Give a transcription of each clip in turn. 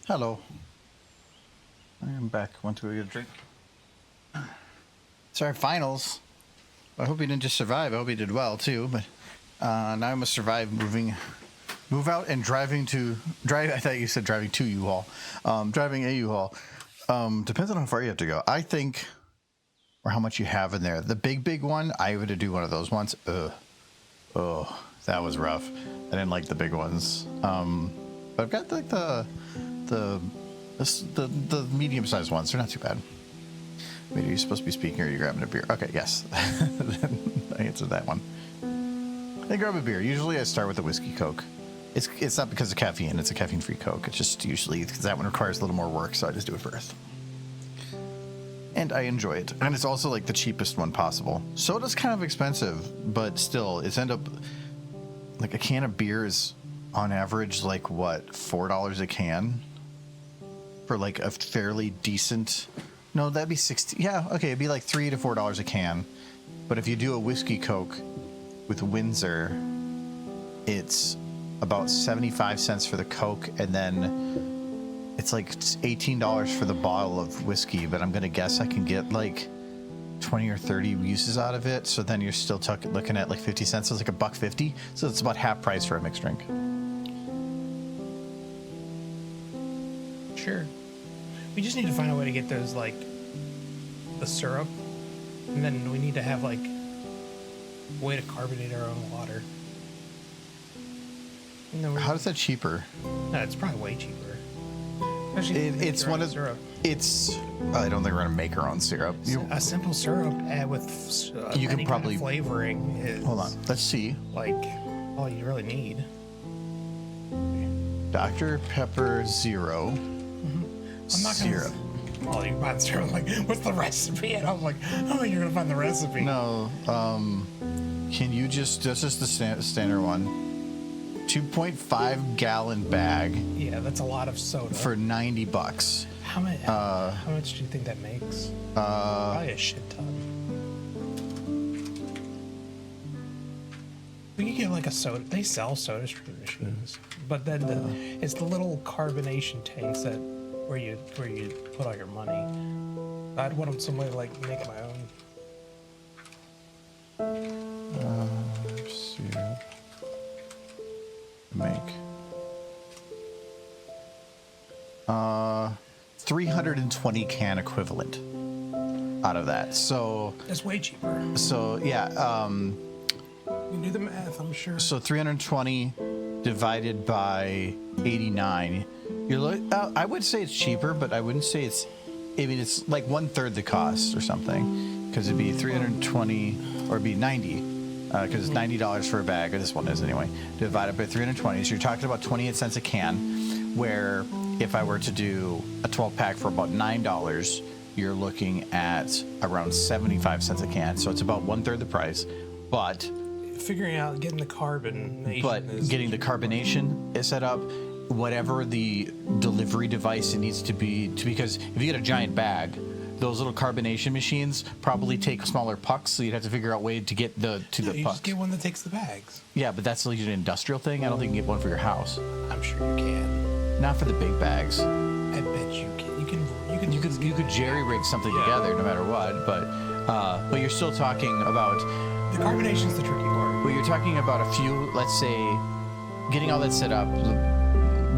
Hello. I am back. Want to get a drink? Sorry, finals. I hope he didn't just survive. I hope he did well too. But now I must survive move out and driving to drive. I thought you said driving to U-Haul. Driving a U-Haul. Depends on how far you have to go. I think, or how much you have in there. The big one. I would do one of those ones. Oh, that was rough. I didn't like the big ones. But I've got like the medium-sized ones. They're not too bad. Wait, are you supposed to be speaking or are you grabbing a beer? Okay, yes. I answered that one. I grab a beer. Usually I start with a whiskey Coke. It's not because of caffeine. It's a caffeine-free Coke. It's just usually because that one requires a little more work, so I just do it first. And I enjoy it. And it's also like the cheapest one possible. Soda's kind of expensive, but still, it's end up like a can of beer is on average like what, $4 a can? For like a fairly decent, no, that'd be 60. Yeah, okay, it'd be like $3 to $4 a can. But if you do a whiskey Coke with Windsor, it's about 75 cents for the Coke, and then it's like $18 for the bottle of whiskey. But I'm gonna guess I can get like 20 or 30 uses out of it. So then you're still looking at like 50 cents. So it's like $1.50. So it's about half price for a mixed drink. Sure. We just need to find a way to get those, like, the syrup, and then we need to have, like, a way to carbonate our own water. How is that cheaper? No, it's probably way cheaper. It's one of syrup. It's. I don't think we're gonna make our own syrup. A simple syrup with you can any probably kind of flavoring is. Hold on. Let's see. Like all you really need. Dr. Pepper Zero. I'm not syrup. Oh, you find syrup. I'm like, what's the recipe? And I'm like, oh, you're gonna find the recipe. No. Can you just? This is the standard one. 2.5 gallon bag. Yeah, that's a lot of soda. For $90. How much do you think that makes? Probably a shit ton. We could get like a soda. They sell soda stream machines, but then it's the little carbonation tanks that where you put all your money. I'd want some way to like make my own. Syrup. Make 320 can equivalent out of that. So that's way cheaper. So yeah, you can do the math, I'm sure. So 320 divided by 89. I would say it's cheaper, but I wouldn't say it's. I mean, it's like 1/3 the cost or something, because it'd be 320 or it'd be 90. Because it's $90 for a bag, or this one is anyway, divided by 320. So you're talking about 28 cents a can, where if I were to do a 12-pack for about $9, you're looking at around 75 cents a can. So it's about 1/3 the price, but figuring out getting the carbonation. But getting the carbonation is set up, whatever the delivery device it needs to be, because if you get a giant bag, those little carbonation machines probably take smaller pucks, so you'd have to figure out a way to get the pucks. You just get one that takes the bags. Yeah, but that's like an industrial thing. I don't think you can get one for your house. I'm sure you can. Not for the big bags. I bet you can. You could jerry rig something together no matter what, but you're still talking about the carbonation's the tricky part. But you're talking about a few, let's say, getting all that set up.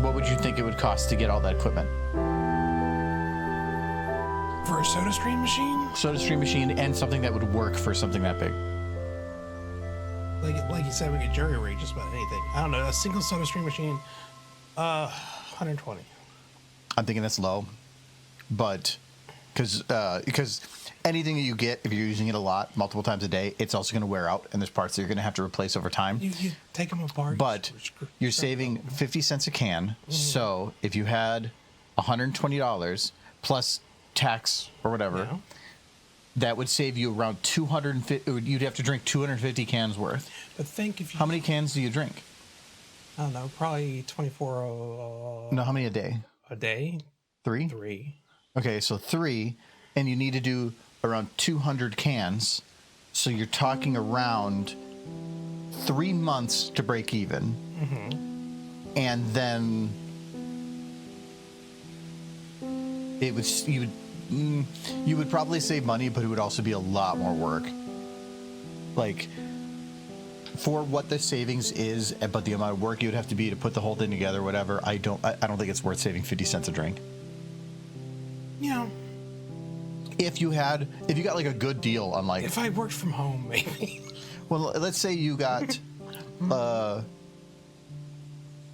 What would you think it would cost to get all that equipment? For a soda stream machine? Soda stream machine and something that would work for something that big. like you said, we could jury rate just about anything. I don't know, a single soda stream machine, 120. I'm thinking that's low, but because anything that you get, if you're using it a lot, multiple times a day, it's also going to wear out, and there's parts that you're going to have to replace over time. You take them apart. But you're saving 50 cents a can. So if you had $120 plus tax or whatever, that would save you around 250. You'd have to drink 250 cans worth. But think if you... How many cans do you drink? I don't know, probably 24 No, how many a day? a day. 3? 3. Okay, so 3, and you need to do around 200 cans. So you're talking around 3 months to break even. And then it would you would probably save money, but it would also be a lot more work. Like, for what the savings is, but the amount of work you would have to be to put the whole thing together, whatever, I don't think it's worth saving 50 cents a drink. Yeah. If you got like a good deal on like, If I worked from home, maybe. well, let's say you got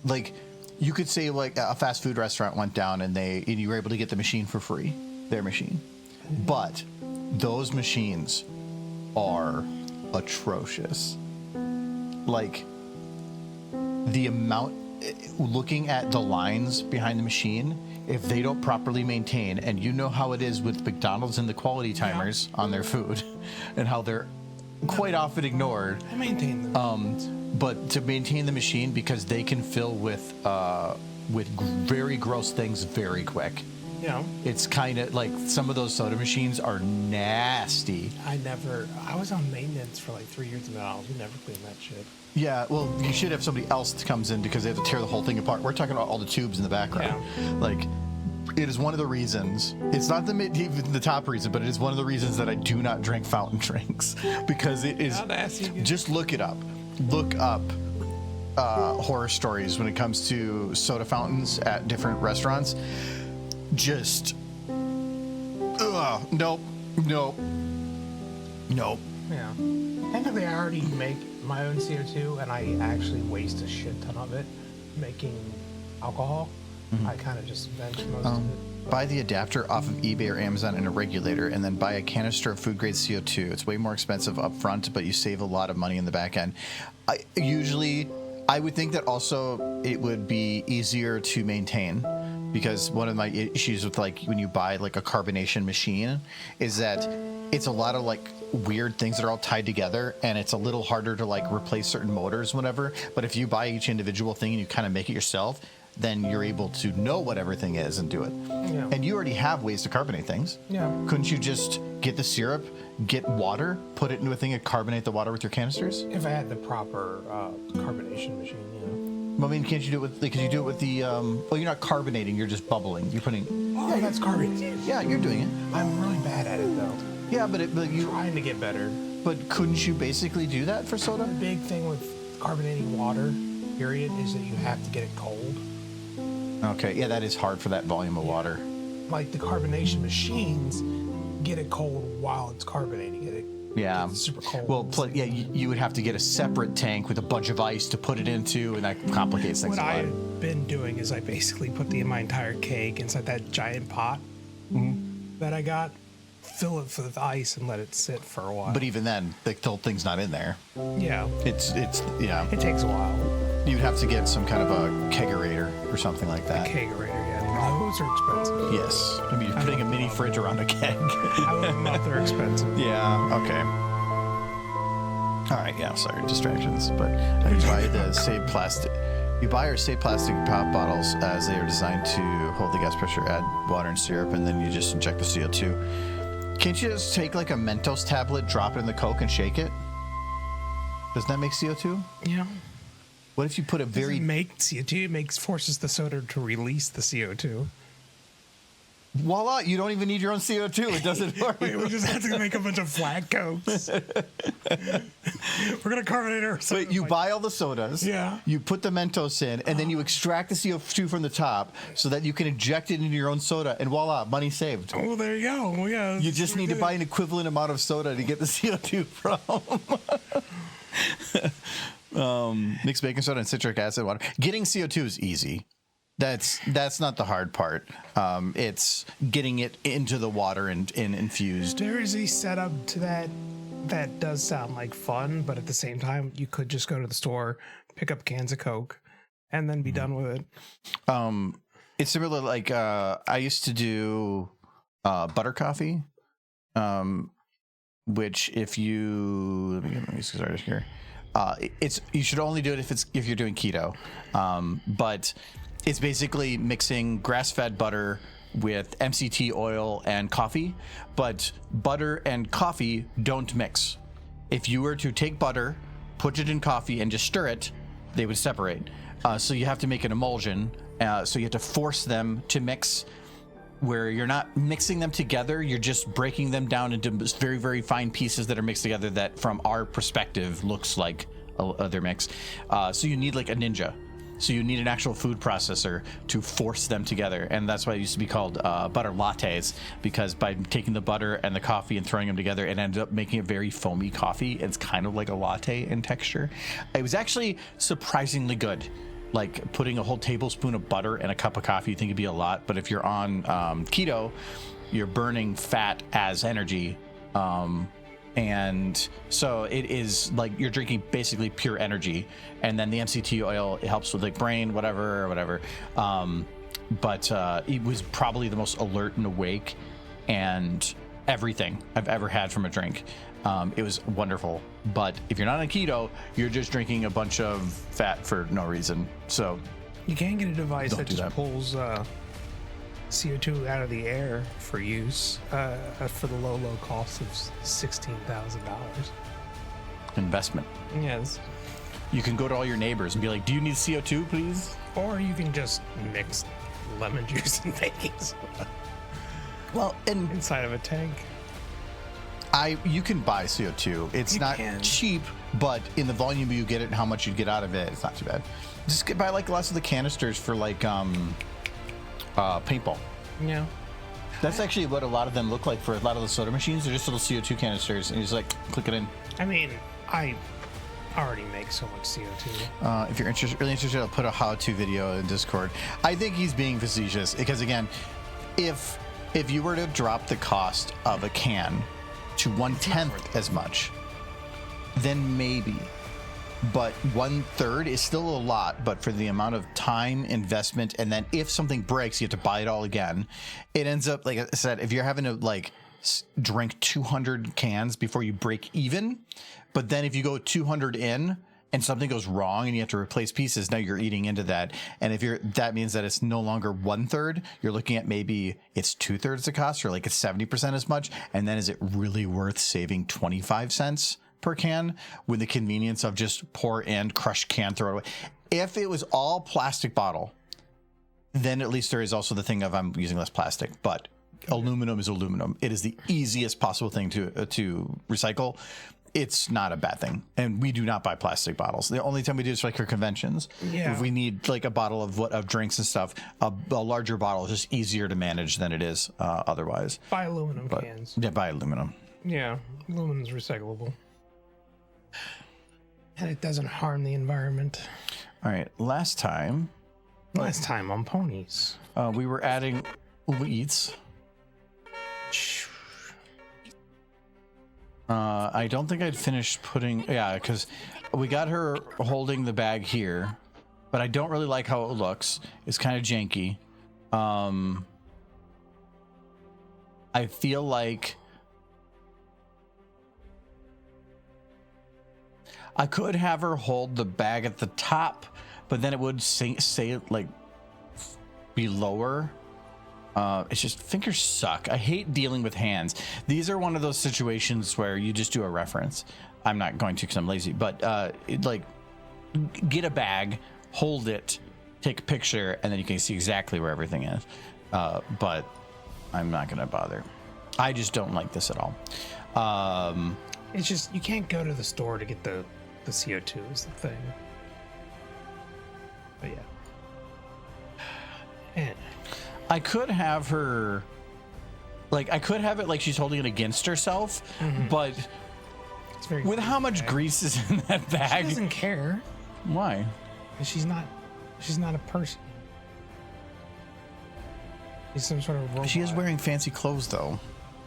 like, you could say like a fast food restaurant went down and you were able to get the machine for free, their machine. But those machines are atrocious. Like, the amount, looking at the lines behind the machine, if they don't properly maintain, and you know how it is with McDonald's and the quality timers on their food and how they're quite often ignored. I maintain them. But to maintain the machine, because they can fill with very gross things very quick. Yeah. It's kind of like some of those soda machines are nasty. I was on maintenance for like 3 years in McDonald's. We never cleaned that shit. Yeah, well, you should have somebody else that comes in because they have to tear the whole thing apart. We're talking about all the tubes in the background. Yeah. Like, it is one of the reasons. It's not even the top reason, but it is one of the reasons that I do not drink fountain drinks, because it is. Just look it up. Look up horror stories when it comes to soda fountains at different restaurants. Just, nope. Yeah. Technically, I already make my own CO2, and I actually waste a shit ton of it making alcohol. I kind of just vent most of it. Buy the adapter off of eBay or Amazon and a regulator, and then buy a canister of food grade CO2. It's way more expensive up front, but you save a lot of money in the back end. I would think that also it would be easier to maintain, because one of my issues with like when you buy like a carbonation machine is that it's a lot of like weird things that are all tied together, and it's a little harder to like replace certain motors, whatever. But if you buy each individual thing and you kind of make it yourself, then you're able to know what everything is and do it. Yeah. And you already have ways to carbonate things. Yeah. Couldn't you just get the syrup, get water, put it into a thing and carbonate the water with your canisters? If I had the proper carbonation machine, Well, I mean, can't you do it with, could you do it with the, well, you're not carbonating, you're just bubbling. You're putting... Oh, that's carbonated. Yeah, you're doing it. I'm really bad at it, though. Yeah, but you... Trying to get better. But couldn't you basically do that for soda? The big thing with carbonating water, period, is that you have to get it cold. Okay, yeah, that is hard for that volume of water. Like the carbonation machines get it cold while it's carbonating it. Yeah. It's super cold. Well, you would have to get a separate tank with a bunch of ice to put it into, and that complicates things What a lot. I've been doing is I basically put my entire keg inside that giant pot that I got, fill it with ice, and let it sit for a while. But even then, the whole thing's not in there. Yeah. It's yeah. It takes a while. You'd have to get some kind of a kegerator or something like that. A kegerator, yeah. Those are expensive. Yes. I mean, you're putting a mini fridge around a keg. I would love they're expensive. Yeah, okay. All right, yeah, sorry, distractions. But you buy the save plastic. You buy or save plastic pop bottles as they are designed to hold the gas pressure, add water and syrup, and then you just inject the CO2. Can't you just take like a Mentos tablet, drop it in the Coke, and shake it? Doesn't that make CO2? Yeah. What if you put a very... It make CO2, it forces the soda to release the CO2. Voila, you don't even need your own CO2. It doesn't work. We just have to make a bunch of flat Cokes. We're gonna carbonate our soda. But you buy all the sodas. Yeah. You put the Mentos in, and then you extract the CO2 from the top so that you can inject it into your own soda, and voila, money saved. Oh, there you go. Well, yeah. You just need to buy an equivalent amount of soda to get the CO2 from. Mixed baking soda and citric acid water. Getting CO2 is easy. That's not the hard part. It's getting it into the water and infused. There is a setup to that does sound like fun, but at the same time, you could just go to the store, pick up cans of Coke, and then be done with it. It's similar, like I used to do butter coffee, which if you let me start here. You should only do it if you're doing keto, but it's basically mixing grass-fed butter with MCT oil and coffee, but butter and coffee don't mix. If you were to take butter, put it in coffee, and just stir it, they would separate. So you have to make an emulsion. So you have to force them to mix, where you're not mixing them together, you're just breaking them down into very, very fine pieces that are mixed together that, from our perspective, looks like they're mixed. So you need like a ninja. So you need an actual food processor to force them together. And that's why it used to be called butter lattes, because by taking the butter and the coffee and throwing them together, it ended up making a very foamy coffee. It's kind of like a latte in texture. It was actually surprisingly good. Like putting a whole tablespoon of butter in a cup of coffee, you think it'd be a lot. But if you're on keto, you're burning fat as energy. And so it is like you're drinking basically pure energy, and then the MCT oil, it helps with like brain, whatever. But it was probably the most alert and awake and everything I've ever had from a drink. It was wonderful. But if you're not on keto, you're just drinking a bunch of fat for no reason. So You can get a device that just that. pulls CO2 out of the air for use for the low cost of $16,000. investment. Yes. You can go to all your neighbors and be like, do you need CO2, please? Or you can just mix lemon juice and baking soda Well, and inside of a tank. you can buy CO2. It's You not can. cheap, but in the volume you get it and how much you get out of it, it's not too bad. Just buy like lots of the canisters for like paintball. Yeah. That's actually what a lot of them look like for a lot of the soda machines. They're just little CO2 canisters, and you just like click it in. I mean, I already make so much CO2. If you're really interested, I'll put a how-to video in Discord. I think he's being facetious because, again, if you were to drop the cost of a can to 1/10 as much, then maybe. But 1/3 is still a lot, but for the amount of time, investment, and then if something breaks, you have to buy it all again. It ends up, like I said, if you're having to like drink 200 cans before you break even, but then if you go 200 in and something goes wrong and you have to replace pieces, now you're eating into that. And if that means that it's no longer 1/3, you're looking at maybe it's 2/3 the cost, or like it's 70% as much. And then is it really worth saving 25 cents per can with the convenience of just pour in, crush can, throw it away? If it was all plastic bottle, then at least there is also the thing of I'm using less plastic, but aluminum is aluminum. It is the easiest possible thing to recycle. It's not a bad thing. And we do not buy plastic bottles. The only time we do is like for conventions. Yeah. If we need like a bottle of drinks and stuff, a larger bottle is just easier to manage than it is otherwise. Buy aluminum cans. Yeah, buy aluminum. Yeah, aluminum's recyclable. And it doesn't harm the environment. All right. Last time on ponies. we were adding wheats. I don't think I'd finished putting... Yeah, because we got her holding the bag here, but I don't really like how it looks. It's kind of janky. I feel like I could have her hold the bag at the top, but then it would say like be lower. It's just fingers suck. I hate dealing with hands. These are one of those situations where you just do a reference. I'm not going to because I'm lazy, but like get a bag, hold it, take a picture, and then you can see exactly where everything is. But I'm not going to bother. I just don't like this at all. It's just you can't go to the store to get the CO2 is the thing. But yeah. And I could have her, like, I could have it like she's holding it against herself, but it's very with how much bag. grease is in that bag, She doesn't care. why? She's not a person. She's some sort of robot. She is wearing fancy clothes though.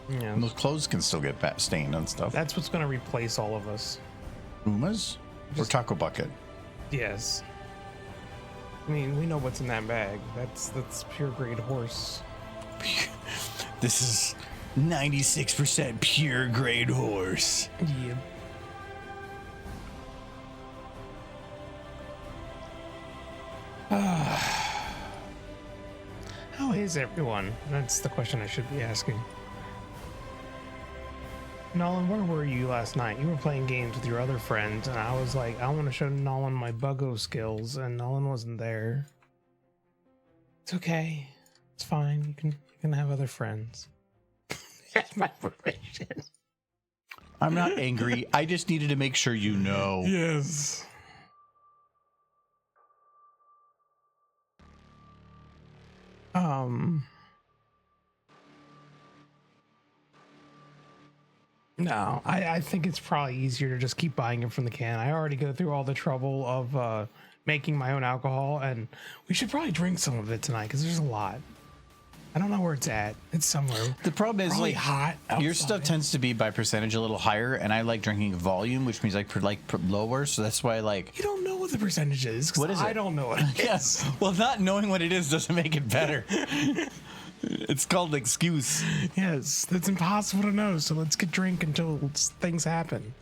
Yeah. And those clothes can still get stained and stuff. That's what's going to replace all of us. Uma's or Taco Bucket? Yes. I mean, we know what's in that bag. That's pure grade horse. This is 96% pure grade horse. Yeah. How is everyone? That's the question I should be asking. Nolan, where were you last night? You were playing games with your other friends, and I was like, I want to show Nolan my buggo skills, and Nolan wasn't there. It's okay. It's fine. You can have other friends. That's my permission. I'm not angry. I just needed to make sure you know. Yes. No, I think it's probably easier to just keep buying it from the can. I already go through all the trouble of making my own alcohol, and we should probably drink some of it tonight because there's a lot. I don't know where it's at. It's somewhere. The problem is, Probably like, hot your outside. stuff tends to be by percentage a little higher, and I like drinking volume, which means lower. So that's why, like, You don't know what the percentage is. 'Cause What is it? I don't know what it is. yes. Well, not knowing what it is doesn't make it better. It's called excuse. Yes, that's impossible to know. So let's get drink until things happen.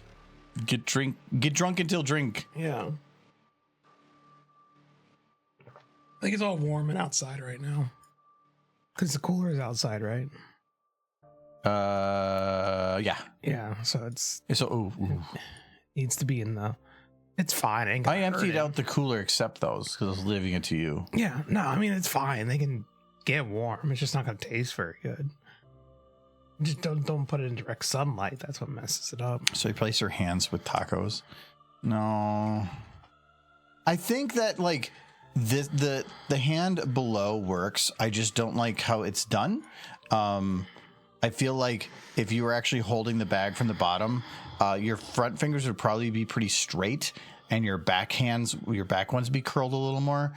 Get drunk until drink. Yeah. I think it's all warm and outside right now. Because the cooler is outside, right? Yeah. Yeah, so it's So, ooh. needs to be in the. It's fine. It ain't gonna I hurt emptied it. out the cooler except those because I was leaving it to you. Yeah, no, I mean it's fine. They can get warm. It's just not gonna taste very good. Just don't put it in direct sunlight. That's what messes it up. So replace your hands with tacos. No. I think that, like, the hand below works. I just don't like how it's done. I feel like if you were actually holding the bag from the bottom, your front fingers would probably be pretty straight, and your back ones be curled a little more.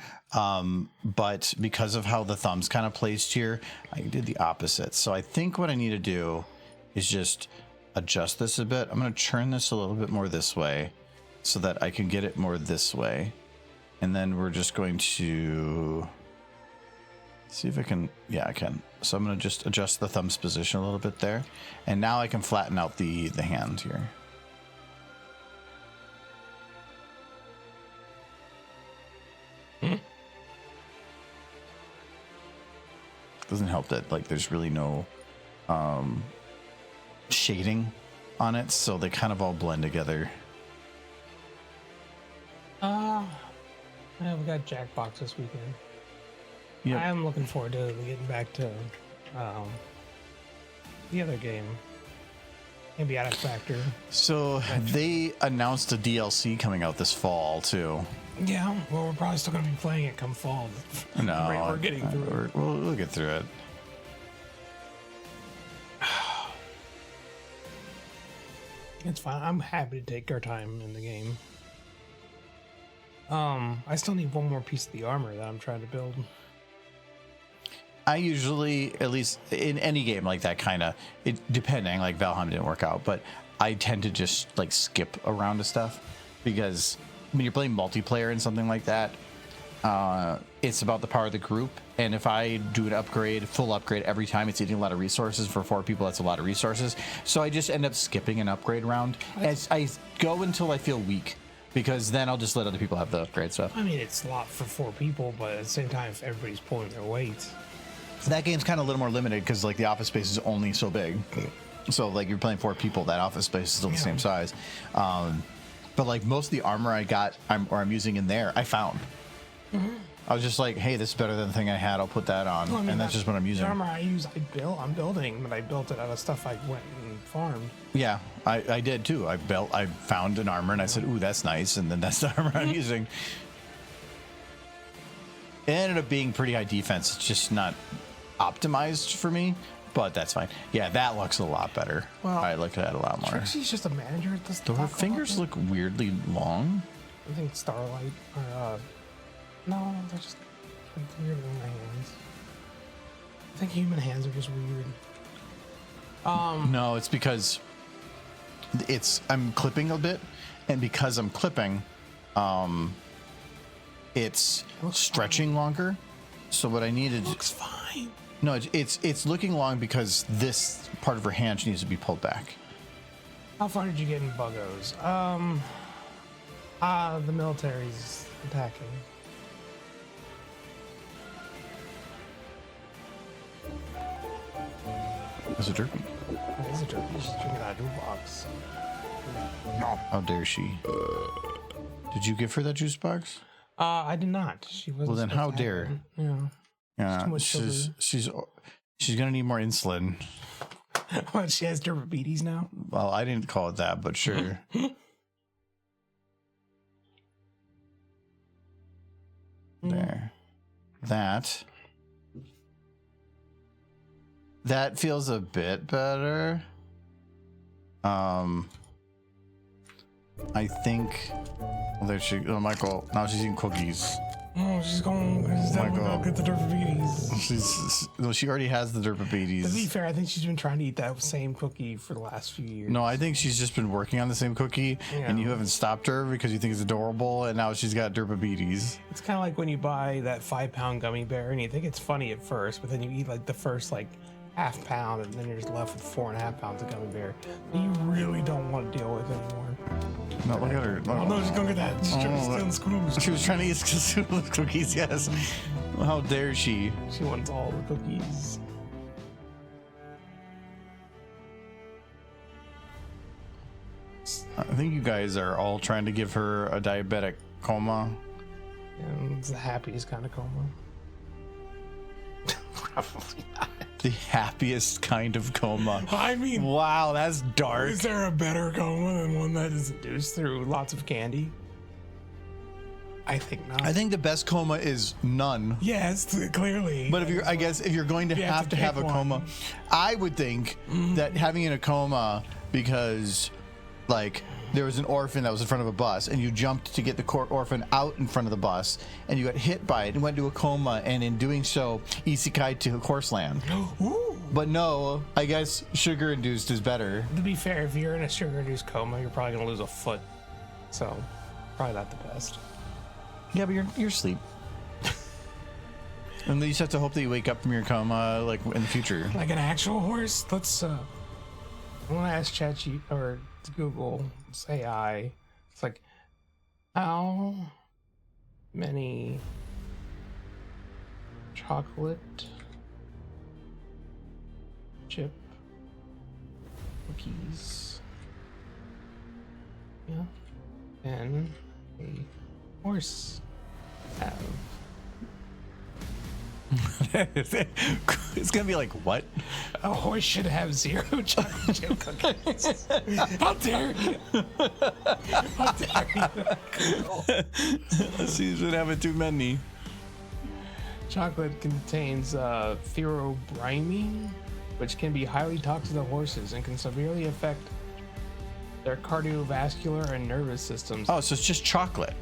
But because of how the thumb's kind of placed here, I did the opposite. So I think what I need to do is just adjust this a bit. I'm going to turn this a little bit more this way so that I can get it more this way. And then we're just going to see if I can. Yeah, I can. So I'm going to just adjust the thumb's position a little bit there. And now I can flatten out the hand here. Doesn't help that, like, there's really no shading on it, so they kind of all blend together. Yeah, we got Jackbox this weekend. Yep. I'm looking forward to getting back to the other game. Maybe Out of Factor. So they announced a DLC coming out this fall too. Yeah, well, we're probably still going to be playing it come fall. No, Right, we're getting through it. We'll get through it. It's fine. I'm happy to take our time in the game. I still need one more piece of the armor that I'm trying to build. I usually, at least in any game like that, kind of, it depending, like Valheim didn't work out, but I tend to just like skip around to stuff because when you're playing multiplayer and something like that, it's about the power of the group. And if I do an full upgrade every time, it's eating a lot of resources. For 4 people, that's a lot of resources. So I just end up skipping an upgrade round as I go until I feel weak, because then I'll just let other people have the upgrade stuff. I mean, it's a lot for 4 people, but at the same time, if everybody's pulling their weight. That game's kind of a little more limited because, like, the office space is only so big. So, like, you're playing 4 people, that office space is still the same size. But, like, most of the armor I got, I'm using in there, I found. I was just like, hey, this is better than the thing I had. I'll put that on, Well, I mean, and that's just what I'm using. The armor I'm building, but I built it out of stuff I went and farmed. Yeah, I did too. I found an armor and I said, ooh, that's nice, and then that's the armor I'm using. It ended up being pretty high defense. It's just not optimized for me, but that's fine. Yeah, that looks a lot better. Well, I like that a lot more. Trixie's just a manager at this. Though her fingers look weirdly long. I think Starlight or no, they're just weird in my hands. I think human hands are just weird. No, it's because I'm clipping a bit, and because I'm clipping, it's stretching longer. So what I needed looks fine. No, it's looking long because this part of her hand needs to be pulled back. How far did you get in buggos? The military's attacking. It's a derpy. It is a derpy. She's drinking out of a box. No. How dare she? Did you give her that juice box? I did not. She wasn't. Well, then how dare? Yeah. Yeah, she's gonna need more insulin. What? She has diabetes now. Well, I didn't call it that, but sure. There. That feels a bit better. I think. Well, there she. Oh, Michael. Now she's eating cookies. Oh, she's going. She's definitely gonna get the diabetes. She already has the To be diabetes. fair, I think she's been trying to eat that same cookie for the last few years. No, I think she's just been working on the same cookie, and you haven't stopped her because you think it's adorable, and now she's got diabetes. It's kind of like when you buy that 5-pound gummy bear, and you think it's funny at first, but then you eat like the first half pound, and then you're just left with 4.5 pounds of gummy bear that you really don't want to deal with anymore. No, look at her. Oh no, she's gonna get that. She's trying to steal the screws. She was trying to eat the cookies, yes. How dare she? She wants all the cookies. I think you guys are all trying to give her a diabetic coma. And it's the happiest kind of coma. Probably not. The happiest kind of coma. I mean, wow, that's dark. is there a better coma than one that is induced through lots of candy? I think not. I think the best coma is none. Yes, clearly. But if you're going to have to have a coma, I would think that having in a coma because there was an orphan that was in front of a bus and you jumped to get the orphan out in front of the bus and you got hit by it and went into a coma, and in doing so isekai to horse land. Ooh. But no, I guess sugar induced is better. To be fair, if you're in a sugar-induced coma, you're probably gonna lose a foot. So, probably not the best. Yeah, but you're asleep. And then you just have to hope that you wake up from your coma in the future. Like an actual horse? Let's I want to ask ChatGPT or Google, say I. It's like, how many chocolate chip cookies can a horse have? It's gonna be like, what? A horse should have 0 chocolate chip cookies. How dare you? How dare you? She should have it too many. Chocolate contains theobromine, which can be highly toxic to horses and can severely affect their cardiovascular and nervous systems. Oh, so it's just chocolate.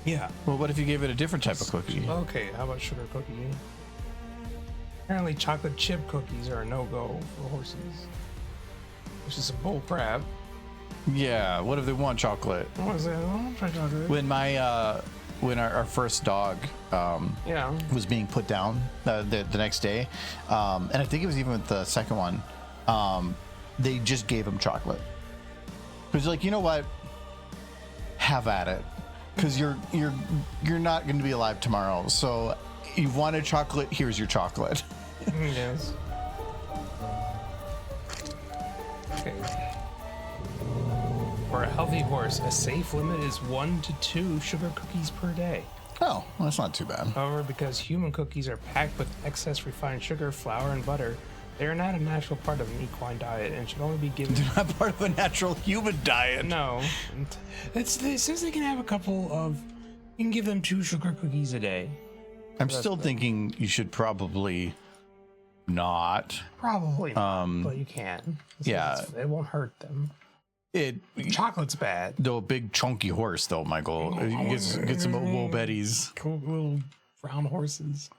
Yeah. Well, what if you gave it a different type of cookie? Okay, how about sugar cookie? Apparently chocolate chip cookies are a no-go for horses, which is some bull crap. Yeah, what if they want chocolate? I want to say, I don't want to try chocolate. When our first dog was being put down the next day, and I think it was even with the second one, they just gave him chocolate. It was like, you know what? Have at it. Because you're not going to be alive tomorrow. So you've wanted chocolate, here's your chocolate. Yes. Okay. For a healthy horse, a safe limit is 1 to 2 sugar cookies per day. Oh, well, that's not too bad. However, because human cookies are packed with excess refined sugar, flour, and butter, they are not a natural part of an equine diet and should only be given. They're not part of a natural human diet. No, it says they can have a couple of. You can give them 2 sugar cookies a day. I'm still thinking you should probably not. Probably not, but you can. Yeah. It won't hurt them. Chocolate's bad. Though a big chunky horse, though, Michael. Get some wool betties. Cool little brown horses.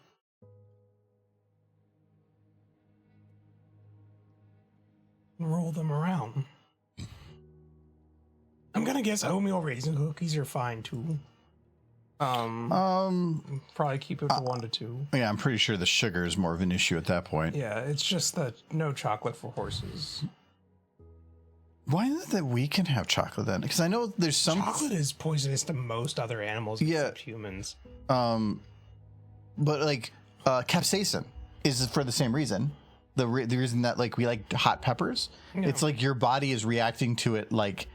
Roll them around. I'm gonna guess oatmeal raisin cookies are fine too. Probably keep it to 1 to 2. Yeah, I'm pretty sure the sugar is more of an issue at that point. Yeah, it's just that no chocolate for horses. Why is it that we can have chocolate then? Because I know there's some chocolate is poisonous to most other animals except humans. But like capsaicin is for the same reason. The reason that like we like hot peppers, it's like your body is reacting to it like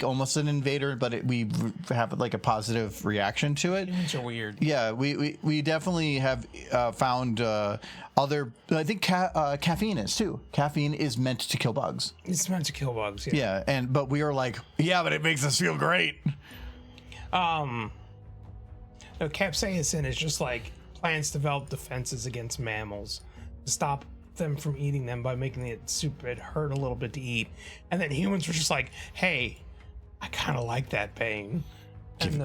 almost an invader, but we have like a positive reaction to it. Humans are weird. Yeah, we definitely have found other. I think caffeine is too. Caffeine is meant to kill bugs. It's meant to kill bugs. Yeah, but we are like, yeah, but it makes us feel great. No, capsaicin is just like plants develop defenses against mammals to stop them from eating them by making it hurt a little bit to eat, and then humans were just like, hey, I kind of like that pain.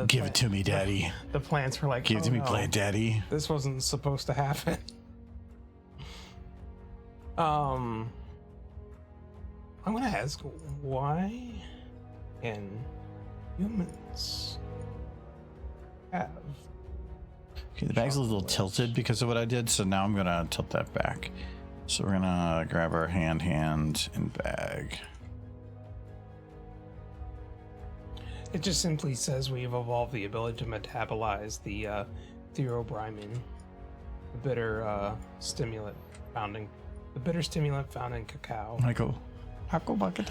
Give it to me, daddy. The plants were like, give it to me, plant daddy. This wasn't supposed to happen. I'm gonna ask, why can humans have? Okay, the bag's a little tilted because of what I did, so now I'm gonna tilt that back. So we're gonna grab our hand, and bag. It just simply says we've evolved the ability to metabolize the theobromine, the bitter stimulant found in cacao. Michael, taco bucket.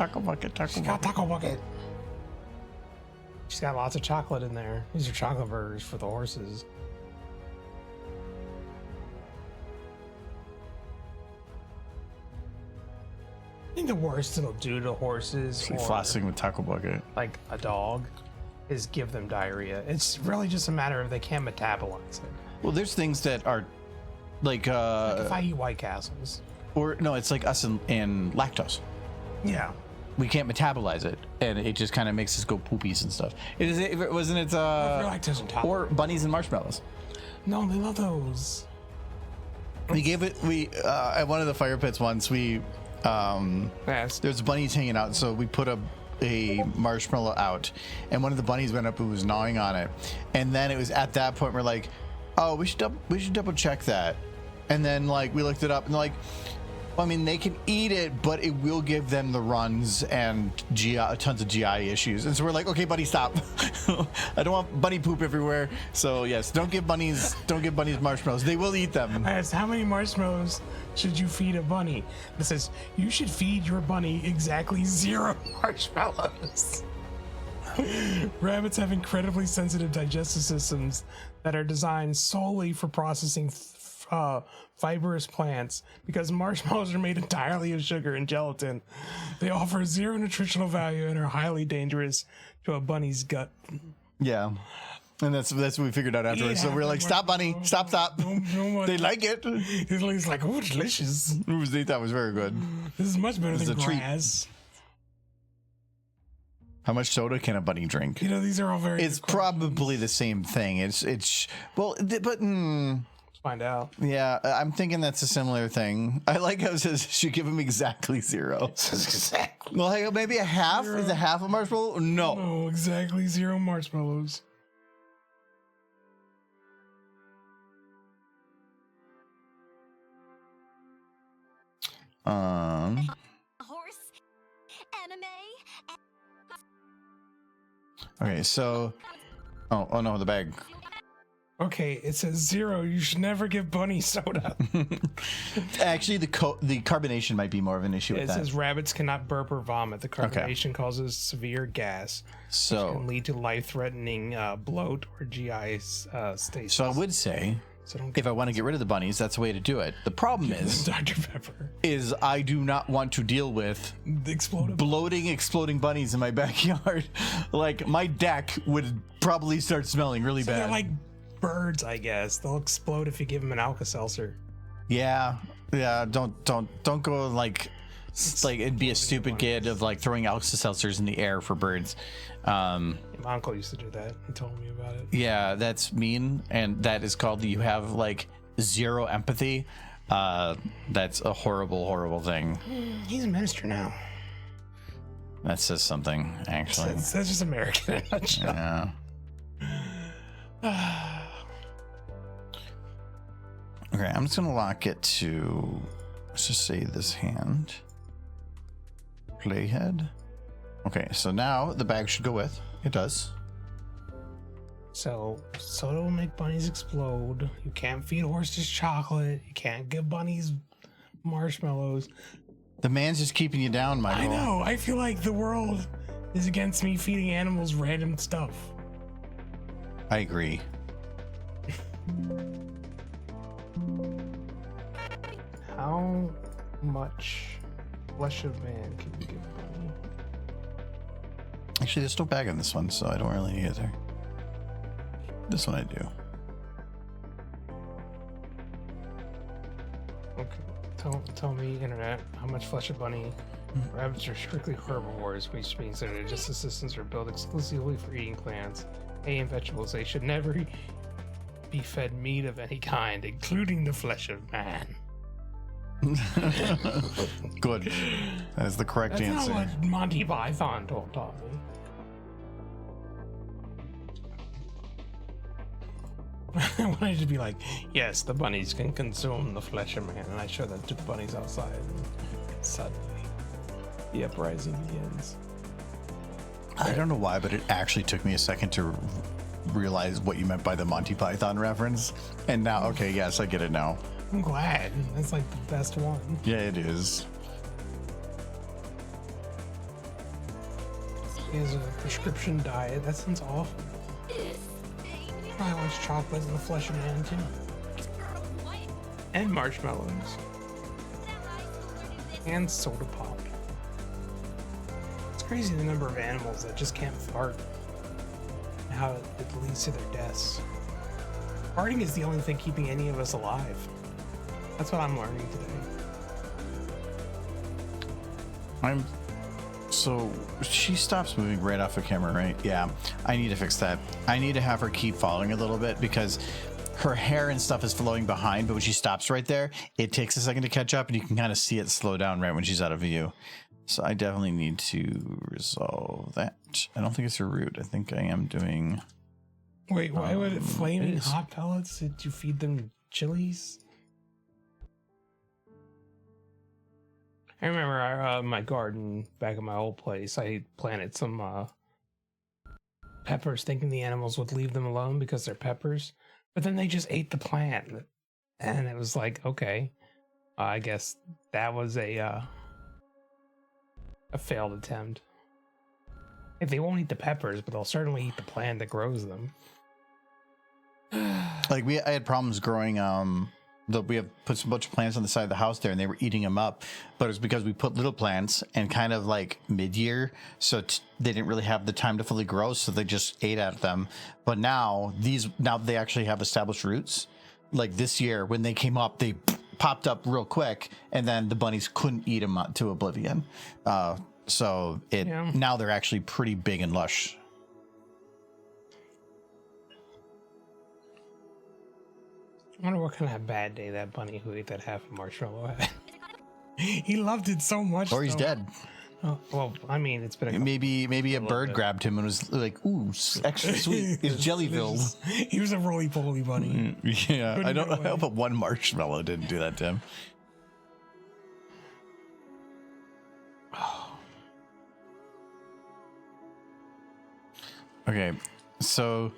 She's got taco bucket. She's got lots of chocolate in there. These are chocolate burgers for the horses. I think the worst it'll do to horses, like flossing with taco bucket, like a dog, is give them diarrhea. It's really just a matter of they can't metabolize it. Well, there's things that are like if I eat White Castles, or no, it's like us and lactose. Yeah, we can't metabolize it, and it just kind of makes us go poopies and stuff. Wasn't it lactose intolerant. Or bunnies and marshmallows? No, they love those. We gave it at one of the fire pits once. There's bunnies hanging out, so we put a marshmallow out, and one of the bunnies went up and was gnawing on it, and then it was at that point we're like, oh, we should double check that, and then like we looked it up and they're like, well, I mean, they can eat it, but it will give them the runs and tons of GI issues. And so we're like, okay, buddy, stop. I don't want bunny poop everywhere. So yes, don't give bunnies marshmallows. They will eat them. I asked, how many marshmallows should you feed a bunny? It says you should feed your bunny exactly 0 marshmallows. Rabbits have incredibly sensitive digestive systems that are designed solely for processing fibrous plants. Because marshmallows are made entirely of sugar and gelatin, they offer 0 nutritional value and are highly dangerous to a bunny's gut. Yeah, and that's what we figured out afterwards. So we're like, stop, bunny, stop. No, they like it. He's like, oh, delicious. They thought it was very good. This is much better than grass. How much soda can a bunny drink? You know, these are all very. It's probably the same thing. It's well, but. Find out. Yeah, I'm thinking that's a similar thing. I like how it says should give him exactly 0. Exactly. Well, hey, maybe a half. 0. Is a half a marshmallow? No, exactly 0 marshmallows. Horse, anime. Okay, so. Oh no, the bag. Okay, it says 0. You should never give bunny soda. Actually, the carbonation might be more of an issue with It that. says rabbits cannot burp or vomit. The carbonation causes severe gas, which can lead to life-threatening bloat or GI stasis. So I would say, if I want to get rid of the bunnies, that's the way to do it. The problem is, Dr. Pepper, is I do not want to deal with bloating, exploding bunnies in my backyard. Like, my deck would probably start smelling really bad. They're like birds, I guess. They'll explode if you give them an Alka-Seltzer. Yeah. Don't go like and be a stupid kid of like throwing Alka-Seltzers in the air for birds. My uncle used to do that. He told me about it. Yeah, that's mean, and that is called you have like zero empathy. That's a horrible thing. He's a minister now. That says something, actually. That's just American in a nutshell. Yeah. Okay, I'm just gonna lock it to, let's just say this hand. Playhead. Okay, so now the bag should go with. It does. So soda will make bunnies explode. You can't feed horses chocolate. You can't give bunnies marshmallows. The man's just keeping you down, Michael. I know. I feel like the world is against me feeding animals random stuff. I agree. How much flesh of man can you give bunny? Actually, there's no bag on this one, so I don't really need it there. This one I do. Okay, tell me, internet, how much flesh of bunny? Rabbits are strictly herbivores, which means their digestive systems are built exclusively for eating plants and vegetables. They should never be fed meat of any kind, including the flesh of man. Good. That is the correct answer. That's not what Monty Python taught me. I wanted to be like, yes, the bunnies can consume the flesh of man, and I show that to the bunnies outside, and suddenly the uprising begins. I don't know why, but it actually took me a second to realize what you meant by the Monty Python reference, and now, okay, yes, I get it now. I'm glad. That's like the best one. Yeah, it is. He has a prescription diet. That sounds awful. Probably wants chocolate and the flesh of man too. And marshmallows. And soda pop. It's crazy the number of animals that just can't fart. And how it leads to their deaths. Farting is the only thing keeping any of us alive. That's what I'm learning today. So she stops moving right off the camera, right? Yeah, I need to fix that. I need to have her keep falling a little bit because her hair and stuff is flowing behind, but when she stops right there, it takes a second to catch up and you can kind of see it slow down right when she's out of view. So I definitely need to resolve that. I don't think it's a root. I think I am doing... Wait, why would it flaming hot pellets? Did you feed them chilies? I remember my garden back in my old place, I planted some peppers thinking the animals would leave them alone because they're peppers, but then they just ate the plant. And it was like, okay, I guess that was a failed attempt. If they won't eat the peppers, but they'll certainly eat the plant that grows them. Like I had problems growing we have put a bunch of plants on the side of the house there and they were eating them up, but it was because we put little plants and kind of like mid-year, so they didn't really have the time to fully grow, so they just ate at them. But now they actually have established roots. Like this year when they came up, they popped up real quick and then the bunnies couldn't eat them to oblivion. So now they're actually pretty big and lush. I wonder what kind of bad day that bunny who ate that half a marshmallow had. He loved it so much. Or he's dead. Oh, well, I mean, it's been maybe a bird grabbed him and was like, "Ooh, extra sweet." It's jelly filled. He was a roly-poly bunny. Yeah, I hope that one marshmallow didn't do that to him. Okay, so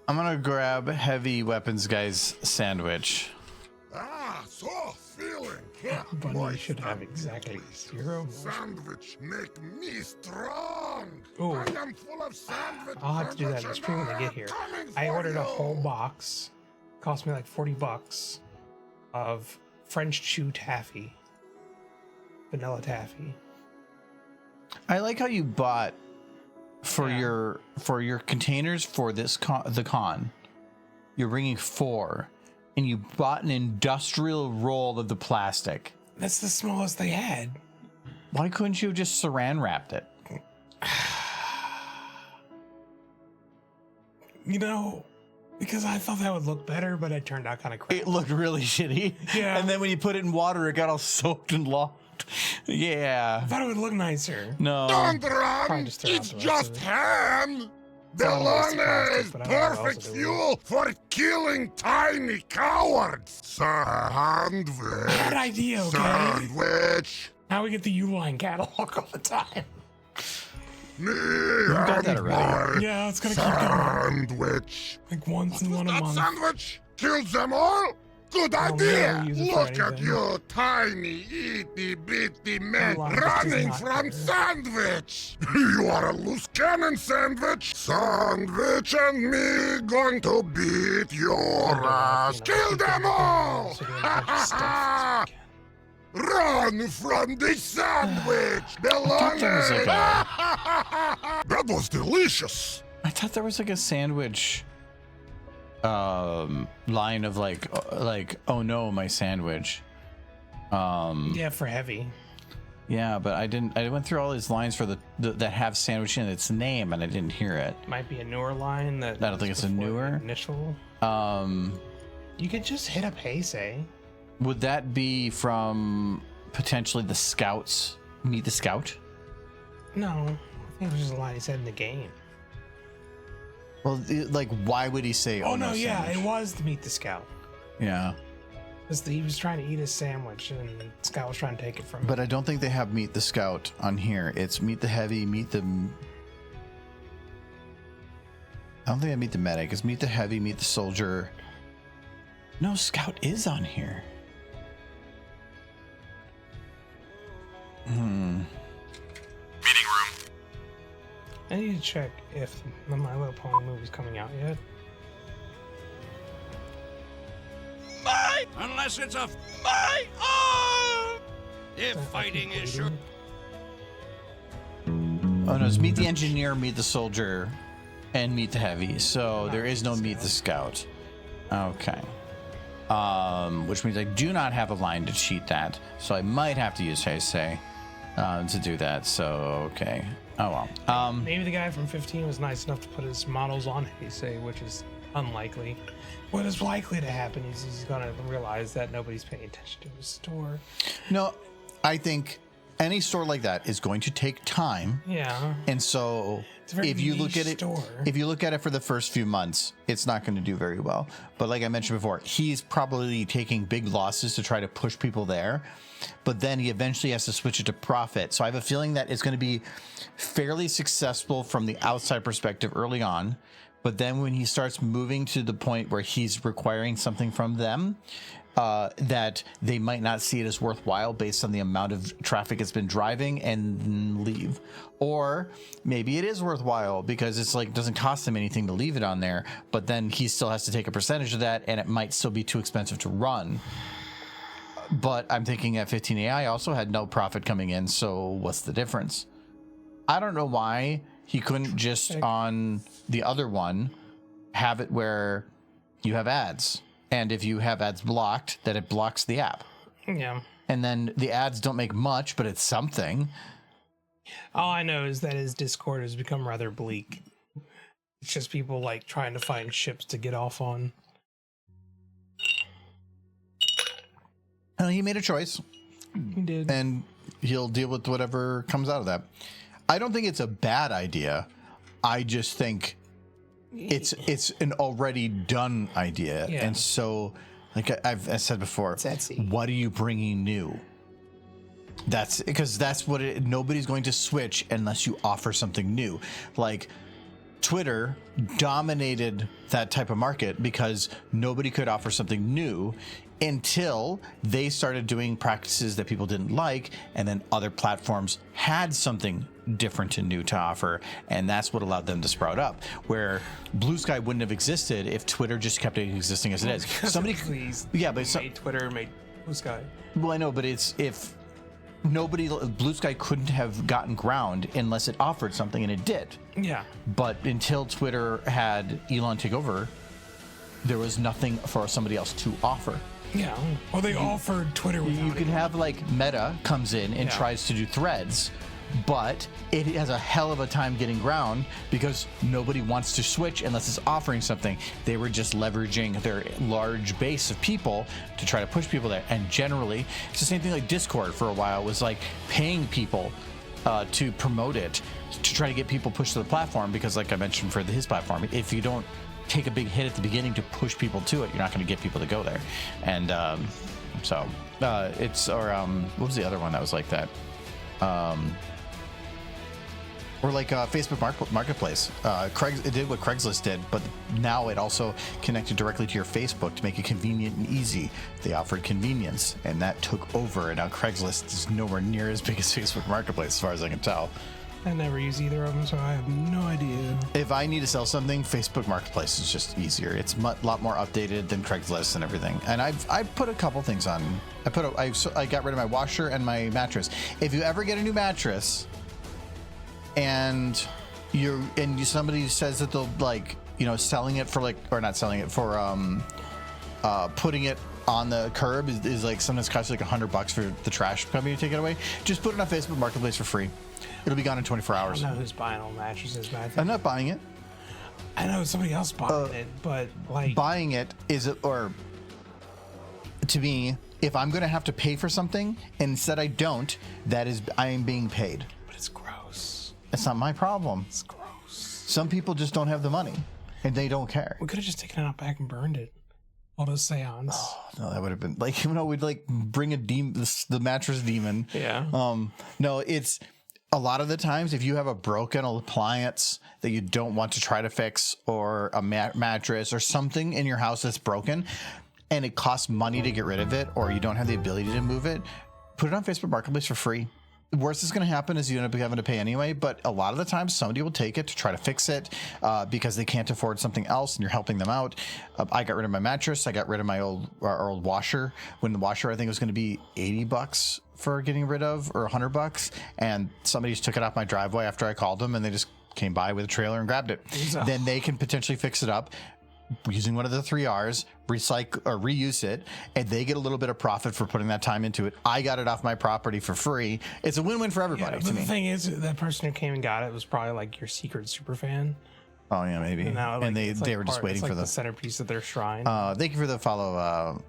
I'm gonna grab heavy weapons guy's sandwich. So feeling. Bunny should have exactly 0 motion. Sandwich make me strong. Ooh. I am full of sandwich. I'll have to do that in the stream when I get here. I ordered a whole box. Cost me like $40 of French chew taffy. Vanilla taffy. I like how you bought for Yeah. your containers for this the con. You're bringing 4, and you bought an industrial roll of the plastic. That's the smallest they had. Why couldn't you have just saran wrapped it? You know, because I thought that would look better, but it turned out kind of crap. It looked really shitty. Yeah. And then when you put it in water, it got all soaked and locked. Yeah. I thought it would look nicer. No. Don't run. Probably just throw out It's the rest just of it. ham. It's not a waste of Bologna plastic, is but I don't know what else perfect to do with fuel for killing tiny cowards. Bad Sandwich. idea, okay? Sandwich. Now we get the Uline catalog all the time. Me got that and already. my Yeah, it's gonna keep going. sandwich. Like once in one a That month. sandwich kills them all? Good I'll idea. never use it for Look at anything. you, tiny, itty bitty man Line just does running not from care. sandwich. You are a loose cannon sandwich. Sandwich and me going to beat your ass. Kill them all. So doing a bunch of stuff this weekend. Run from the sandwich. thought there was like That was delicious. I thought there was like a sandwich line of like oh no, my sandwich. Yeah, for heavy. Yeah, but I went through all these lines for the that have sandwich in its name, and I didn't hear it. Might be a newer line that. I don't think was it's a before the newer. initial. You could just hit up Heisei. Would that be from potentially the Scouts? Meet the Scout? No, I think it was just a line he said in the game. Well, like, why would he say? Oh no, yeah, sandwich? it was to meet the Scout. Yeah, Because he was trying to eat his sandwich, and the Scout was trying to take it from him. but I don't think they have Meet the Scout on here. It's Meet the Heavy, Meet the. I don't think I Meet the Medic. It's Meet the Heavy, Meet the Soldier. No, Scout is on here. I need to check if the My Little Pony movie's coming out yet. Unless it's a my own. If fighting is sure. Oh no, it's Meet the Engineer, Meet the Soldier, and Meet the Heavy. So there is no Meet the Scout. Okay. Which means I do not have a line to cheat that. So I might have to use Heisei to do that. So okay. Oh well. Maybe the guy from 15 was nice enough to put his models on Heisei, which is unlikely. What is likely to happen is he's going to realize that nobody's paying attention to his store. No, I think any store like that is going to take time. Yeah. And so It's a very if you look niche at it, store. if you look at it for the first few months, it's not going to do very well. But like I mentioned before, he's probably taking big losses to try to push people there. But then he eventually has to switch it to profit. So I have a feeling that it's going to be fairly successful from the outside perspective early on. But then when he starts moving to the point where he's requiring something from them, that they might not see it as worthwhile based on the amount of traffic it's been driving and leave. Or maybe it is worthwhile because it's like doesn't cost him anything to leave it on there, but then he still has to take a percentage of that and it might still be too expensive to run. But I'm thinking at 15AI also had no profit coming in, so what's the difference? I don't know why he couldn't just on the other one have it where you have ads. And if you have ads blocked, that it blocks the app. Yeah. And then the ads don't make much, but it's something. All I know is that his Discord has become rather bleak. It's just people like trying to find ships to get off on. He made a choice. He did. And he'll deal with whatever comes out of that. I don't think it's a bad idea. I just think it's an already done idea. Yeah. And so, like I said before, It's Etsy. what are you bringing new? That's because that's what nobody's going to switch unless you offer something new. Like Twitter dominated that type of market because nobody could offer something new until they started doing practices that people didn't like, and then other platforms had something different and new to offer, and that's what allowed them to sprout up. Where Blue Sky wouldn't have existed if Twitter just kept existing as it is. Somebody, yeah, but made Twitter, made Blue Sky. Well, I know, but it's if nobody, Blue Sky couldn't have gotten ground unless it offered something, and it did. Yeah. But until Twitter had Elon take over, there was nothing for somebody else to offer. Yeah. Well, they offered Twitter. You could have like Meta comes in and tries to do Threads, but it has a hell of a time getting ground because nobody wants to switch unless it's offering something. They were just leveraging their large base of people to try to push people there. And generally, it's the same thing like Discord for a while was like paying people to promote it, to try to get people pushed to the platform, because like I mentioned for his platform, if you don't take a big hit at the beginning to push people to it, you're not going to get people to go there. And what was the other one that was like that? Or like Facebook Marketplace. It did what Craigslist did, but now it also connected directly to your Facebook to make it convenient and easy. They offered convenience, and that took over. And now Craigslist is nowhere near as big as Facebook Marketplace, as far as I can tell. I never use either of them, so I have no idea. If I need to sell something, Facebook Marketplace is just easier. It's a lot more updated than Craigslist and everything. And I put a couple things on. I got rid of my washer and my mattress. If you ever get a new mattress, and somebody says that they'll selling it for not selling it for putting it on the curb is like sometimes costs like $100 for the trash company to take it away. Just put it on Facebook Marketplace for free. It'll be gone in 24 hours. I don't know who's buying all mattresses, man. I'm not buying it. I know somebody else buying it, but like buying it or to me, if I'm going to have to pay for something and instead I don't, I am being paid. But it's gross. It's not my problem. It's gross. Some people just don't have the money and they don't care. We could have just taken it out back and burned it. All those seance. Oh, no, that would have been like, we'd like bring the mattress demon. Yeah. No, it's a lot of the times if you have a broken appliance that you don't want to try to fix, or a mattress or something in your house that's broken and it costs money to get rid of it, or you don't have the ability to move it, put it on Facebook Marketplace for free. The worst that's going to happen is you end up having to pay anyway, but a lot of the times somebody will take it to try to fix it because they can't afford something else and you're helping them out. I got rid of my mattress. I got rid of my old washer, when the washer I think was going to be $80 for getting rid of, or $100, and somebody just took it off my driveway after I called them and they just came by with a trailer and grabbed it. Then they can potentially fix it up using one of the 3 R's, recycle or reuse it, and they get a little bit of profit for putting that time into it. I got it off my property for free. It's a win-win for everybody. Yeah, but the thing is, that person who came and got it was probably like your secret super fan. Oh yeah, maybe. And, now, like, they were just waiting for the centerpiece of their shrine. Thank you for the follow,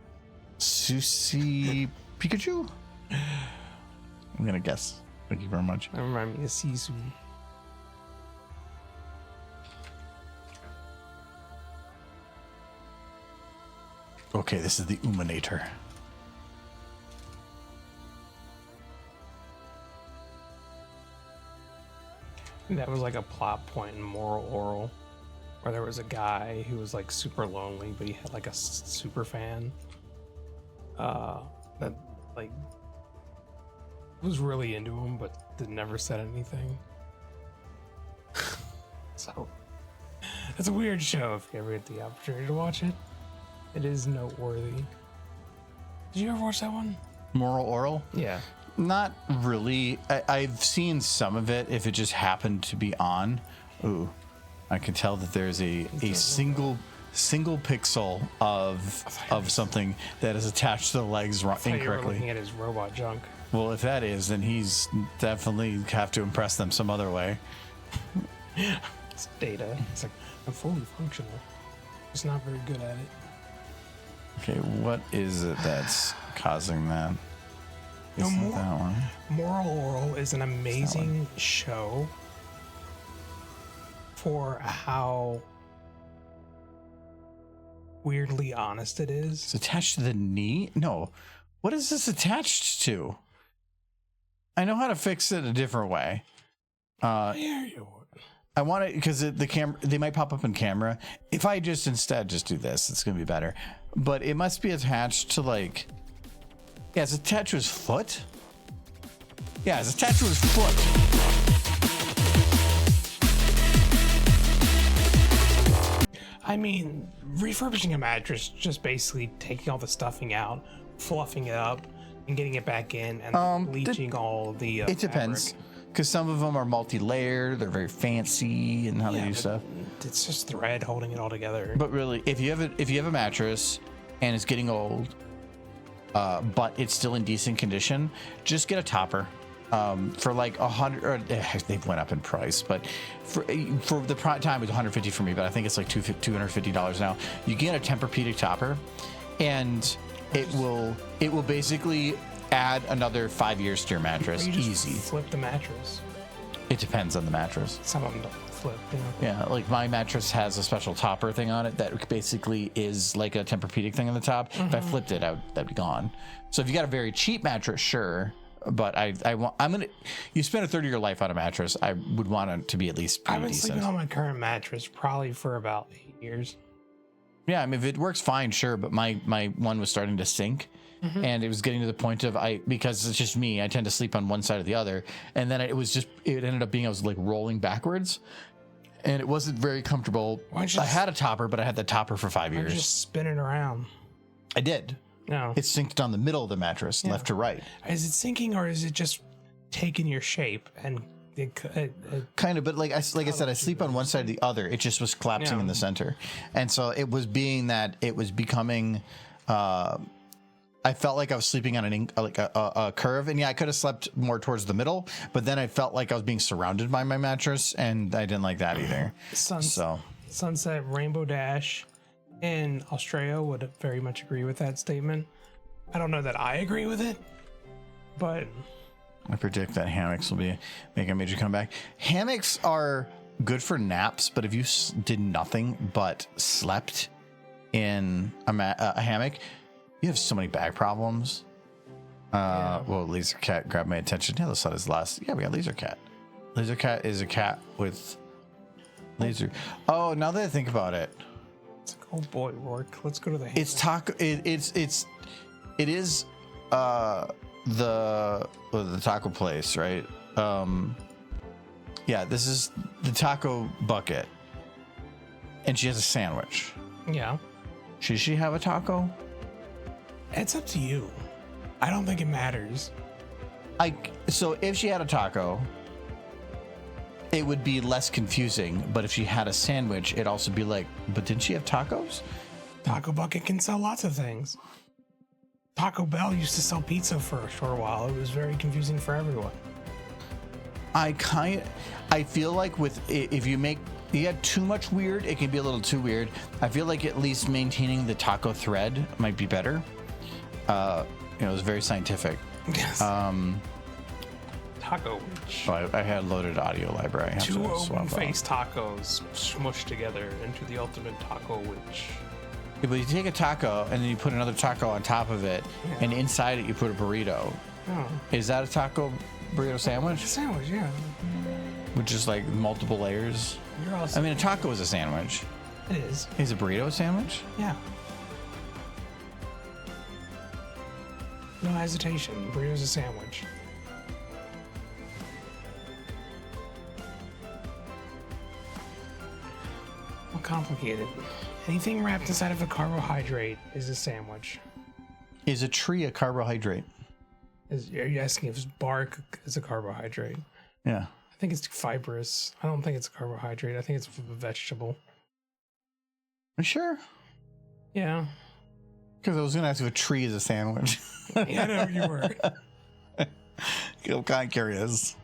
Susie Pikachu. I'm gonna guess. Thank you very much. That reminds me of Sisu. Okay, this is the Umanator. That was like a plot point in Moral Oral, where there was a guy who was like super lonely, but he had like a super fan that like was really into him, but never said anything. So it's a weird show if you ever get the opportunity to watch it. It is noteworthy. Did you ever watch that one? Moral Oral? Yeah. Not really. I've seen some of it if it just happened to be on. Ooh, I can tell that there's a single pixel of something that is attached to the legs incorrectly. You were looking at his robot junk. Well, if that is, then he's definitely have to impress them some other way. It's data. It's like, I'm fully functional. Just not very good at it. Okay, what is it that's causing that? Isn't that one? Moral Oral is an amazing show for how weirdly honest it is. It's attached to the knee? No. What is this attached to? I know how to fix it a different way. I hear you. I want it because the camera, they might pop up in camera. If I just instead just do this, it's going to be better. But it must be attached to like, yeah, it's attached to his foot. Yeah, it's attached to his foot. I mean, refurbishing a mattress, just basically taking all the stuffing out, fluffing it up, and getting it back in, and bleaching all the It depends. Because some of them are multi-layered, they're very fancy and how they do stuff. It's just thread holding it all together. But really, if you have a mattress and it's getting old, but it's still in decent condition, just get a topper. For like $100, or they've went up in price, but for the prime time it was $150 for me, but I think it's like $250 now. You get a Tempur-Pedic topper, and it will basically add another 5 years to your mattress. Easy. Flip the mattress. It depends on the mattress. Some of them don't flip. You know? Yeah, like my mattress has a special topper thing on it that basically is like a Tempur-Pedic thing on the top. If I flipped it, that'd be gone. So if you got a very cheap mattress, sure. But you spend a third of your life on a mattress. I would want it to be at least pretty I've been decent. sleeping on my current mattress probably for about 8 years. Yeah, I mean, if it works fine, sure. But my one was starting to sink, and it was getting to the point of because it's just me. I tend to sleep on one side or the other, and then it ended up being I was like rolling backwards, and it wasn't very comfortable. I had a topper, but I had the topper for 5 years. Just spin it around. I did. No, It's synced on the middle of the mattress, left to right. Is it sinking or is it just taking your shape and Kind of, but like I said, I sleep on one side or the other. It just was collapsing in the center, and so it was becoming. I felt like I was sleeping on a curve, and yeah, I could have slept more towards the middle, but then I felt like I was being surrounded by my mattress, and I didn't like that either. Sunset Rainbow Dash in Australia would very much agree with that statement. I don't know that I agree with it, but I predict that hammocks will make a major comeback. Hammocks are good for naps, but if you did nothing but slept in a hammock, you have so many back problems. Well, Laser Cat grabbed my attention. Yeah, this is last. Yeah, we got Laser Cat. Laser Cat is a cat with laser. Oh, now that I think about it, it's like, oh boy, Rourke, let's go to the hammock. it's taco. It is the taco place, right? Yeah, this is the taco bucket, and she has a sandwich. Yeah. Should she have a taco? It's up to you. I don't think it matters. So if she had a taco, it would be less confusing. But if she had a sandwich, it'd also be like, but didn't she have tacos? Taco Bucket can sell lots of things. Taco Bell used to sell pizza for a short while. It was very confusing for everyone. I feel like if you get too much weird, it can be a little too weird. I feel like at least maintaining the taco thread might be better. It's very scientific. Yes. Taco Witch. Oh, I had a loaded audio library. I have Two to swap open-faced tacos smushed together into the ultimate Taco Witch. Yeah, but you take a taco and then you put another taco on top of it, and inside it you put a burrito. Oh. Is that a taco burrito sandwich? A sandwich, yeah. With just like multiple layers? You're also. I mean, a taco is a sandwich. It is. Is a burrito a sandwich? Yeah. No hesitation. Burrito's a sandwich. How complicated. Anything wrapped inside of a carbohydrate is a sandwich. Is a tree a carbohydrate? Are you asking if bark is a carbohydrate? Yeah. I think it's fibrous. I don't think it's a carbohydrate. I think it's a vegetable. You sure? Yeah. Because I was going to ask if a tree is a sandwich. Yeah, I know you were. I'm kind of curious.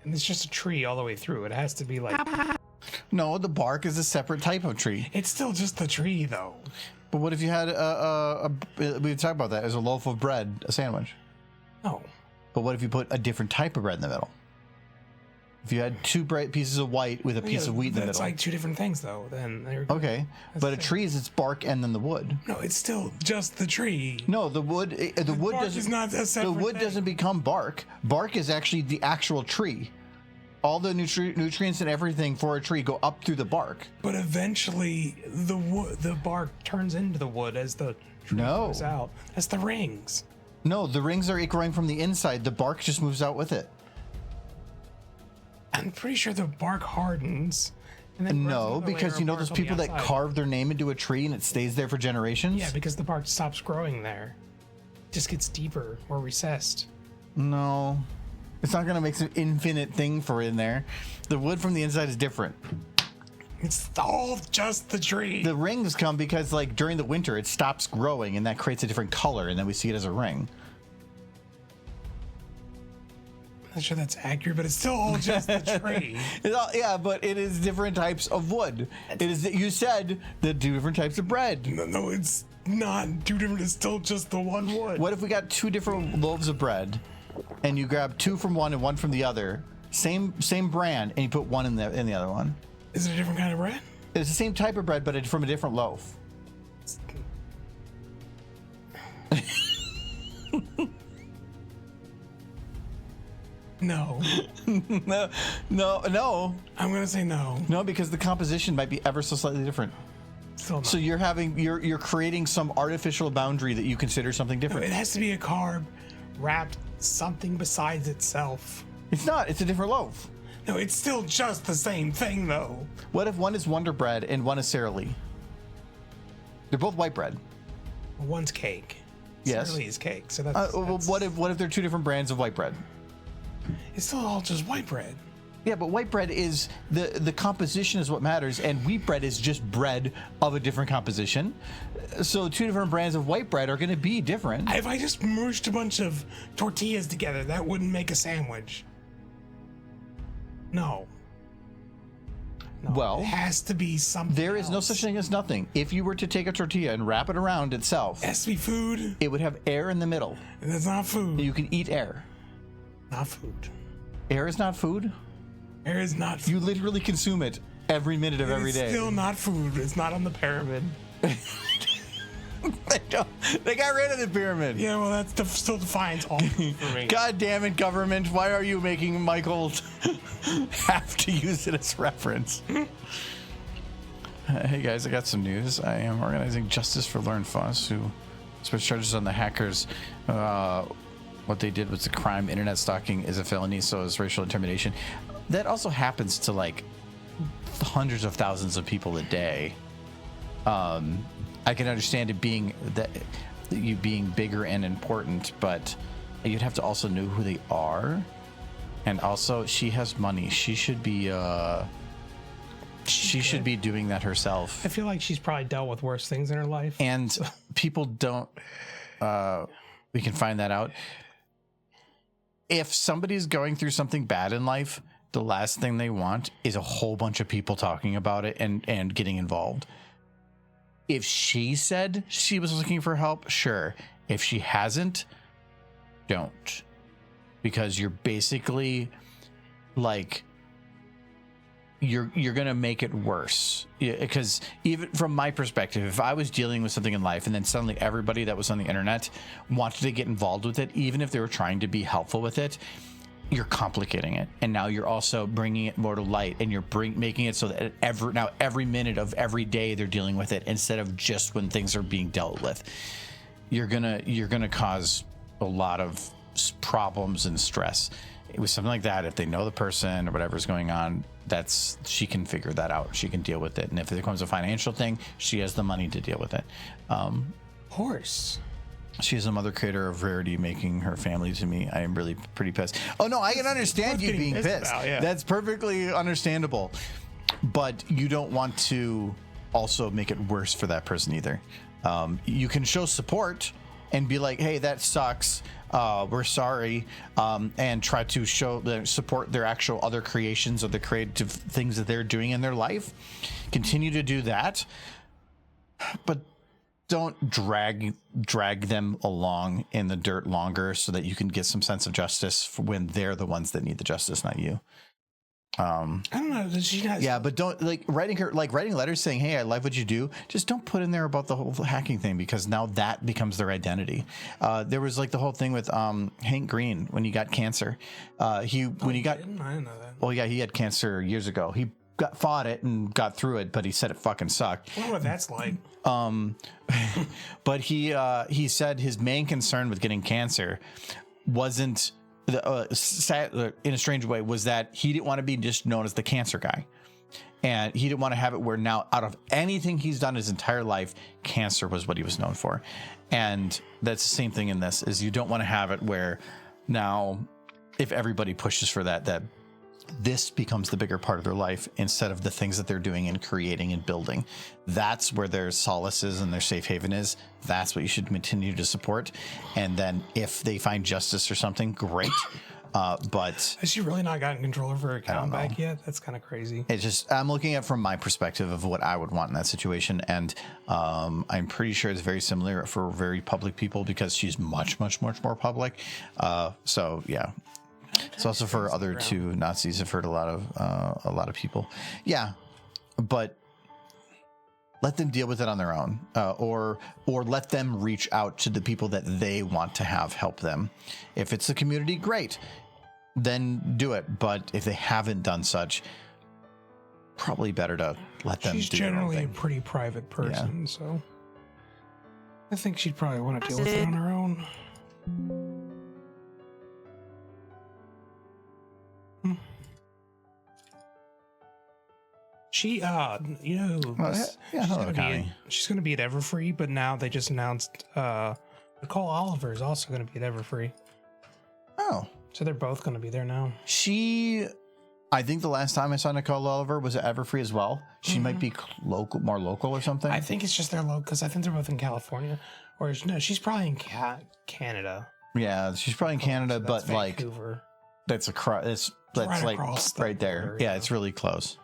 And it's just a tree all the way through. It has to be like... No, the bark is a separate type of tree. It's still just the tree, though. But what if you had we talked about that as a loaf of bread, a sandwich? No. But what if you put a different type of bread in the middle? If you had two pieces of white with a piece of wheat in the middle. It's like two different things, though. Then okay, but a tree is its bark and then the wood. No, it's still just the tree. No, the wood bark doesn't. is not a separate The wood thing. doesn't become bark. Bark is actually the actual tree. All the nutrients and everything for a tree go up through the bark. But eventually, the bark turns into the wood as the tree grows out. That's the rings. No, the rings are growing from the inside. The bark just moves out with it. I'm pretty sure the bark hardens. And then No, because you know those people that carve their name into a tree and it stays there for generations? Yeah, because the bark stops growing there. It just gets deeper or recessed. No. It's not going to make some infinite thing for in there. The wood from the inside is different. It's all just the tree. The rings come because, like, during the winter, it stops growing, and that creates a different color, and then we see it as a ring. I'm not sure that's accurate, but it's still all just the tree. Yeah, but it is different types of wood. It is that you said the two different types of bread. No, it's not two different. It's still just the one wood. What if we got two different loaves of bread, and you grab two from one and one from the other, same brand, and you put one in the other one? Is it a different kind of bread? It's the same type of bread, but it's from a different loaf. No. No. I'm gonna say no. No, because the composition might be ever so slightly different. Still not. So you're creating some artificial boundary that you consider something No, different. it has to be a carb wrapped something besides itself. It's not. It's a different loaf. No, it's still just the same thing, though. What if one is Wonder Bread and one is Sara Lee? They're both white bread. One's cake. Yes. Sara Lee's cake. So that's What if they're two different brands of white bread? it's still all just white bread. Yeah, but white bread is the composition is what matters, and wheat bread is just bread of a different composition. So two different brands of white bread are going to be different. If I just merged a bunch of tortillas together, that wouldn't make a sandwich. No. Well, it has to be something. there is no else. such thing as nothing. If you were to take a tortilla and wrap it around itself, It has to be food. it would have air in the middle. And that's not food. You can eat air. Not food. Air is not food. Air is not food. You literally consume it every minute of every It's day. still not food. It's not on the pyramid. They got rid of the pyramid. Yeah, well, that still defines all food for me. God damn it, government. Why are you making Michael have to use it as reference? Hey guys, I got some news. I am organizing Justice for Learn Fuss, who puts charges on the hackers. What they did was a crime. Internet stalking is a felony, so is racial intimidation. That also happens to like hundreds of thousands of people a day. I can understand it being that you being bigger and important, but you'd have to also know who they are. And also, she has money. She should be should be doing that herself. I feel like she's probably dealt with worse things in her life. And people don't. We can find that out. If somebody's going through something bad in life, the last thing they want is a whole bunch of people talking about it and getting involved. If she said she was looking for help, sure. If she hasn't, don't. Because you're basically like you're gonna make it worse. Because even from my perspective, if I was dealing with something in life and then suddenly everybody that was on the internet wanted to get involved with it, even if they were trying to be helpful with it, you're complicating it, and now you're also bringing it more to light, and you're making it so that every minute of every day they're dealing with it instead of just when things are being dealt with. You're gonna cause a lot of problems and stress. With something like that, if they know the person or whatever's going on, she can figure that out. She can deal with it, and if it becomes a financial thing, she has the money to deal with it. Horse. She is a mother creator of Rarity, making her family to me. I am really pretty pissed. Oh no, I can understand you being pissed. Yeah. That's perfectly understandable. But you don't want to also make it worse for that person either. You can show support and be like, hey, that sucks. We're sorry. And try to support their actual other creations or the creative things that they're doing in their life. Continue to do that. But don't drag them along in the dirt longer so that you can get some sense of justice for when they're the ones that need the justice, not you. I don't know. Does she not? Yeah, but don't writing letters saying, "Hey, I like what you do." Just don't put in there about the whole hacking thing, because now that becomes their identity. There was like the whole thing with Hank Green when he got cancer. I didn't know that. Well, yeah, he had cancer years ago. He fought it and got through it, but he said it fucking sucked. I wonder what that's like. But he said his main concern with getting cancer wasn't in a strange way, was that he didn't want to be just known as the cancer guy, and he didn't want to have it where now out of anything he's done his entire life, cancer was what he was known for. And that's the same thing in this, is you don't want to have it where now if everybody pushes for that this becomes the bigger part of their life instead of the things that they're doing and creating and building. That's where their solace is and their safe haven is. That's what you should continue to support. And then if they find justice or something, great. But has she really not gotten control of her account back yet? That's kind of crazy. It's just, I'm looking at from my perspective of what I would want in that situation. And I'm pretty sure it's very similar for very public people, because she's much more public. So yeah. It's also for other two Nazis. I've heard a lot of people. Yeah, but let them deal with it on their own, or let them reach out to the people that they want to have help them. If it's the community, great, then do it. But if they haven't done such, probably better to let them. She's do their own generally a thing. pretty private person, so I think she'd probably want to deal with it on her own. She, she's going to be at Everfree, but now they just announced Nicole Oliver is also going to be at Everfree. Oh, so they're both going to be there now. I think the last time I saw Nicole Oliver was at Everfree as well. She might be more local or something. I think it's just their local, because I think they're both in California, or no, she's probably in Canada. Yeah, she's probably in Canada, so but Vancouver. That's like right there. Yeah, it's really close.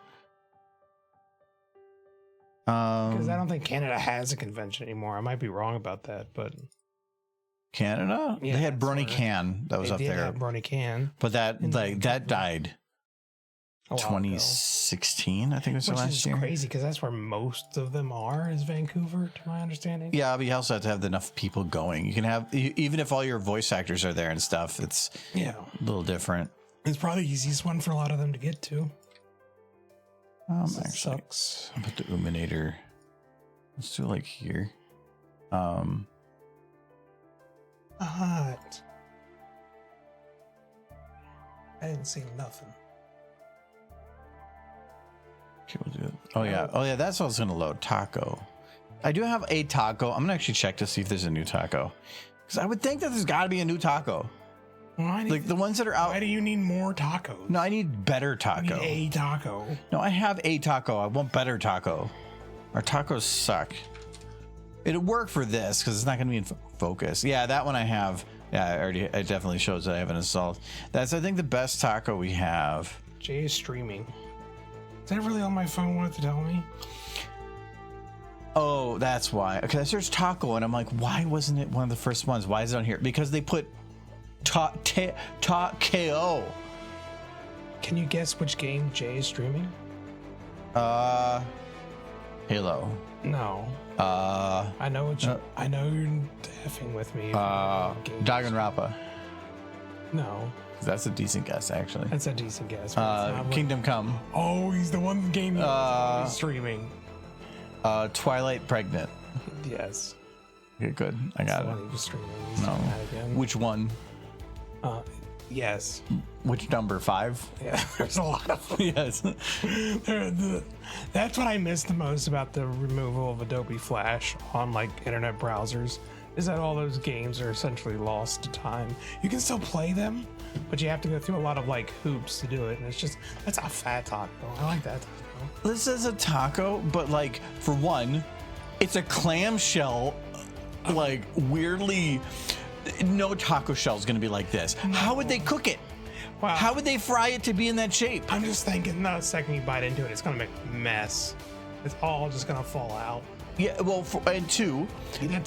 Because I don't think Canada has a convention anymore. I might be wrong about that, but Canada, yeah, they had Brony Can that was up there. Brony Can, but that died. 2016, I think was the last year. Which is crazy, because that's where most of them are, is Vancouver, to my understanding. Yeah, but you also have to have enough people going. You can have, even if all your voice actors are there and stuff, it's a little different. It's probably the easiest one for a lot of them to get to. Actually, sucks. I'll put the Uminator. Let's do like here. Hot. I didn't see nothing. Okay, we'll do it. Oh yeah, that's what I was gonna load. Taco. I do have a taco. I'm gonna actually check to see if there's a new taco, because I would think that there's got to be a new taco. Like the ones that are out. Why do you need more tacos? No, I need better taco. You need a taco. No, I have a taco. I want better taco. Our tacos suck. It'll work for this because it's not going to be in focus. Yeah, that one I have. Yeah, it definitely shows that I have it installed. That's, I think, the best taco we have. Jay is streaming. Is that really on my phone? Wanted to tell me? Oh, that's why. Okay, I searched taco and I'm like, why wasn't it one of the first ones? Why is it on here? Because they put KO. Can you guess which game Jay is streaming? Halo. No. I know what you. I know you're effing with me. Danganronpa. No. That's a decent guess, actually. That's a decent guess. Kingdom Come. Oh, he's the one game he's streaming. Twilight Pregnant. Yes. Okay, good. I got it. He was streaming. No. Which one? Yes. Which number? 5? Yeah, there's a lot of them. Yes. That's what I miss the most about the removal of Adobe Flash on like internet browsers, is that all those games are essentially lost to time. You can still play them, but you have to go through a lot of like hoops to do it, and it's just, that's a fat taco. I like that taco. This is a taco, but like, for one, it's a clamshell, like weirdly. No taco shell is going to be like this. No. How would they cook it? Wow. How would they fry it to be in that shape? I'm just thinking, the second you bite into it, it's going to make a mess. It's all just going to fall out. Yeah, well, and two,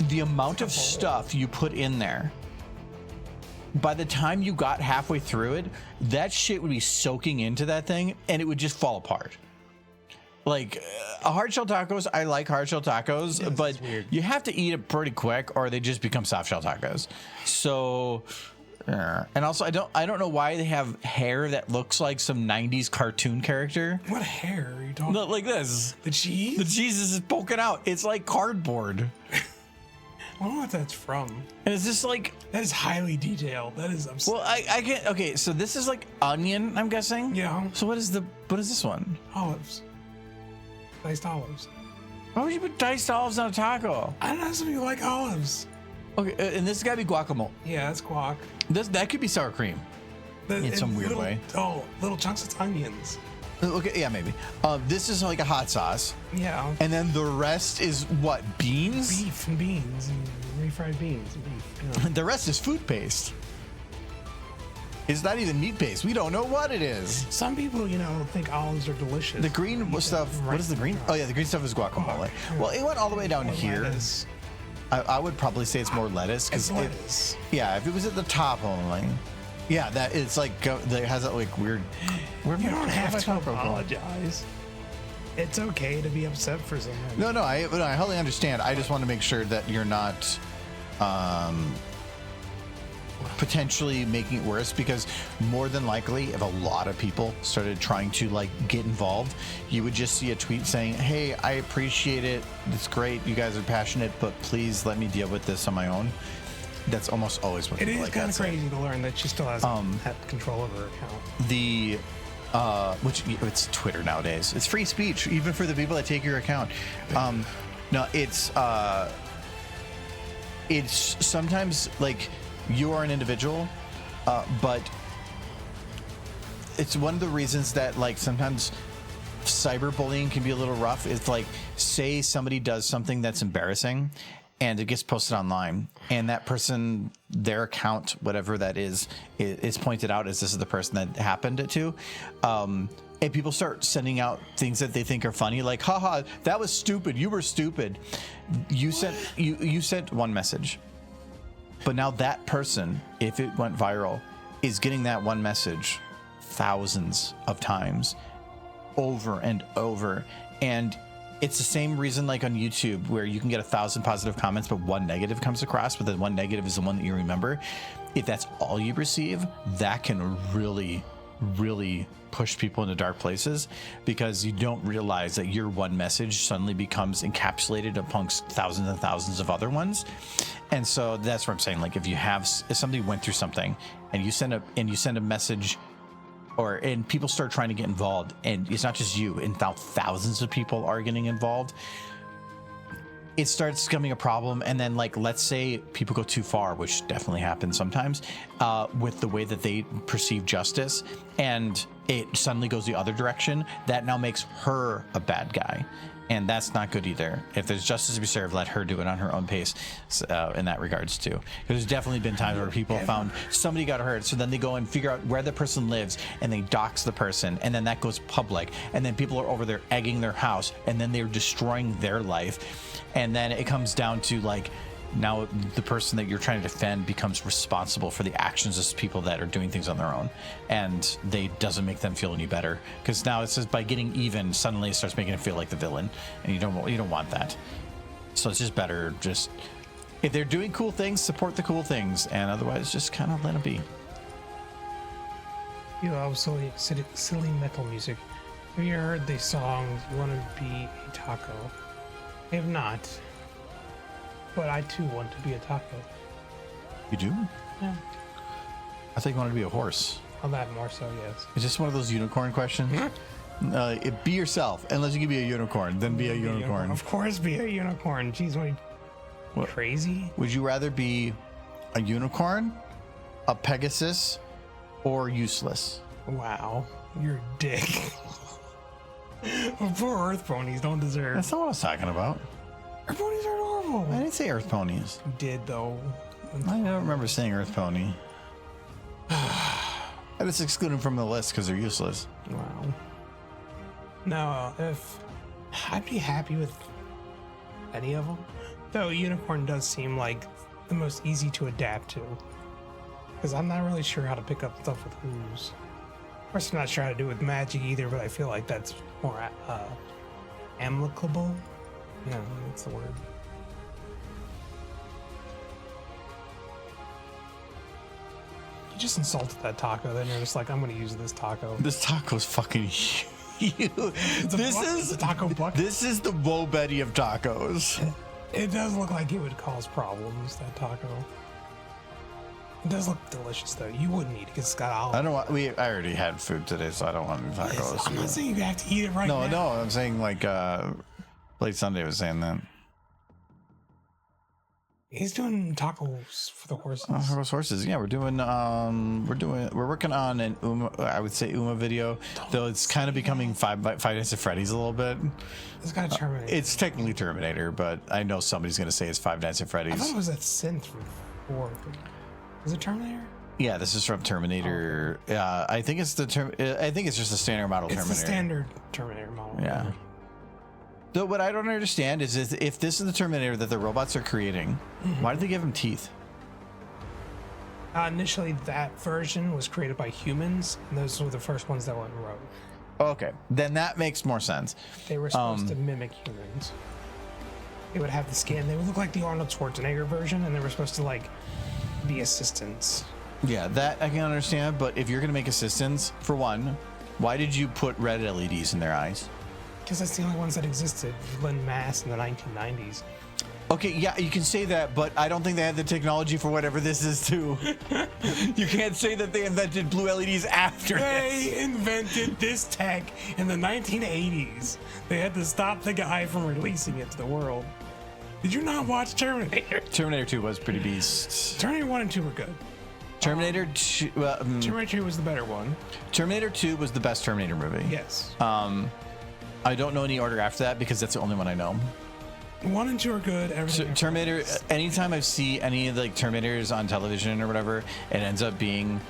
the amount of stuff you put in there. by the time you got halfway through it, that shit would be soaking into that thing and it would just fall apart. Like hard shell tacos, I like hard shell tacos, Yes, but it's weird. you have to eat it pretty quick or they just become soft shell tacos. So and also I don't know why they have hair that looks like some 90s cartoon character. What hair are you talking Not about? like this. The cheese? The cheese is poking out. It's like cardboard. I don't know what that's from. And it's just like, That is highly detailed. That is upsetting. well, I can't. Okay, so this is like onion, I'm guessing. Yeah. So what is this one? Olives. Diced olives. Why would you put diced olives on a taco? I don't know, some people like olives. Okay, and this has got to be guacamole. Yeah, that's guac. That could be sour cream. In some weird way. Oh, little chunks of onions. Okay, yeah, maybe. This is like a hot sauce, Yeah. and then the rest is what? Beans. Beef and beans and refried beans and beef. Yeah. The rest is food paste. It's not even meat paste. We don't know what it is. Some people, think olives are delicious. The green stuff. What is the green? Oh yeah, the green stuff is guacamole. Well, it went all the way down Or here. lettuce. I would probably say it's more lettuce It's because lettuce. yeah, if it was at the top only, yeah, that it's like that has that like weird. You don't have to apologize. It's okay to be upset for something. No, I wholly understand. I just want to make sure that you're not potentially making it worse, because more than likely, if a lot of people started trying to like get involved, you would just see a tweet saying, "Hey, I appreciate it. It's great. You guys are passionate, but please let me deal with this on my own." That's almost always what It people is like kind that of say. crazy to learn that she still hasn't had control of her account. The which it's Twitter nowadays. It's free speech, even for the people that take your account. No, it's sometimes like you are an individual, but it's one of the reasons that like sometimes cyberbullying can be a little rough. It's like, say somebody does something that's embarrassing and it gets posted online, and that person, their account, whatever that is pointed out as this is the person that happened it to. And people start sending out things that they think are funny, like, haha, that was stupid. You were stupid. You sent one message. But now that person, if it went viral, is getting that one message thousands of times over and over. And it's the same reason like on YouTube where you can get 1,000 positive comments, but one negative comes across, but the one negative is the one that you remember. If that's all you receive, that can really, really push people into dark places, because you don't realize that your one message suddenly becomes encapsulated amongst thousands and thousands of other ones. And so that's what I'm saying. Like if somebody went through something and you send a message, and people start trying to get involved, and it's not just you, and now thousands of people are getting involved, it starts becoming a problem. And then like, let's say people go too far, which definitely happens sometimes, with the way that they perceive justice, and it suddenly goes the other direction. That now makes her a bad guy. And that's not good either. If there's justice to be served, let her do it on her own pace in that regards too. There's definitely been times where people found somebody got hurt, so then they go and figure out where the person lives and they dox the person, and then that goes public, and then people are over there egging their house, and then they're destroying their life. And then it comes down to like, now the person that you're trying to defend becomes responsible for the actions of people that are doing things on their own, and they doesn't make them feel any better, because now it says by getting even, suddenly it starts making it feel like the villain, and you don't want that. So it's just better, just if they're doing cool things, support the cool things, and otherwise just kind of let it be. You love silly metal music. Have you heard the song "You Want to Be a Taco"? I have not. But I too want to be a taco. You do? Yeah. I think you wanted to be a horse. On that more so, yes. Is this one of those unicorn questions? Be yourself. Unless you can be a unicorn, then be a unicorn. Of course, be a unicorn. Jeez, what? Crazy? Would you rather be a unicorn, a Pegasus, or useless? Wow, you're a dick. Poor earth ponies don't deserve. That's not what I was talking about. Earth ponies are normal. I didn't say earth ponies. You did though. I don't remember saying earth pony. I just exclude them from the list because they're useless. Wow. No, if I'd be happy with any of them. Though unicorn does seem like the most easy to adapt to. Because I'm not really sure how to pick up stuff with who's. Of course, I'm not sure how to do it with magic either, but I feel like that's more amicable. Yeah, that's the word. You just insulted that taco, then you're just like, I'm going to use this taco. This taco's fucking huge. It's a taco bucket. This is the Bo Betty of tacos. It does look like it would cause problems, that taco. It does look delicious, though. You wouldn't eat it because it's got olive. I don't want. I already had food today, so I don't want any tacos. I'm not saying you have to eat it right now. No. I'm saying like Late Sunday was saying that. He's doing tacos for the horses. Horses. Yeah, we're working on an I would say Uma video, though it's kind of becoming Five Nights at Freddy's a little bit. It's got Terminator. It's technically Terminator, but I know somebody's gonna say it's Five Nights at I Freddy's. thought it was that synth from 4. Is it Terminator? Yeah, this is from Terminator. I think it's I think it's just a standard model It's Terminator. the standard Terminator model. Yeah. So what I don't understand is if this is the Terminator that the robots are creating, why did they give him teeth? Initially, that version was created by humans, and those were the first ones that went rogue. Okay, then that makes more sense. They were supposed to mimic humans. They would have the skin. They would look like the Arnold Schwarzenegger version, and they were supposed to like be assistants. Yeah, that I can understand, but if you're gonna make assistants, for one, why did you put red LEDs in their eyes? Because that's the only ones that existed in mass in the 1990s. Okay, yeah, you can say that, but I don't think they had the technology for whatever this is too. You can't say that they invented blue LEDs after They this. invented this tech in the 1980s. They had to stop the guy from releasing it to the world. Did you not watch Terminator? Terminator 2 was pretty beast. Terminator 1 and 2 were good. Terminator 2, Terminator 2 was the better one. Terminator 2 was the best Terminator movie. Yes. I don't know any order after that because that's the only one I know. 1 and 2 are good. Everything after Terminator, that is- anytime I see any of the like Terminators on television or whatever, it ends up being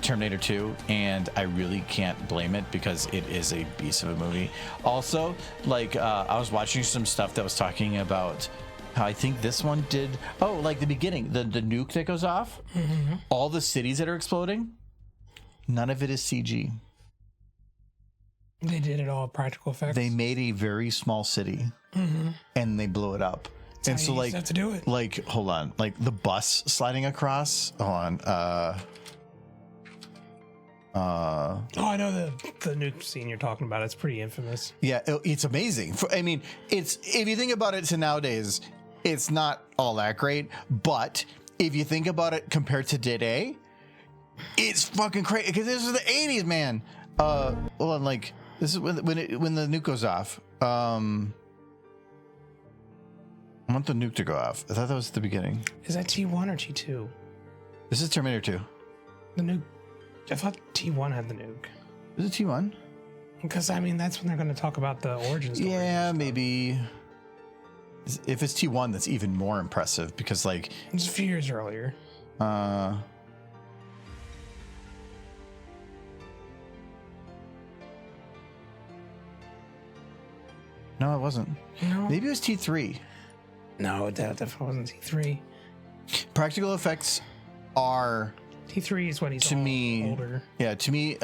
Terminator 2, and I really can't blame it because it is a beast of a movie. Also, like I was watching some stuff that was talking about how I think this one did, like the beginning, the nuke that goes off, all the cities that are exploding, none of it is CG. They did it all practical effects. They made a very small city and they blew it up. And so like have to do it. like hold on, like the bus sliding across. Hold on. Oh, I know the nuke scene you're talking about. It's pretty infamous. Yeah, it's amazing. I mean, it's if you think about it to nowadays, it's not all that great. But if you think about it compared to today, it's fucking crazy. Because this is the 80s, man. Hold on, like this is when the nuke goes off. I want the nuke to go off. I thought that was at the beginning. Is that T1 or T2? This is Terminator 2. The nuke. I thought T1 had the nuke. Is it T1? Because I mean, that's when they're going to talk about the origin story. Yeah, maybe. If it's T1, that's even more impressive because, like, It's a few years earlier. No, it wasn't. No, Maybe it was T3. no, it definitely wasn't T3. Practical effects are, T3 is when he's to all me, older. yeah, to me,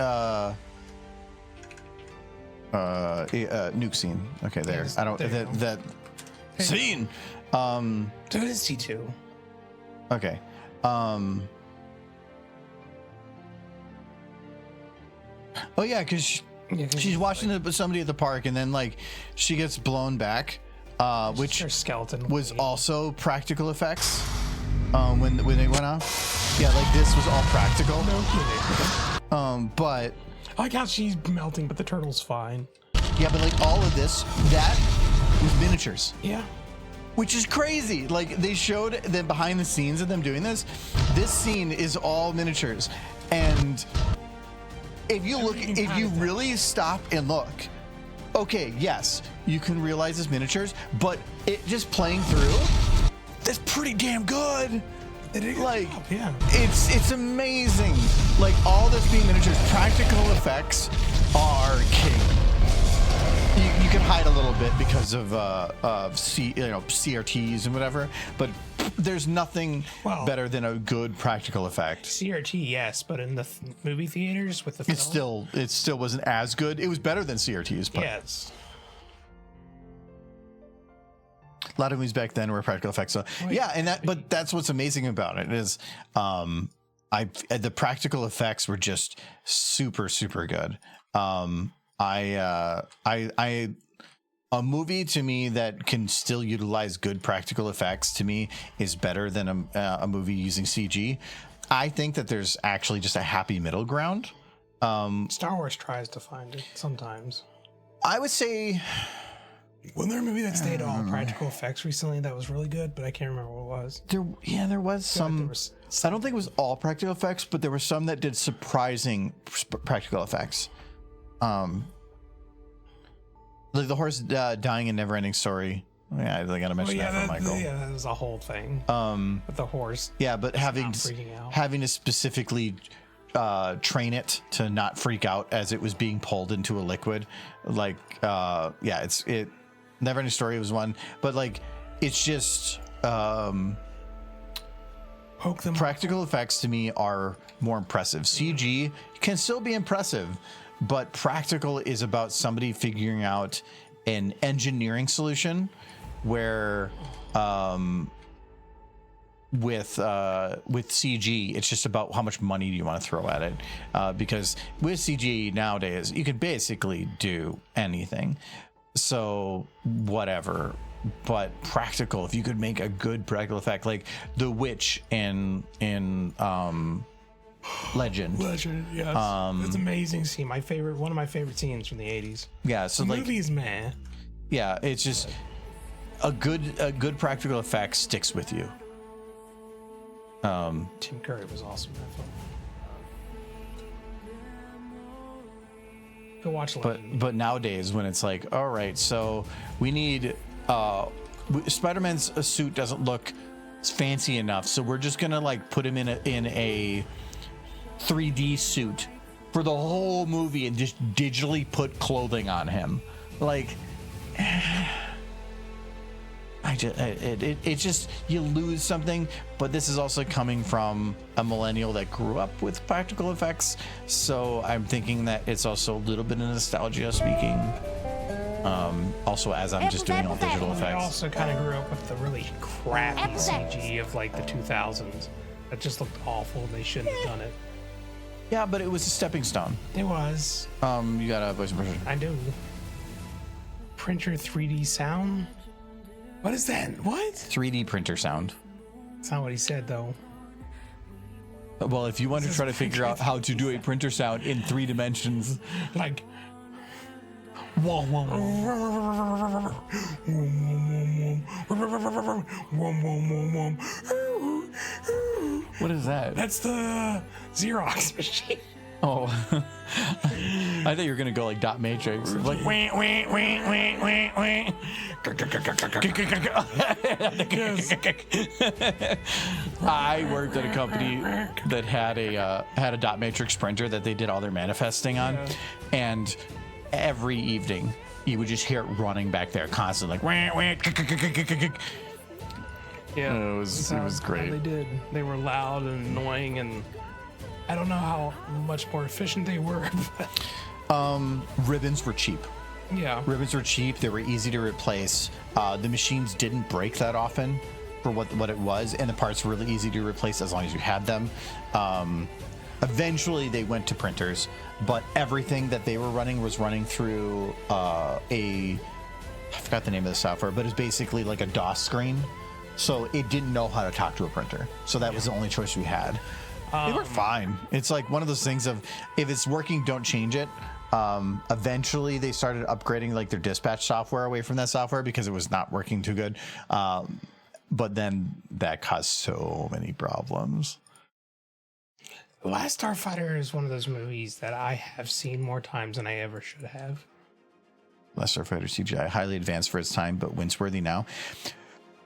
nuke scene. Okay, there. Yes, I don't there you go. that scene. So it is T2. Okay. Oh yeah, because Yeah, 'cause she's watching somebody at the park, and then like she gets blown back, which her skeleton was also practical effects. When they went off, yeah, like this was all practical. no kidding. But I like how she's melting, but the turtle's fine. yeah, but like all of this, that was miniatures, Yeah. which is crazy. Like they showed the behind the scenes of them doing this. This scene is all miniatures, and if you look, Everything if you kinda really stop and look, okay, yes, you can realize it's miniatures, but it just playing through, that's pretty damn good. Like, yeah. it's amazing. Like all this being miniatures, practical effects are king. You can hide a little bit because of CRTs and whatever, but there's nothing Well- better than a good practical effect. CRT, yes, but in the movie theaters with the film, It still wasn't as good. It was better than CRTs, but yes. a lot of movies back then were practical effects. So yeah, and but that's what's amazing about it is, the practical effects were just super, super good. A movie to me that can still utilize good practical effects to me is better than a movie using CG. I think that there's actually just a happy middle ground. Star Wars tries to find it sometimes. I would say, Wasn't there a movie that stayed all practical effects recently that was really good, but I can't remember what it was. there was some. I don't think it was all practical effects, but there were some that did surprising practical effects. Like the horse dying in Neverending Story. Yeah, I gotta mention that for Michael. Yeah, that was a whole thing. With the horse. Yeah, but having freaking out. to specifically train it to not freak out as it was being pulled into a liquid, like Neverending Story was one, but like it's just Poke them. practical effects to me are more impressive. CG can still be impressive, but practical is about somebody figuring out an engineering solution where with CG it's just about how much money do you want to throw at it, because with CG nowadays you can basically do anything, so whatever. But practical, if you could make a good practical effect like the witch in Legend, Yes. It's amazing scene. One of my favorite scenes from the 80s. yeah, so The like movie's man. yeah, it's just a good practical effect sticks with you. Tim Curry was awesome in that film. Go watch Legend. But nowadays when it's like, all right, so we need Spider-Man's suit doesn't look fancy enough, so we're just gonna like put him in a 3D suit for the whole movie and just digitally put clothing on him. Like it's just you lose something. But this is also coming from a millennial that grew up with practical effects, so I'm thinking that it's also a little bit of nostalgia speaking. Also, as I'm just doing all digital I effects. also kind of grew up with the really crappy CG of like the 2000s. That just looked awful. They shouldn't have done it. Yeah, but it was a stepping stone. It was. You got a voice impression. I do. Printer 3D sound? What is that? What? 3D printer sound. That's not what he said, though. Well, if you want to try to figure out how to do a printer sound in 3 dimensions, Like. Whoa, whoa, whoa. what is that? That's the Xerox machine. Oh, I thought you were gonna go like dot matrix, like I worked at a company that had a dot matrix printer that they did all their manifesting on, and every evening you would just hear it running back there constantly, like. Yeah, it was great. They did. They were loud and annoying, and I don't know how much more efficient they were. Ribbons were cheap. Yeah. Ribbons were cheap. They were easy to replace. The machines didn't break that often for what it was, and the parts were really easy to replace as long as you had them. Eventually, they went to printers, but everything that they were running was running through I forgot the name of the software, but it's basically like a DOS screen. So it didn't know how to talk to a printer. So that was the only choice we had. They were fine. It's like one of those things of, if it's working, don't change it. Eventually they started upgrading like their dispatch software away from that software because it was not working too good. But then that caused so many problems. The Last Starfighter is one of those movies that I have seen more times than I ever should have. Last Starfighter CGI, highly advanced for its time, but wince-worthy now.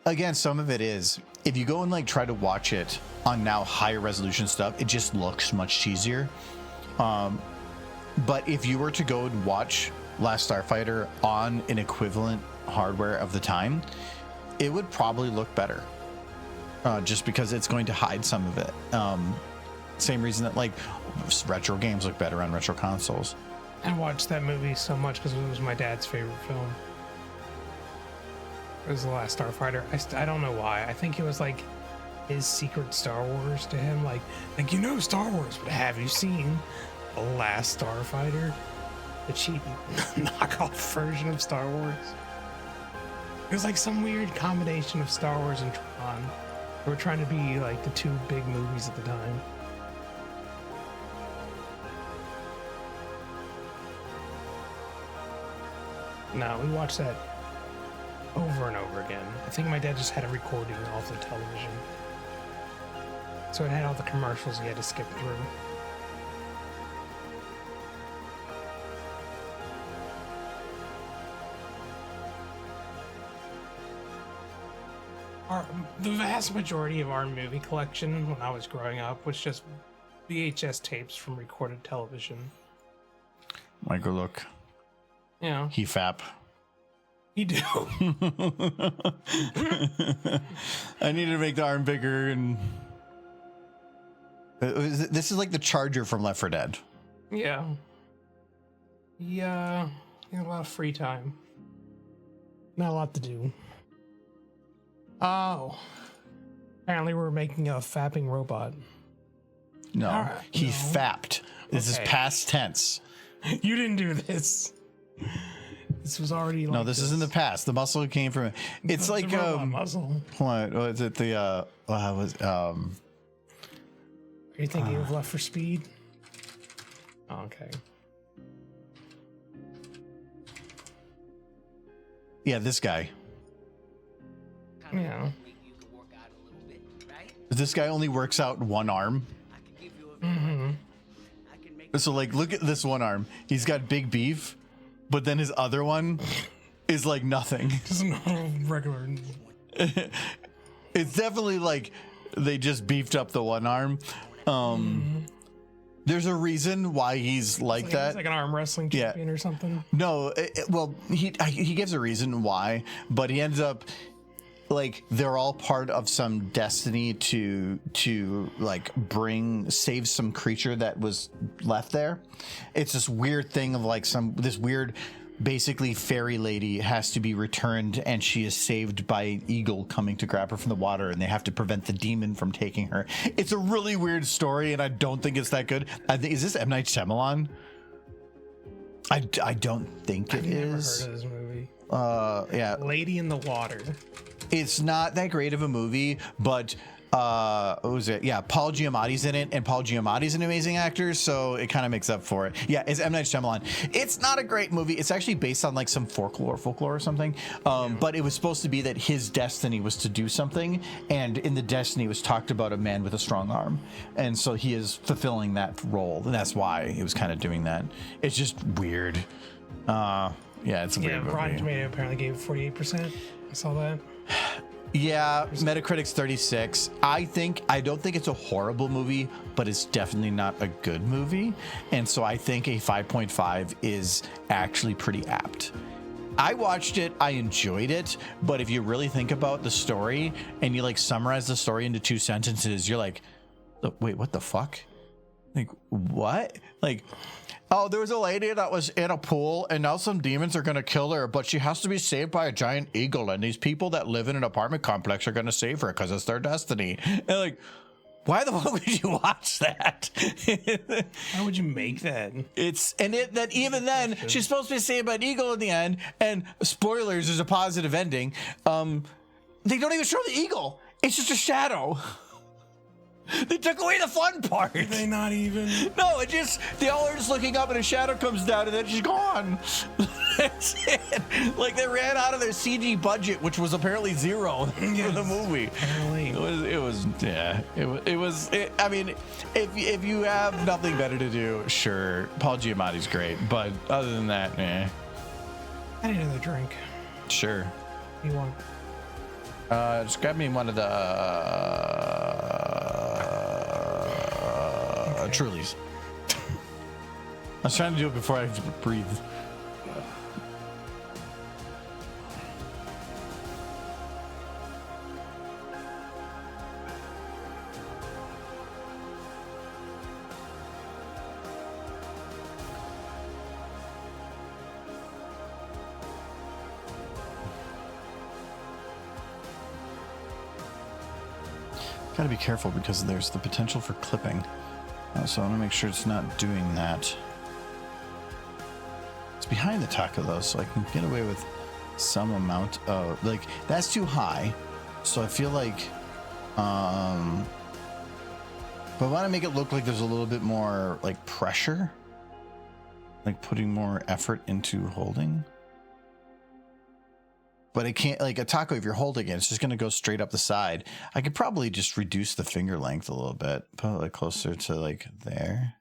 Again, some of it is, if you go and like try to watch it on now higher resolution stuff, it just looks much cheesier. But if you were to go and watch Last Starfighter on an equivalent hardware of the time, it would probably look better. just because it's going to hide some of it. Same reason that like retro games look better on retro consoles. I watched that movie so much because it was my dad's favorite film. It was The Last Starfighter. I don't know why. I think it was like his secret Star Wars to him. Like you know Star Wars, but have you seen The Last Starfighter? The cheap knockoff version of Star Wars. It was like some weird combination of Star Wars and Tron. They were trying to be like the two big movies at the time. No, we watched that over and over again. I think my dad just had a recording off the television. So it had all the commercials he had to skip through. The vast majority of our movie collection when I was growing up was just VHS tapes from recorded television. Michael, look. Yeah. He fap. You do. I needed to make the arm bigger, and this is like the charger from Left 4 Dead. Yeah. Yeah. You have a lot of free time. Not a lot to do. Oh. Apparently we're making a fapping robot. No, Alright, he no. fapped. This is Okay. past tense. You didn't do this. This was already like No, this is in the past. The muscle came from it. It's the like robot muzzle. what was it? The Are you thinking of Left for Speed? Oh, okay. yeah, this guy. Yeah. This guy only works out one arm. Mm-hmm. So like, look at this one arm. He's got big beef, but then his other one is like nothing. Just a regular. It's definitely like they just beefed up the one arm. There's a reason why he's like that. He's like an arm wrestling Yeah. champion or something. No, well, he gives a reason why, but he ends up like they're all part of some destiny to like save some creature that was left there. It's this weird thing of like this weird basically fairy lady has to be returned, and she is saved by an eagle coming to grab her from the water, and they have to prevent the demon from taking her. It's a really weird story, and I don't think it's that good. I think, is this M. Night Shyamalan? I don't think it is. I've never heard of this movie. Yeah, Lady in the Water. it's not that great of a movie, but what was it? Yeah, Paul Giamatti's in it, and Paul Giamatti's an amazing actor, so it kind of makes up for it. Yeah, it's M. Night Shyamalan. It's not a great movie. It's actually based on like some folklore or something. But it was supposed to be that his destiny was to do something, and in the destiny was talked about a man with a strong arm, and so he is fulfilling that role, and that's why he was kind of doing that. It's just weird. Yeah, it's a weird movie. Rotten Tomato apparently gave it 48%. I saw that. Yeah, Metacritic's 36. I don't think it's a horrible movie, but it's definitely not a good movie. And so I think a 5.5 is actually pretty apt. I watched it, I enjoyed it, but if you really think about the story and you like summarize the story into 2 sentences, you're like, wait, what the fuck? Like, what? Like, oh, there was a lady that was in a pool, and now some demons are going to kill her, but she has to be saved by a giant eagle, and these people that live in an apartment complex are going to save her because it's their destiny. And like, why the fuck would you watch that? How would you make that? Even then, she's supposed to be saved by an eagle in the end, and spoilers, there's a positive ending. They don't even show the eagle. It's just a shadow. They took away the fun part. Did they not even? No, they all are just looking up and a shadow comes down and then she's gone. That's it. Like they ran out of their CG budget, which was apparently zero for the movie. Apparently. I mean, if you have nothing better to do, sure, Paul Giamatti's great, but other than that, I need another drink. Sure. What do you want? Just grab me one of the Trulies. I was trying to do it before I breathe. Gotta be careful because there's the potential for clipping. So I want to make sure it's not doing that. It's behind the taco though, so I can get away with some amount of, like, that's too high. So I feel like, but I want to make it look like there's a little bit more like pressure, like putting more effort into holding. But it can't, like a taco, if you're holding it, it's just going to go straight up the side. I could probably just reduce the finger length a little bit, put it like closer to like there.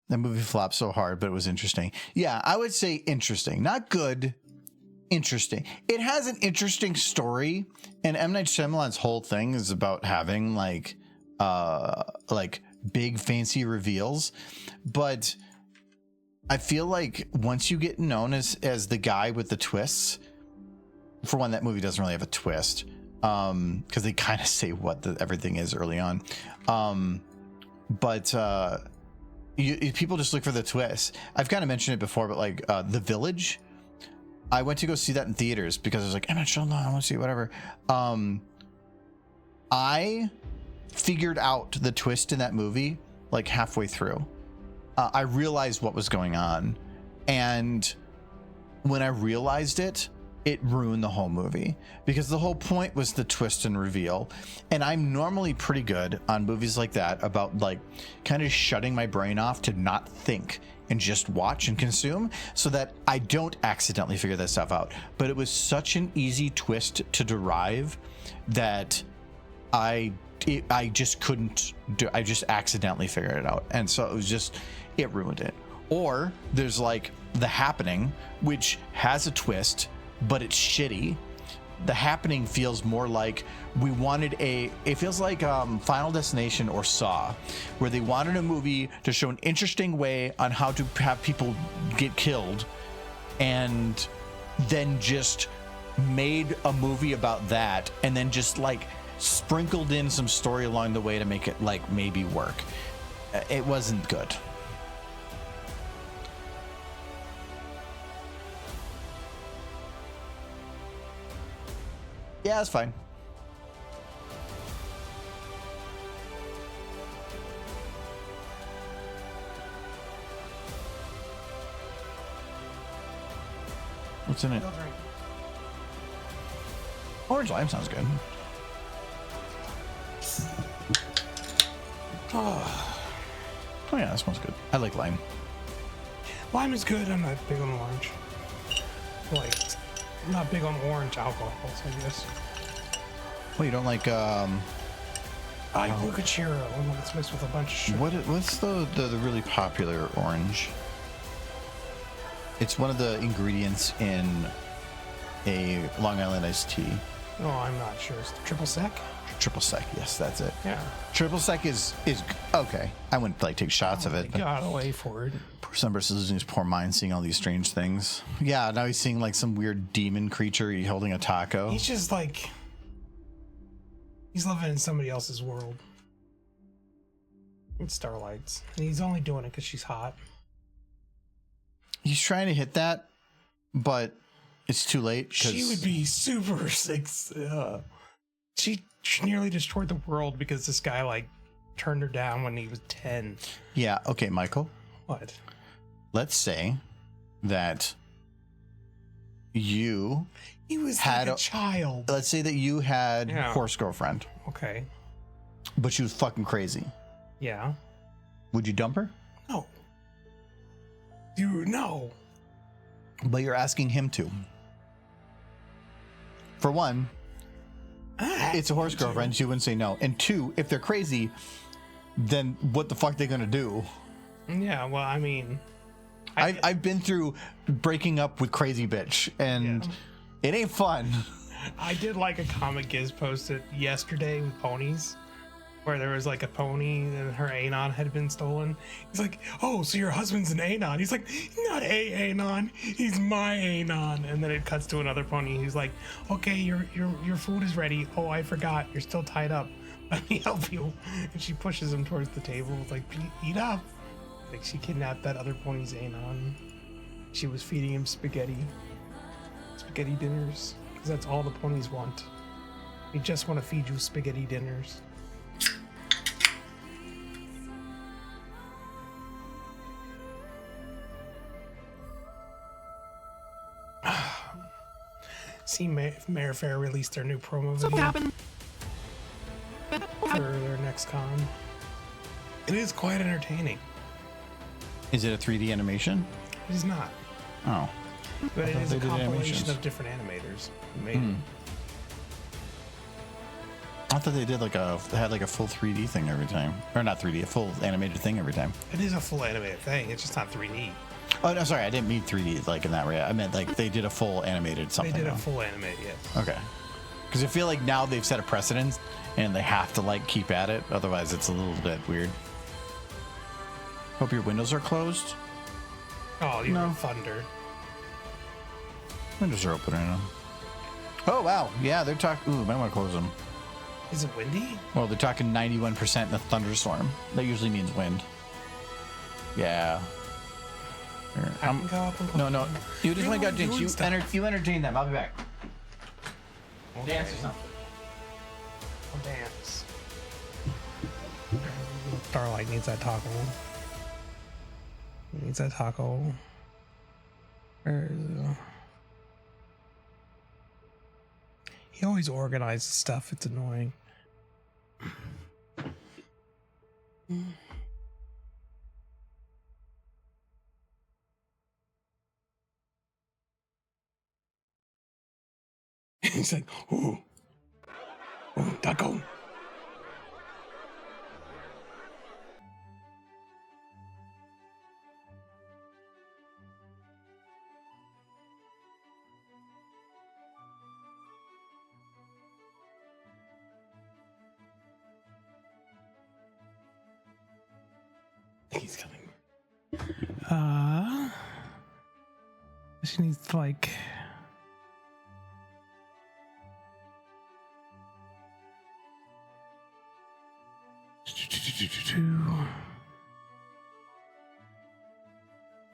That movie flopped so hard, but it was interesting. Yeah, I would say interesting. Not good, interesting. It has an interesting story, and M. Night Shyamalan's whole thing is about having like big fancy reveals. But I feel like once you get known as the guy with the twists, for one, that movie doesn't really have a twist, because they kind of say what everything is early on. People just look for the twist. I've kind of mentioned it before, but like The Village, I went to go see that in theaters because I was like, I'm not sure, I want to see whatever. I figured out the twist in that movie like halfway through. I realized what was going on, and when I realized it, it ruined the whole movie, because the whole point was the twist and reveal. And I'm normally pretty good on movies like that about like kind of shutting my brain off to not think and just watch and consume, so that I don't accidentally figure that stuff out. But it was such an easy twist to derive that I just couldn't do. I just accidentally figured it out, and so it was just, it ruined it. Or there's like The Happening, which has a twist, but it's shitty. The Happening feels more like it feels like Final Destination or Saw, where they wanted a movie to show an interesting way on how to have people get killed, and then just made a movie about that, and then just like sprinkled in some story along the way to make it like maybe work. It wasn't good. Yeah, that's fine. What's in it? Orange lime sounds good. Oh yeah, that smells good. I like lime. Lime is good. I'm not big on orange. Like, I'm not big on orange alcohols, I guess. Well, you don't like I like Bucachero, one that's mixed with a bunch of sugar. what's the really popular orange? It's one of the ingredients in a Long Island iced tea. Oh, I'm not sure. It's the triple sec? Triple sec, yes, that's it. Yeah. Triple sec is okay. I wouldn't like take shots of it. But got away for it. Poor Sunburst is losing his poor mind seeing all these strange things. Yeah, now he's seeing like some weird demon creature holding a taco. He's just like, he's living in somebody else's world. It's Starlight's. And he's only doing it because she's hot. He's trying to hit that, but it's too late. She would be super sick. She nearly destroyed the world because this guy like turned her down when he was 10. Yeah, okay, Michael. What? Let's say that he was like a child. Let's say that you had a horse girlfriend. Okay. But she was fucking crazy. Yeah. Would you dump her? No. Dude, no. But you're asking him to. For one, it's a horse girlfriend. She wouldn't say no. And two, if they're crazy, then what the fuck are they gonna do? Yeah, well, I mean, I've been through breaking up with crazy bitch, and it ain't fun. I did like a Comic Giz posted yesterday with ponies, where there was like a pony and her Anon had been stolen. He's like, oh, so your husband's an Anon? He's like, not a Anon, he's my Anon. And then it cuts to another pony. He's like, okay, your food is ready. Oh, I forgot, you're still tied up. Let me help you. And she pushes him towards the table. It's like, eat up. Like she kidnapped that other pony's Anon. She was feeding him spaghetti dinners, because that's all the ponies want. They just want to feed you spaghetti dinners. See, Mayor Fair released their new promo video for their next con. It is quite entertaining. Is it a 3D animation? It is not, Oh. but it is a they did compilation animations. of different animators who made it. I thought they did they had like a full 3D thing every time. Or not 3D, a full animated thing every time. It is a full animated thing. It's just not 3D. Oh, no, sorry. I didn't mean 3D like in that way. I meant like they did a full animated something. They did a though. full animated, yes. Okay. Because I feel like now they've set a precedent and they have to like keep at it. Otherwise, it's a little bit weird. Hope your windows are closed. Oh, you No. know, thunder. Windows are open right now. Oh, wow. Yeah, they're talking. Ooh, might want to close them. Is it windy? Well, they're talking 91% in a thunderstorm. That usually means wind. Yeah. Here, I can go up and close no. them. You just You're want to the go, one Jinx. doing stuff. You entertain them. I'll be back. Okay. Dance or something. I'll dance. Starlight needs that taco. He needs that taco. Where is it? He always organizes stuff. It's annoying. He's like, ooh, taco. He's coming. She needs to like.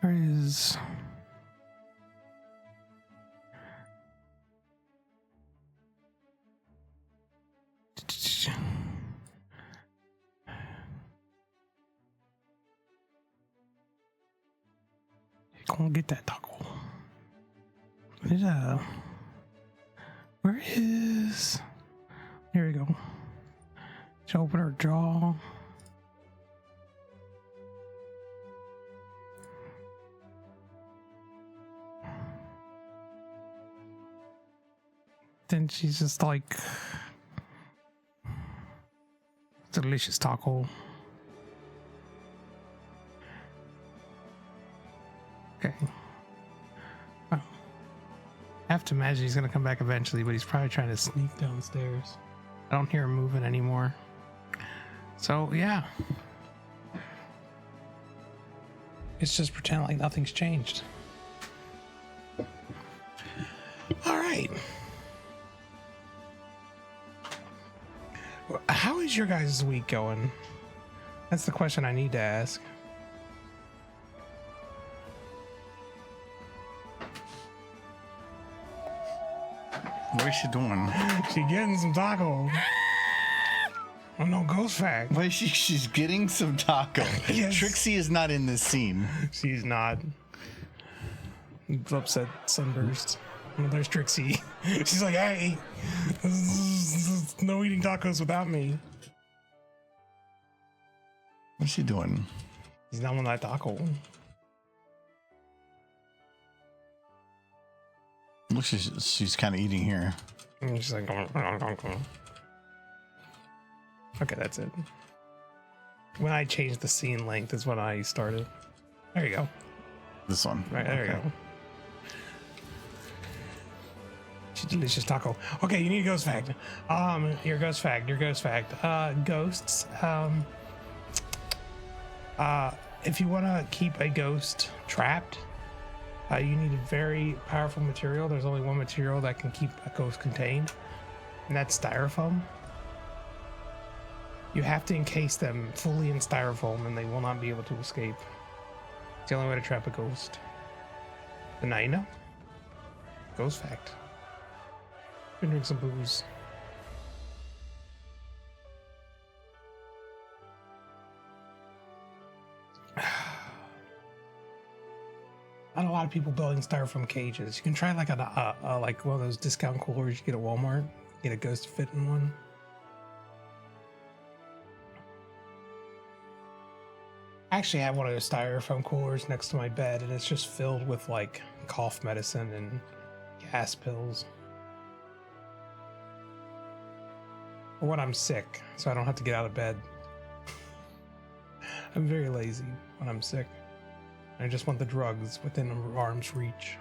Where is? Go and get that taco. Where is? Here we go. Let's open her jaw. Then she's just like delicious taco. Okay. Well, I have to imagine he's gonna come back eventually, but he's probably trying to sneak downstairs. I don't hear him moving anymore. So yeah. It's just pretend like nothing's changed. All right. How is your guys' week going? That's the question I need to ask. What is she doing? She getting some taco. Oh no, ghost fact. Why is she's getting some taco? Yes. Trixie is not in this scene. She's not. Upset sunburst. Well, there's Trixie. She's like, hey, no eating tacos without me. What's she doing? He's not on that taco. Looks she's kind of eating here. And she's like, okay, that's it. When I changed the scene length is when I started. There you go. This one. Right, there you go. Delicious taco. Okay, you need a ghost fact. Your ghost fact. Ghosts. If you want to keep a ghost trapped, you need a very powerful material. There's only one material that can keep a ghost contained, and that's styrofoam. You have to encase them fully in styrofoam, and they will not be able to escape. It's the only way to trap a ghost. But now you know. Ghost fact. Been drinking some booze. Not a lot of people building styrofoam cages. You can try like like one of those discount coolers you get at Walmart. Get a ghost to fit in one. I actually have one of those styrofoam coolers next to my bed, and it's just filled with like cough medicine and gas pills. For when I'm sick, so I don't have to get out of bed. I'm very lazy when I'm sick. I just want the drugs within arm's reach.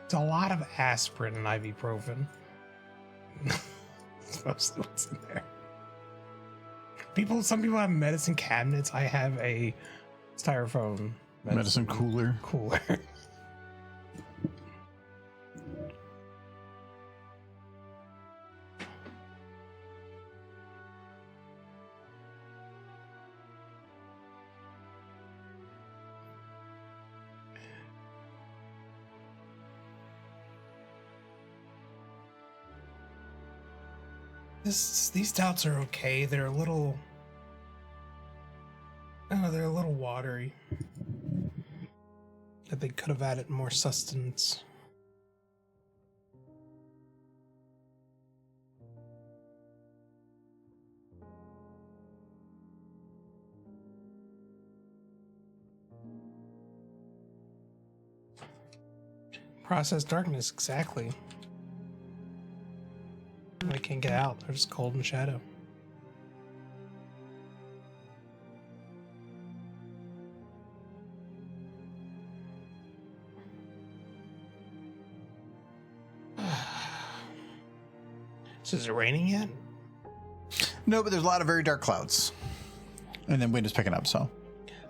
It's a lot of aspirin and ibuprofen. That's mostly what's in there. Some people have medicine cabinets. I have a styrofoam Medicine cooler. These stouts are okay. They're a little, I don't know, they're a little watery. That they could have added more sustenance. Process darkness, exactly. I can't get out. They're just cold and shadow. So is it raining yet? No, but there's a lot of very dark clouds. And then wind is picking up, so.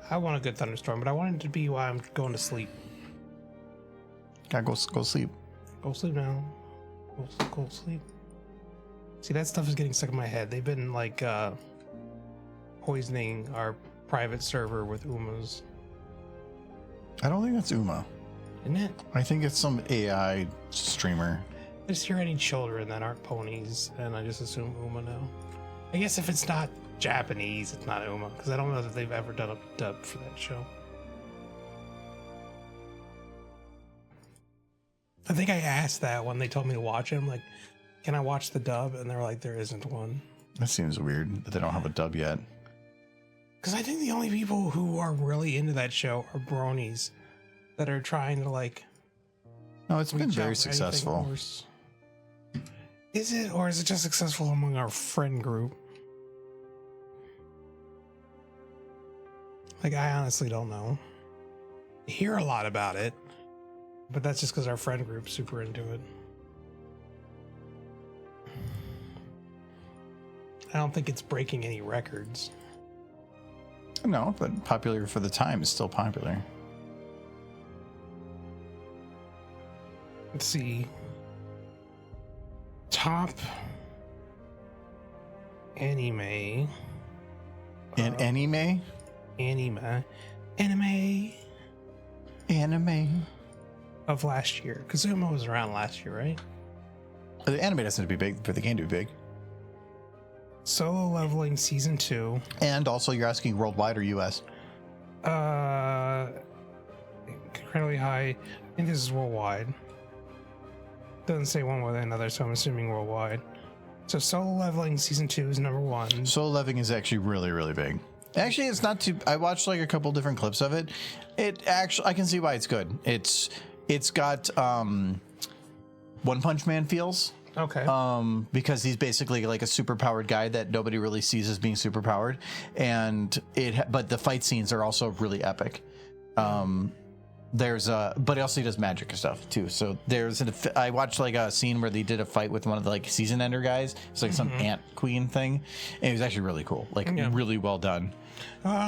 I want a good thunderstorm, but I want it to be while I'm going to sleep. Gotta go sleep. Go sleep now. Go sleep. See, that stuff is getting stuck in my head. They've been like poisoning our private server with Umas. I don't think that's Uma. Isn't it? I think it's some AI streamer. I just hear any children that aren't ponies, and I just assume Uma now. I guess if it's not Japanese, it's not Uma, because I don't know that they've ever done a dub for that show. I think I asked that when they told me to watch it. I'm like, can I watch the dub? And they're like, there isn't one. That seems weird that they don't have a dub yet. Because I think the only people who are really into that show are bronies that are trying to like. No, it's been reach out very for anything successful. worse. Is it, or is it just successful among our friend group? Like, I honestly don't know. I hear a lot about it, but that's just because our friend group's super into it. I don't think it's breaking any records. No, but popular for the time is still popular. Let's see. Top anime. In anime? Anime. Of last year. Kazuma was around last year, right? The anime doesn't have to be big for the game to be big. Solo Leveling Season 2. And also, you're asking worldwide or US? Incredibly high. I think this is worldwide. Doesn't say one way or another, so I'm assuming worldwide. So Solo Leveling Season 2 is number 1. Solo Leveling is actually really, really big. Actually, it's not too. I watched like a couple different clips of it. It actually, I can see why it's good. It's got One Punch Man feels. Okay. Because he's basically like a superpowered guy that nobody really sees as being superpowered, but the fight scenes are also really epic. But also he does magic stuff too. So I watched like a scene where they did a fight with one of the like season ender guys. It's like some ant queen thing, and it was actually really cool, like really well done.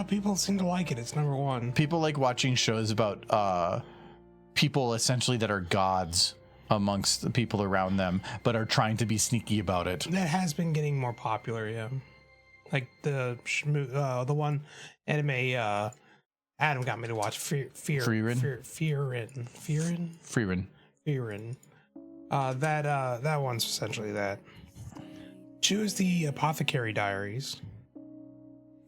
People seem to like it. It's number 1. People like watching shows about people essentially that are gods amongst the people around them, but are trying to be sneaky about it. That has been getting more popular, yeah. Like the one anime Adam got me to watch Fearin. That one's essentially that. 2 is the Apothecary Diaries.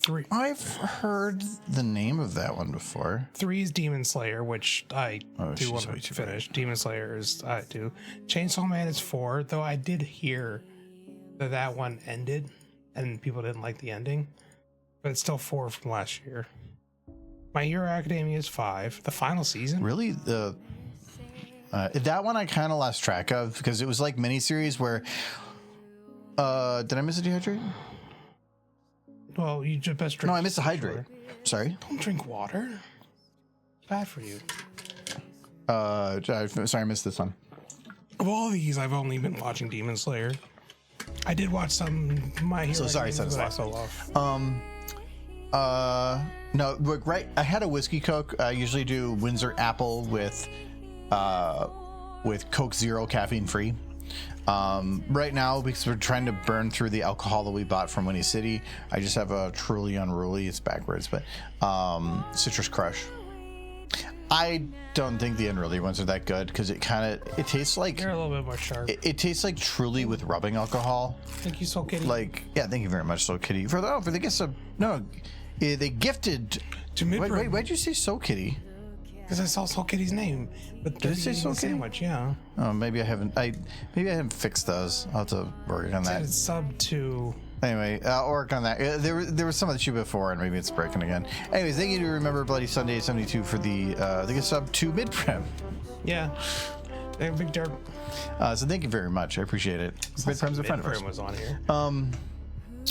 3. I've heard the name of that one before. 3 is Demon Slayer, which I do she's want way to too finish. Demon Slayer is I do. Chainsaw Man is 4, though I did hear that one ended and people didn't like the ending, but it's still 4 from last year. My Hero Academia is 5. The final season. Really, that one I kind of lost track of because it was like miniseries where. Did I miss a dehydrate? Well, you just best drink. No, I missed a hydrate. Sorry. Don't drink water. It's bad for you. Sorry, I missed this one. Of all these, I've only been watching Demon Slayer. I did watch some My Hero. So sorry, Academia, said but I so love. No, look, right. I had a whiskey Coke. I usually do Windsor Apple with Coke Zero caffeine free. Right now, because we're trying to burn through the alcohol that we bought from Winnie City, I just have a Truly Unruly. It's backwards, but Citrus Crush. I don't think the Unruly ones are that good because it tastes like They're a little bit more sharp. it tastes like Truly with rubbing alcohol. Thank you, Soul Kitty. Like, yeah, thank you very much, Soul Kitty. For the gift of they gifted to Midbrim. Why'd you say Soul Kitty? Because I saw Soul Kitty's name. But did it say Soul Kitty? Sandwich, yeah. Oh, maybe I haven't fixed those. I'll have to work on that. It's sub to. Anyway, I'll work on that. There was some of the shoe before, and maybe it's breaking again. Anyways, thank you to Remember Bloody Sunday 72 for the gift sub to Midprim. Yeah. They're big dirt. So thank you very much. I appreciate it. Midprim's a friend of ours. Was on here.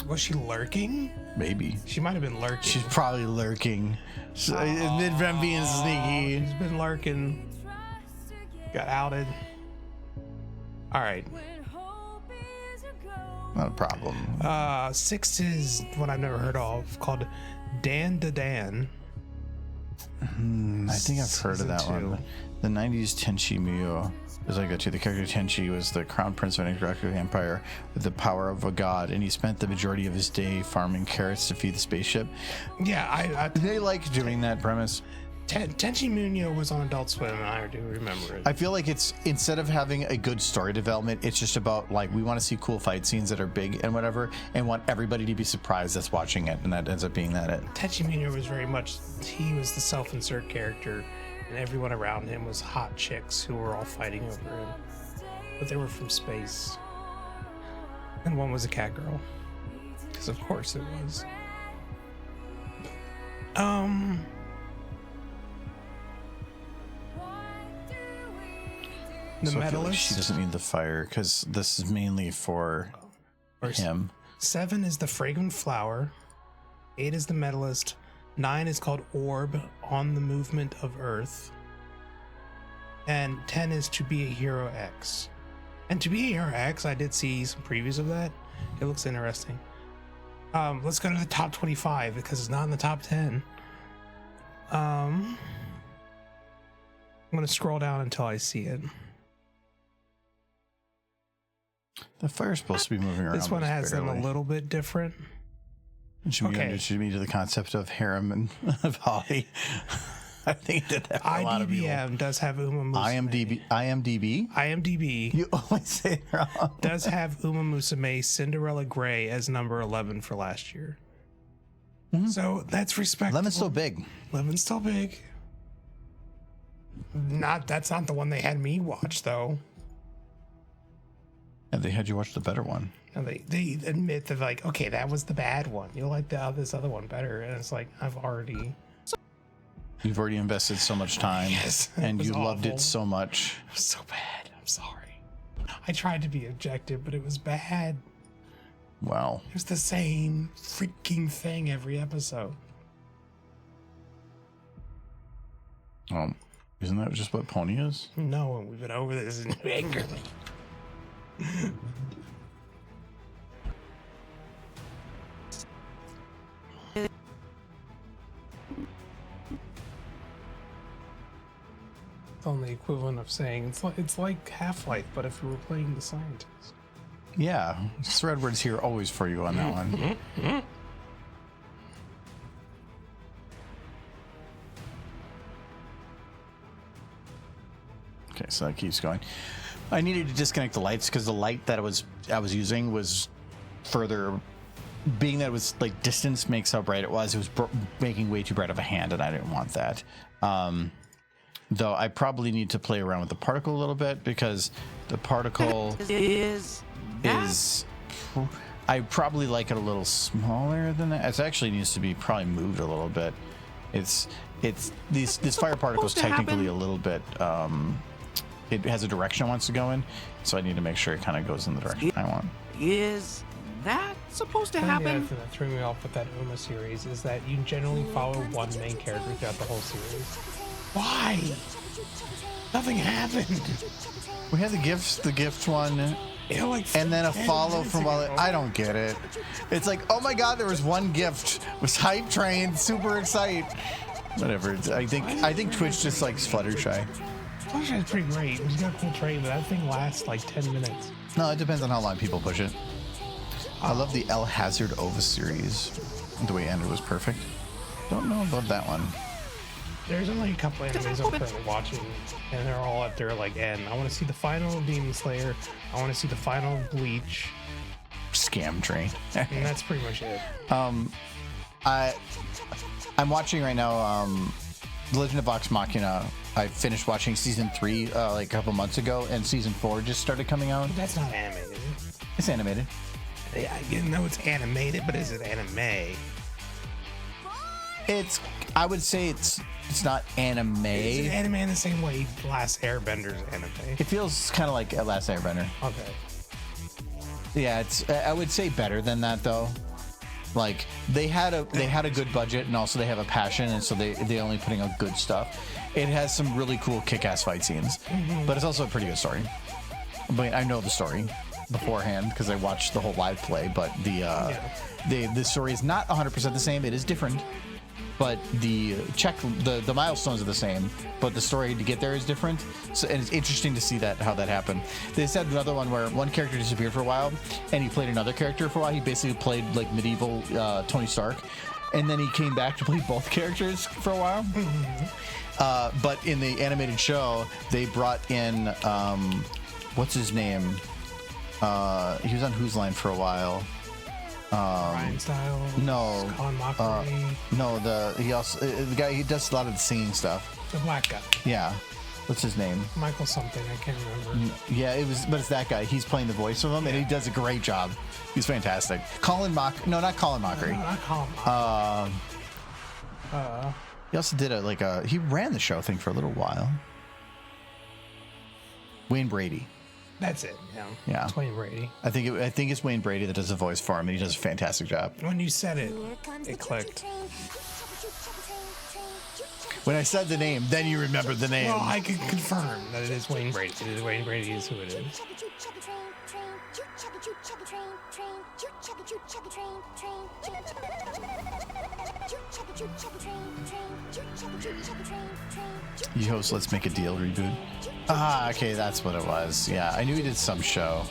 Was she lurking? Maybe. She might have been lurking. She's probably lurking. So, Midprim being sneaky. She's been lurking. Got outed. All right. Not a problem. 6 is one I've never heard of, called Dan to Dan. I think I've heard of that Season 2. one. The 90s Tenchi Muyo. As I got to, the character Tenchi was the crown prince of an intergalactic empire with the power of a god, and he spent the majority of his day farming carrots to feed the spaceship. Yeah, They like doing that premise. Tenchi Muyo was on Adult Swim, and I do remember it. I feel like it's, instead of having a good story development, it's just about, like, we want to see cool fight scenes that are big and whatever, and want everybody to be surprised that's watching it, and that ends up being that it. Tenchi Muyo was very much, he was the self-insert character, and everyone around him was hot chicks who were all fighting over him. But they were from space. And one was a cat girl. Because of course it was. The So I feel medalist. like she doesn't need the fire, because this is mainly for him. 7 is the fragrant flower. 8 is the medalist. 9 is called Orb on the Movement of Earth. And 10 is To Be a Hero X. And To Be a Hero X, I did see some previews of that. It looks interesting. Let's go to the top 25 because it's not in the top 10. I'm going to scroll down until I see it. The fire's supposed to be moving around. This one has them a barely. little bit different. Should we Okay. introduce me to the concept of harem and of Holly? I think that for a lot of people. IDBM does have Uma Musume. IMDb You always say it wrong. does have Uma Musume Cinderella Grey as number 11 for last year. So that's respectable. Lemon's so big. Lemon's still big. That's not the one they had me watch though. And they had you watch the better one. And they admit that, like, okay, that was the bad one. You'll like this other one better. And it's like, You've already invested so much time, Yes, it and was you loved awful. it so much. it was so bad. I'm sorry. I tried to be objective, but it was bad. Wow. It was the same freaking thing every episode. Isn't that just what Pony is? No, and we've been over this in anger. It's on the equivalent of saying it's like Half-Life, but if you were playing the scientist. Yeah. Threadword's here always for you on that one. Okay, so that keeps going. I needed to disconnect the lights because the light that I was using was further. Being that it was like distance makes how bright it was. It was making way too bright of a hand, and I didn't want that. Though I probably need to play around with the particle a little bit because the particle is. I probably like it a little smaller than that. It actually needs to be probably moved a little bit. It's this fire particle is technically a little bit. It has a direction it wants to go in, so I need to make sure it kind of goes in the direction I want. Is that supposed to happen? The thing that threw me off with that Uma series is that you generally follow one main character throughout the whole series. Why? Nothing happened. We had the gift one, Yeah, like and then a 10 follow minutes from all. ago. I don't get it. It's like, oh my god, there was one gift. Was hype trained, super excited. Whatever. I think Twitch just likes Fluttershy. Fluttershy is pretty great. He's got a cool train, but that thing lasts like 10 minutes. No, it depends on how long people push it. I love the El Hazard Ova series. The way it ended was perfect. Don't know about that one. There's only a couple animes I'm currently watching, and they're all at their like end. I want to see the final of Demon Slayer. I want to see the final of Bleach, Scam train. and that's pretty much it. I'm watching right now The Legend of Vox Machina. I finished watching season 3 like a couple months ago, and season 4 just started coming out. That's not animated. Is it? It's animated. Yeah, I know it's animated, but is it anime? I would say it's not anime. Is it anime in the same way Last Airbender's anime? It feels kind of like Last Airbender. Okay. Yeah, it's. I would say better than that though. Like they had a good budget, and also they have a passion, and so they only putting out good stuff. It has some really cool kick-ass fight scenes, but it's also a pretty good story. But I know the story beforehand because I watched the whole live play. But the story is not 100% the same. It is different. But the milestones are the same, but the story to get there is different. So, and it's interesting to see how that happened. They said another one where one character disappeared for a while, and he played another character for a while. He basically played like medieval Tony Stark, and then he came back to play both characters for a while. But in the animated show, they brought in what's his name? He was on Whose Line for a while. Ryan Style. No. Colin Mockery. No, the guy, he does a lot of the singing stuff. The black guy. Yeah. What's his name? Michael something. I can't remember. Yeah, but it's that guy. He's playing the voice of him, and he does a great job. He's fantastic. No, not Colin Mockery. No, not Colin Mockery. He also did he ran the show thing for a little while. Wayne Brady. That's it. Yeah. It's Wayne Brady. I think it's Wayne Brady that does the voice for him, and he does a fantastic job. When you said it, it clicked. When I said the name, then you remembered the name. Well, I can confirm that it is Wayne Brady. It is Wayne Brady is who it is. You host Let's Make a Deal reboot. Ah, okay, that's what it was. Yeah, I knew he did some show.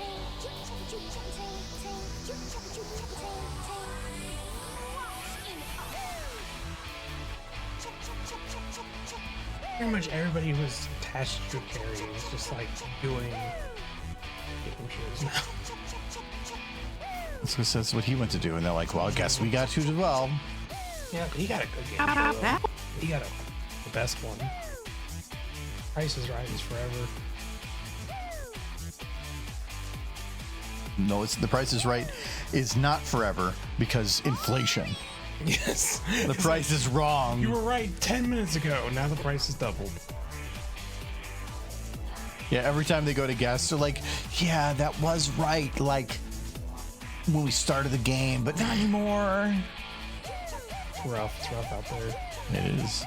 Pretty much everybody who was attached to Carrie is just like doing shows now. That's what he went to do, and they're like, well, I guess we got to as well. Yeah, he got a good game show, though. He got the best one. Price is Right is forever. No, The Price is Right is not forever because inflation. Yes. The price is wrong. You were right 10 minutes ago. Now the price is doubled. Yeah, every time they go to guests, they're like, yeah, that was right. Like when we started the game, but not anymore. It's rough. It's rough out there. It is.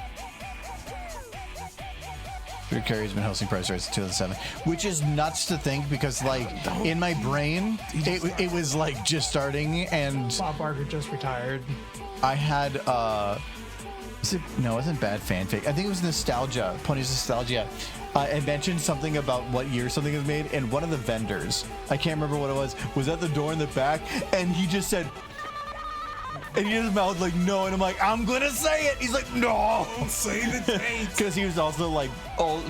Drew Carey's been hosting Price Rights since 2007, which is nuts to think because, like, in my brain, it was like just starting, and Bob Barker just retired. I had it wasn't Bad Fanfic. I think it was Nostalgia, Pony's Nostalgia. I mentioned something about what year something was made, and one of the vendors, I can't remember what it was at the door in the back, and he just said, And he just mouthed like, no. And I'm like, I'm going to say it. He's like, no. Don't say the date. Because he was also like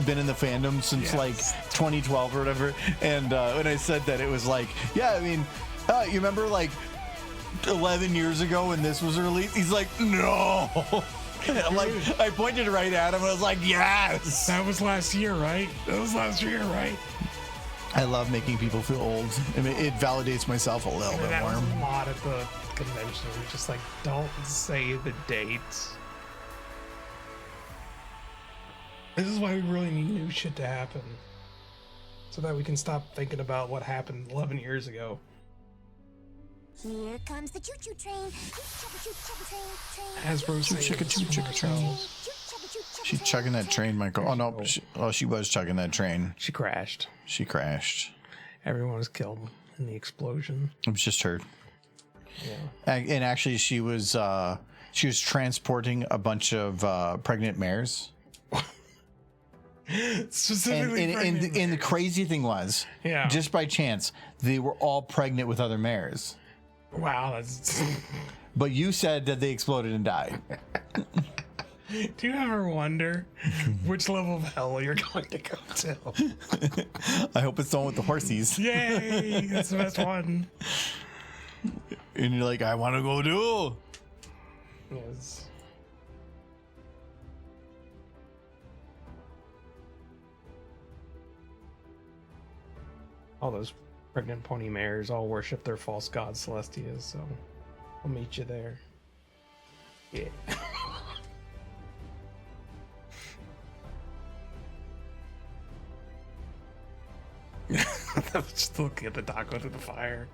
been in the fandom since like 2012 or whatever. And when I said that, it was like, yeah, I mean, you remember like 11 years ago when this was released? He's like, no. I'm like, I pointed right at him and I was like, yes. That was last year, right? That was last year, right? I love making people feel old. I mean, it validates myself a little bit That more. was a lot at the convention. We're just like, don't say the dates. This is why we really need new shit to happen. So that we can stop thinking about what happened 11 years ago. Here comes the choo-choo train. Choo-choo train. Hasbro saying She's chugging that train, Michael. Oh, no. She was chugging that train. She crashed. She crashed. Everyone was killed in the explosion. It was just her. Yeah. And actually, she was transporting a bunch of pregnant mares. Specifically, And the crazy thing was, just by chance, they were all pregnant with other mares. Wow, that's. But you said that they exploded and died. Do you ever wonder which level of hell you're going to go to? I hope it's the one with the horsies. Yay! That's the best one. And you're like, I want to go do. Yes. All those pregnant pony mares all worship their false god Celestia, so I'll meet you there. Yeah. I was just looking at the taco to the fire.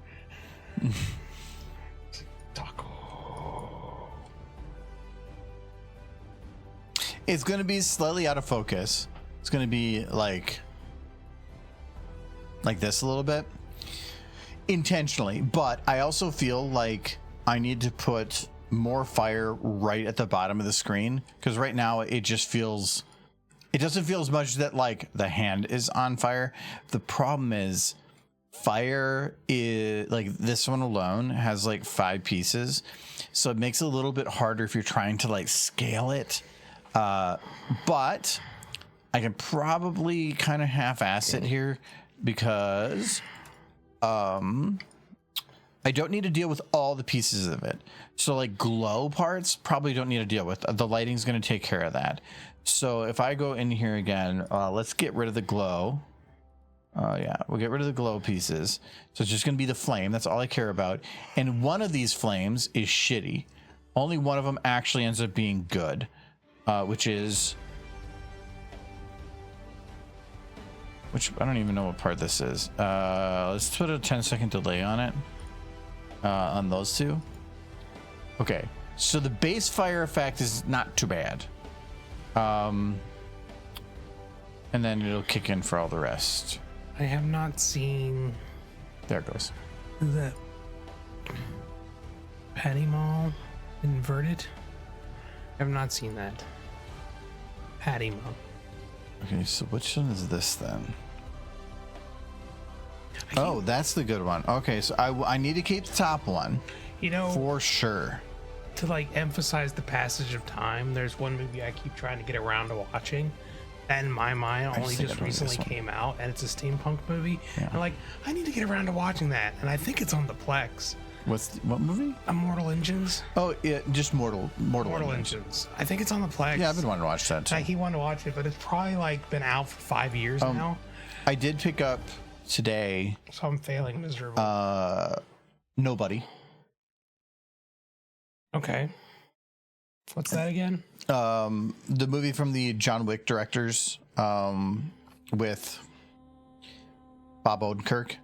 Taco. It's going to be slightly out of focus. It's going to be like this a little bit intentionally, but I also feel like I need to put more fire right at the bottom of the screen, because right now it doesn't feel as much that like the hand is on fire. The problem is fire is like this one alone has like 5 pieces, so it makes it a little bit harder if you're trying to like scale it, but I can probably kind of half-ass it here, because I don't need to deal with all the pieces of it. So like glow parts probably don't need to deal with. The lighting's going to take care of that. So if I go in here again, let's get rid of the glow. Yeah, we'll get rid of the glow pieces. So it's just going to be the flame. That's all I care about. And one of these flames is shitty. Only one of them actually ends up being good, which I don't even know what part this is. Let's put a 10-second delay on it. On those two. Okay, so the base fire effect is not too bad. And then it'll kick in for all the rest. I have not seen. There it goes. The Patty Mall inverted. I have not seen that. Patty Mall. Okay, so which one is this then? Oh, that's the good one. Okay, so I need to keep the top one. You know, for sure. To like emphasize the passage of time, there's one movie I keep trying to get around to watching. That in my mind only just recently came out, and it's a steampunk movie. Yeah. And like, I need to get around to watching that, and I think it's on the Plex. What movie? Mortal Engines. Oh, yeah, just Mortal Engines. I think it's on the Plex. Yeah, I've been wanting to watch that too. He wanted to watch it, but it's probably like been out for 5 years now. I did pick up today. So I'm failing miserably. Nobody. Okay. What's that again? The movie from the John Wick directors, with Bob Odenkirk.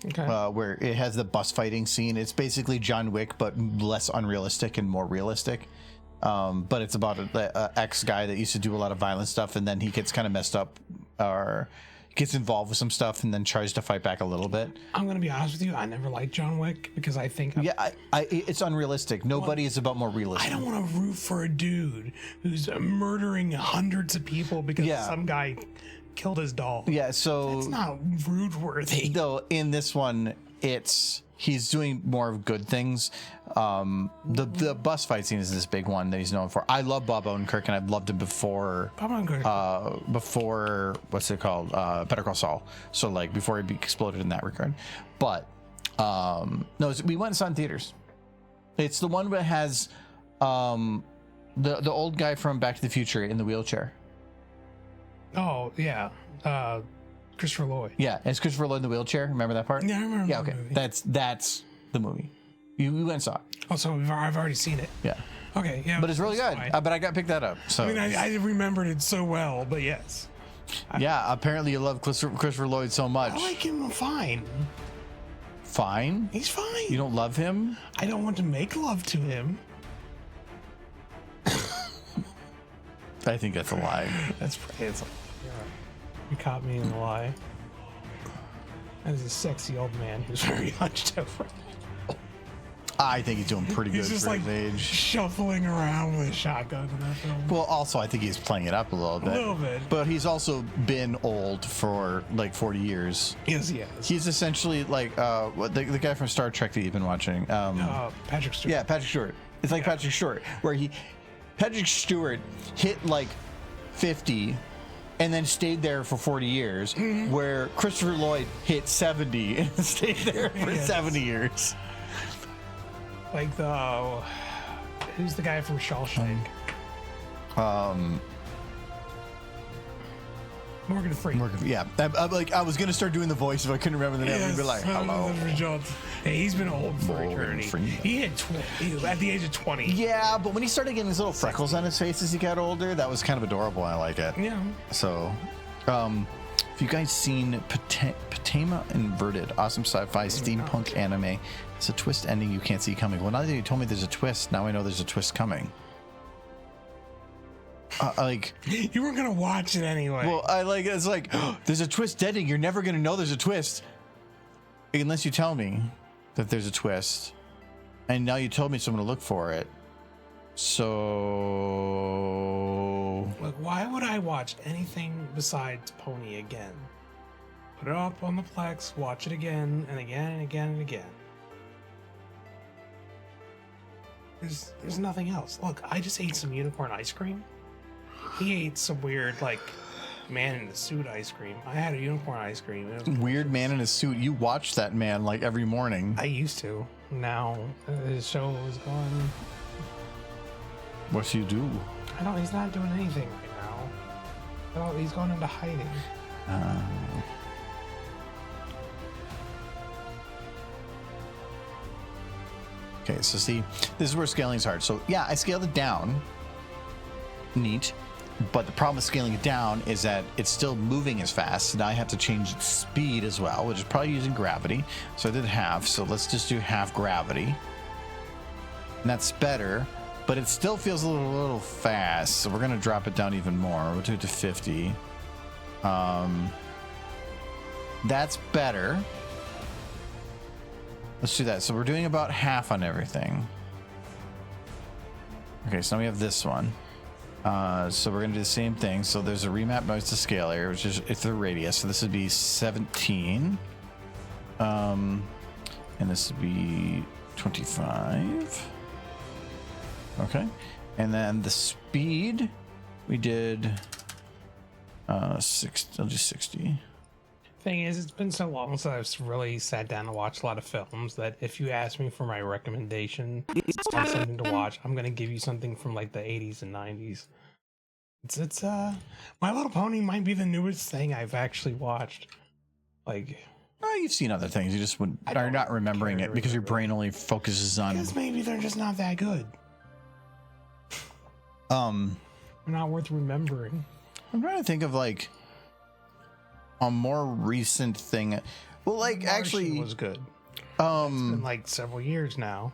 Okay. Where it has the bus fighting scene. It's basically John Wick, but less unrealistic and more realistic. But it's about an ex guy that used to do a lot of violent stuff, and then he gets kind of messed up, or gets involved with some stuff, and then tries to fight back a little bit. I'm gonna be honest with you. I never liked John Wick because I think it's unrealistic. Nobody is about more realism. I don't want to root for a dude who's murdering hundreds of people because some guy killed his dog. Yeah, so it's not root worthy. Though in this one, he's doing more of good things. The bus fight scene is this big one that he's known for. I love Bob Odenkirk, and I've loved him before. Bob Odenkirk. Before what's it called? Better Call Saul. So like before he exploded in that regard. But no, we went and saw it in theaters. It's the one that has the old guy from Back to the Future in the wheelchair. Oh yeah, Christopher Lloyd. Yeah, it's Christopher Lloyd in the wheelchair. Remember that part? Yeah, I remember. Yeah, that okay. movie. That's the movie. You went and saw it. Oh, so I've already seen it. Yeah. Okay, yeah. But it's really good. fine. But I got picked that up. So I mean, I remembered it so well, but yes. yeah, apparently you love Christopher Lloyd so much. I like him fine. Fine. He's fine. You don't love him? I don't want to make love to him. I think that's a lie. It's you're right. You caught me in a lie. That is a sexy old man who's very hunched over. I think he's doing pretty good He's just for like his age. shuffling around with a shotgun in that film. Well, also I think he's playing it up a little bit. A little bit. But he's also been old for like 40 years. Yes, he has. He's essentially like the guy from Star Trek that you've been watching. Patrick Stewart. Yeah, Patrick Stewart. It's like Patrick Stewart, where Patrick Stewart hit like 50 and then stayed there for 40 years, where Christopher Lloyd hit 70 and stayed there for 70 years. Like who's the guy from Shawshank? Morgan Freeman. Yeah, I was gonna start doing the voice if I couldn't remember the name. I'd be like, hello. Hey, he's been old for Morgan eternity. Freeman. He had at the age of 20. Yeah, but when he started getting his little freckles on his face as he got older, that was kind of adorable. I like it. Yeah. So, have you guys seen Patema Inverted? Awesome sci-fi steampunk anime. It's a twist ending you can't see coming. Well, now that you told me there's a twist, now I know there's a twist coming. You weren't gonna watch it anyway. Well, it's like there's a twist ending. You're never gonna know there's a twist unless you tell me that there's a twist. And now you told me, so I'm gonna look for it. So, Like, why would I watch anything besides Pony again? Put it up on the Plex, watch it again and again and again and again. There's nothing else. Look, I just ate some unicorn ice cream. He ate some weird, like, man in a suit ice cream. I had a unicorn ice cream. It was weird man in a suit. You watch that man like every morning. I used to. Now his show is gone. What do you do? I don't. He's not doing anything right now. Oh, he's gone into hiding. Okay, so see, this is where scaling's hard. So yeah, I scaled it down. Neat. But the problem with scaling it down is that it's still moving as fast. So now I have to change its speed as well, which is probably using gravity. So I did half. So let's just do half gravity. And that's better, but it still feels a little fast. So we're going to drop it down even more. We'll do it to 50. That's better. Let's do that. So we're doing about half on everything. Okay, so now we have this one. So we're going to do the same thing. So there's a remap noise to scale area, which is it's the radius. So this would be 17. And this would be 25. Okay. And then the speed, we did 6. I'll do 60. Thing is, it's been so long since I've really sat down and watched a lot of films that if you ask me for my recommendation on something to watch, I'm gonna give you something from like the 80s and 90s. It's My Little Pony might be the newest thing I've actually watched. Like, Oh, you've seen other things. You just are not remembering it because your brain only focuses on. because maybe they're just not that good. They're not worth remembering. I'm trying to think of like a more recent thing. Well, like Martian actually, was good. It's been like several years now.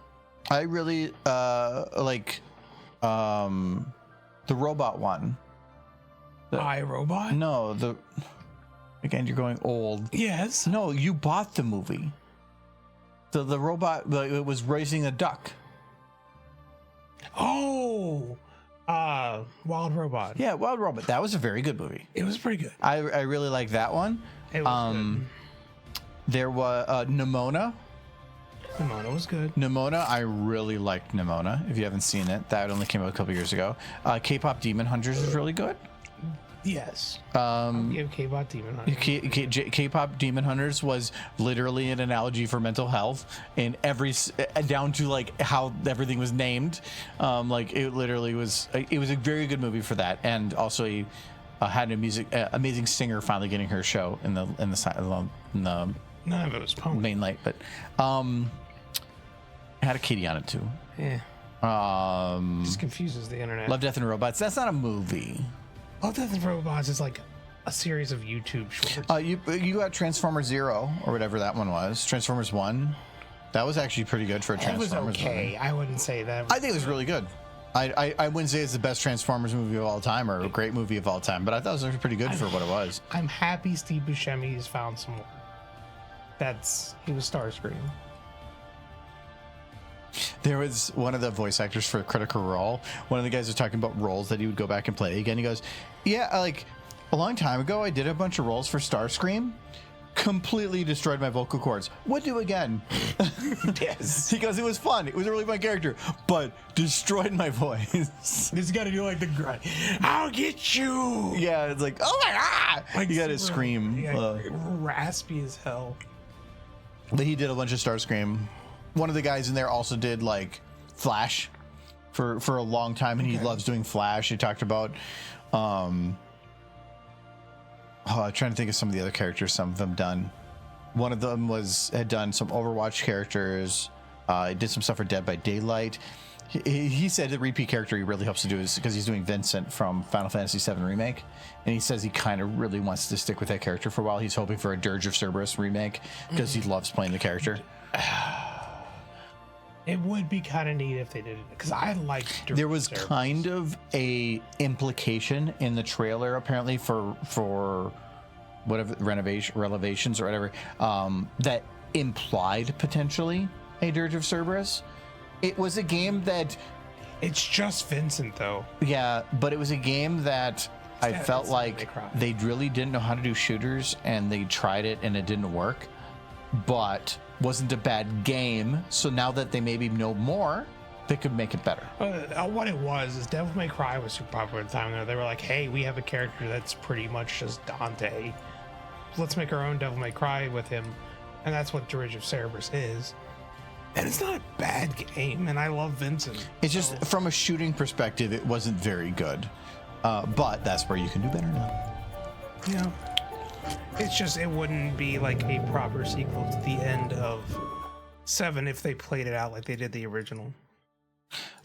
I really like the robot one. iRobot? No, again, you're going old. Yes. No, you bought the movie. The robot, it was raising a duck. Oh, Wild Robot. Yeah, Wild Robot. That was a very good movie. It was pretty good. I really like that one. It was good. There was Nimona. Nimona was good. Nimona, I really liked Nimona. If you haven't seen it, that only came out a couple years ago. K-pop Demon Hunters is really good. Yes. Give K-pop Demon Hunters. K-pop Demon Hunters was literally an analogy for mental health in every down to like how everything was named. Like it literally was. It was a very good movie for that, and also had an amazing singer finally getting her show in the None of it was Pony. main light, but it had a kitty on it too. Yeah. Just confuses the internet. Love, Death, and Robots. That's not a movie. Love, Death, and Robots is like a series of YouTube shorts. You got Transformers Zero or whatever that one was. Transformers 1. That was actually pretty good for a It Transformers was okay. movie. I wouldn't say that. I think it was really good. I wouldn't say it's the best Transformers movie of all time or a great movie of all time, but I thought it was actually pretty good for what it was. I'm happy Steve Buscemi has found someone. He was Starscream. There was one of the voice actors for Critical Role. One of the guys was talking about roles that he would go back and play again. He goes, yeah, like a long time ago, I did a bunch of roles for Starscream. Completely destroyed my vocal cords. Would do again. Yes. He goes, it was fun. It was a really fun character, but destroyed my voice. This got to do like the grunt. I'll get you. Yeah, it's like, oh my God. Like You got to scream. Raspy as hell. But he did a bunch of Starscream. One of the guys in there also did like Flash for a long time, and he loves doing Flash. He talked about I'm trying to think of some of the other characters some of them done. One of them had done some Overwatch characters. Did some stuff for Dead by Daylight. He said the repeat character he really hopes to do is because he's doing Vincent from Final Fantasy VII Remake, and he says he kind of really wants to stick with that character for a while. He's hoping for a Dirge of Cerberus remake because he loves playing the character. It would be kind of neat if they did it, because I liked Dirge There was of Cerberus. kind of a implication in the trailer apparently for whatever renovations or whatever that implied potentially a Dirge of Cerberus. It was a game that It's just Vincent though. yeah, but it was a game that I felt it's like they really didn't know how to do shooters, and they tried it and it didn't work, but wasn't a bad game. So now that they maybe know more, they could make it better. What it was is Devil May Cry was super popular at the time. They were like, hey, we have a character that's pretty much just Dante. Let's make our own Devil May Cry with him. And that's what Dirge of Cerberus is. And it's not a bad game, and I love Vincent. It's just from a shooting perspective, it wasn't very good. But that's where you can do better now. Yeah. It's just, it wouldn't be like a proper sequel to the end of 7 if they played it out like they did the original.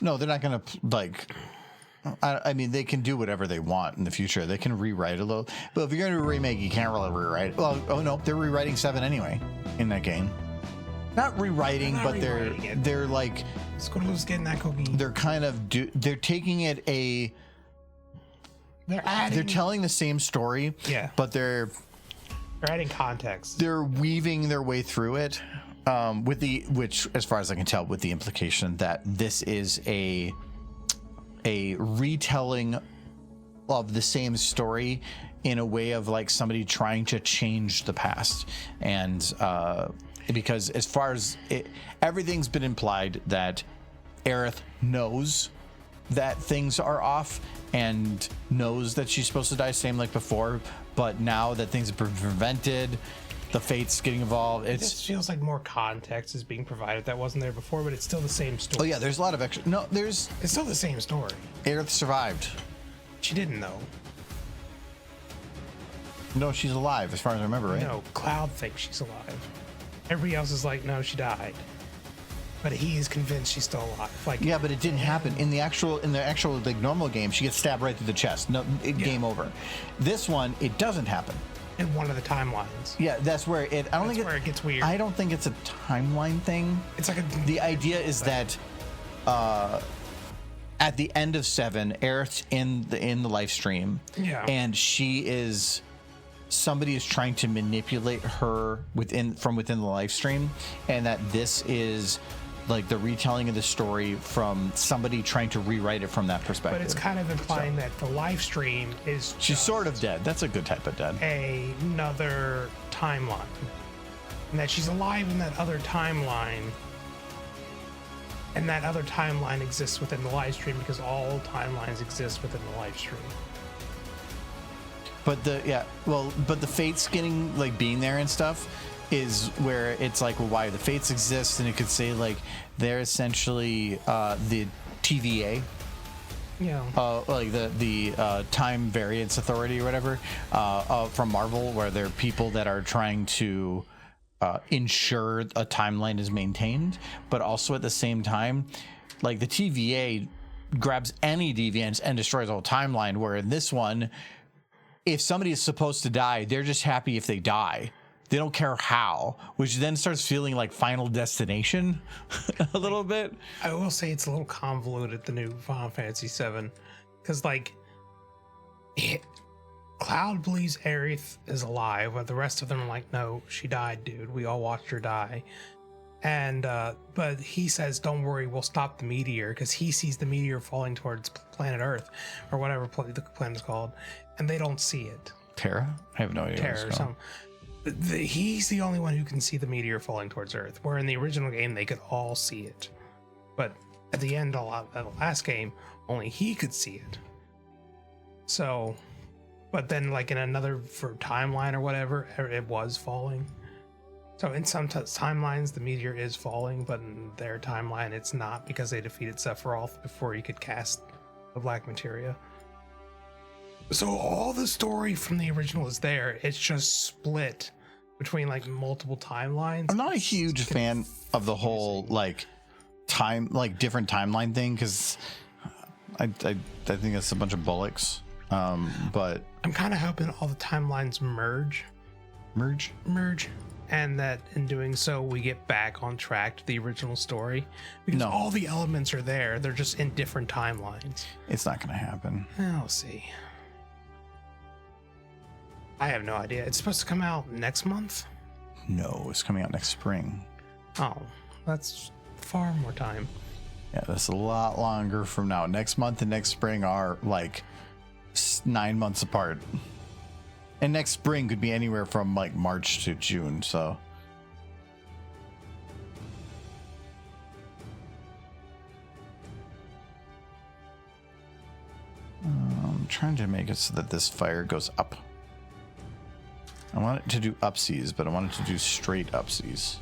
No, they're not going to like. I mean, they can do whatever they want in the future. They can rewrite a little. But if you're going to remake, you can't really rewrite. Well, oh no, they're rewriting 7 anyway in that game. Not rewriting, They're not but rewriting it. they're like Squidward's getting that cocaine. they're kind of they're taking it They're adding. they're telling the same story. Yeah. But they're adding context. they're weaving their way through it which as far as I can tell, with the implication that this is a retelling of the same story in a way of like somebody trying to change the past. And because as far as everything's been implied that Aerith knows that things are off and knows that she's supposed to die, same like before, but now that things have been prevented, the fates getting involved, It just feels like more context is being provided that wasn't there before, but it's still the same story. oh yeah, there's a lot of extra. No, there's It's still the same story. Aerith survived. She didn't know. No, she's alive as far as I remember, right? No, Cloud thinks she's alive. Everybody else is like, no, she died. But he is convinced she's still alive. Like, Yeah, but it didn't happen in the actual like normal game. She gets stabbed right through the chest. No, game over. This one, it doesn't happen. in one of the timelines. Yeah, that's where it. I don't That's think where it gets weird. I don't think it's a timeline thing. It's like The idea is that at the end of 7, Aerith's in the live stream, Yeah. and somebody is trying to manipulate her from within the live stream, and that this is like the retelling of the story from somebody trying to rewrite it from that perspective. But it's kind of implying that the live stream is She's just sort of dead. That's a good type of dead. another timeline, and that she's alive in that other timeline, And that other timeline exists within the live stream because all timelines exist within the live stream. But the fates getting like being there and stuff is where it's like, well, why the fates exist, and it could say like they're essentially the TVA. Yeah. Like the time variance authority or whatever from Marvel, where they're people that are trying to ensure a timeline is maintained, but also at the same time, like the TVA grabs any deviance and destroys the whole timeline, where in this one, if somebody is supposed to die, they're just happy if they die. They don't care how, which then starts feeling like Final Destination a little bit. I will say it's a little convoluted, the new Final Fantasy VII, because like Cloud believes Aerith is alive, but the rest of them are like, no, she died, dude. We all watched her die. And but he says, don't worry, we'll stop the meteor, because he sees the meteor falling towards planet Earth, or whatever the planet's called, and they don't see it. Terra? I have no idea. Terra or something. He's the only one who can see the meteor falling towards Earth, where in the original game they could all see it, but at the end of the last game only he could see it. So, but then like in another timeline or whatever, it was falling. So in some timelines the meteor is falling, but in their timeline it's not, because they defeated Sephiroth before you could cast the black materia. So all the story from the original is there. It's just split between like multiple timelines. I'm not a huge fan of the whole like different timeline thing, because I think that's a bunch of bullocks. But I'm kind of hoping all the timelines merge, and that in doing so we get back on track to the original story, because all the elements are there. They're just in different timelines. It's not going to happen. We'll see. I have no idea. It's supposed to come out next month? No, it's coming out next spring. Oh, that's far more time. Yeah, that's a lot longer from now. Next month and next spring are like 9 months apart. And next spring could be anywhere from like March to June, so. I'm trying to make it so that this fire goes up. I want it to do upsies, but I want it to do straight upsies.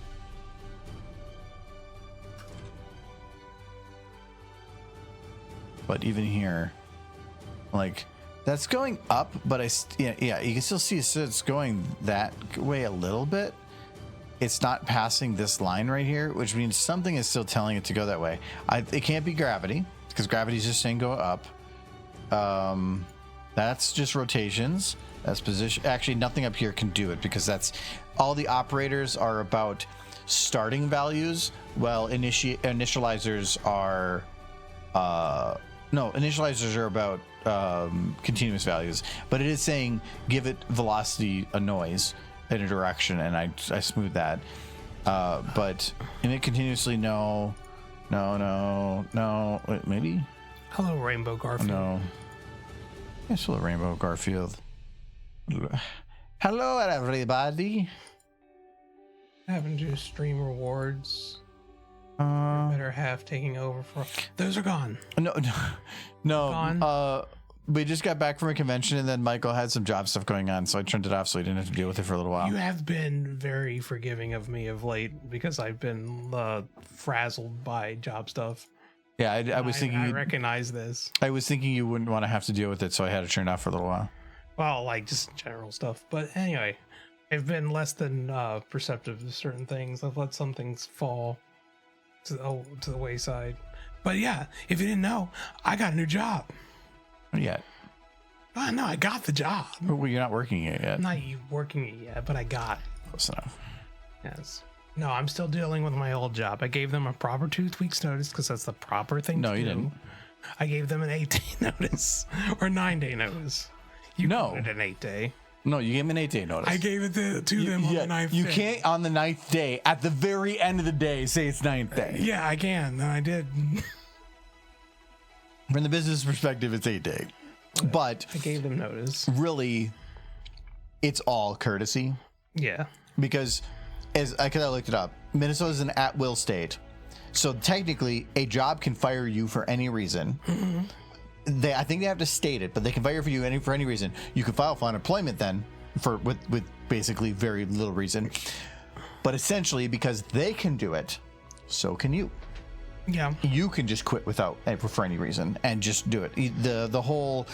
But even here, like, that's going up, but yeah, you can still see it's going that way a little bit. It's not passing this line right here, which means something is still telling it to go that way. It can't be gravity, because gravity is just saying go up. That's just rotations. That's position. Actually, nothing up here can do it, because that's all the operators are about starting values. Well, initializers are initializers are about continuous values, but it is saying give it velocity, a noise in a direction, and I smooth that. But init continuously, no. Wait, maybe. Hello, Rainbow Garfield. No. Yes, hello, Rainbow Garfield. Hello, everybody. Having to stream rewards. Better half taking over for. Those are gone. No. Gone? We just got back from a convention, and then Michael had some job stuff going on, so I turned it off so he didn't have to deal with it for a little while. You have been very forgiving of me of late, because I've been frazzled by job stuff. Yeah, I was thinking. I recognize this. I was thinking you wouldn't want to have to deal with it, so I had to turn it off for a little while. Well, like just general stuff. But anyway, I've been less than perceptive to certain things. I've let some things fall to the wayside. But yeah, if you didn't know, I got a new job. Not yet. Oh, no, I got the job. Well, you're not working it yet. I'm not working it yet, but I got it. Close enough. Yes. No, I'm still dealing with my old job. I gave them a proper 2 weeks notice, because that's the proper thing to do. No, you didn't. I gave them an 8-day notice or 9-day notice. You wanted an 8-day. No, you gave them an 8-day notice. I gave it to them on the 9th You day. can't on the 9th day, at the very end of the day, say it's 9th day. Yeah, I can. I did. From the business perspective, it's 8-day. But I gave them notice. Really, it's all courtesy. Yeah. Because, I looked it up, Minnesota is an at-will state. So technically, a job can fire you for any reason. I think they have to state it, but they can fire for you for any reason. You can file for unemployment then, with basically very little reason. But essentially, because they can do it, so can you. Yeah. You can just quit without for any reason and just do it. The whole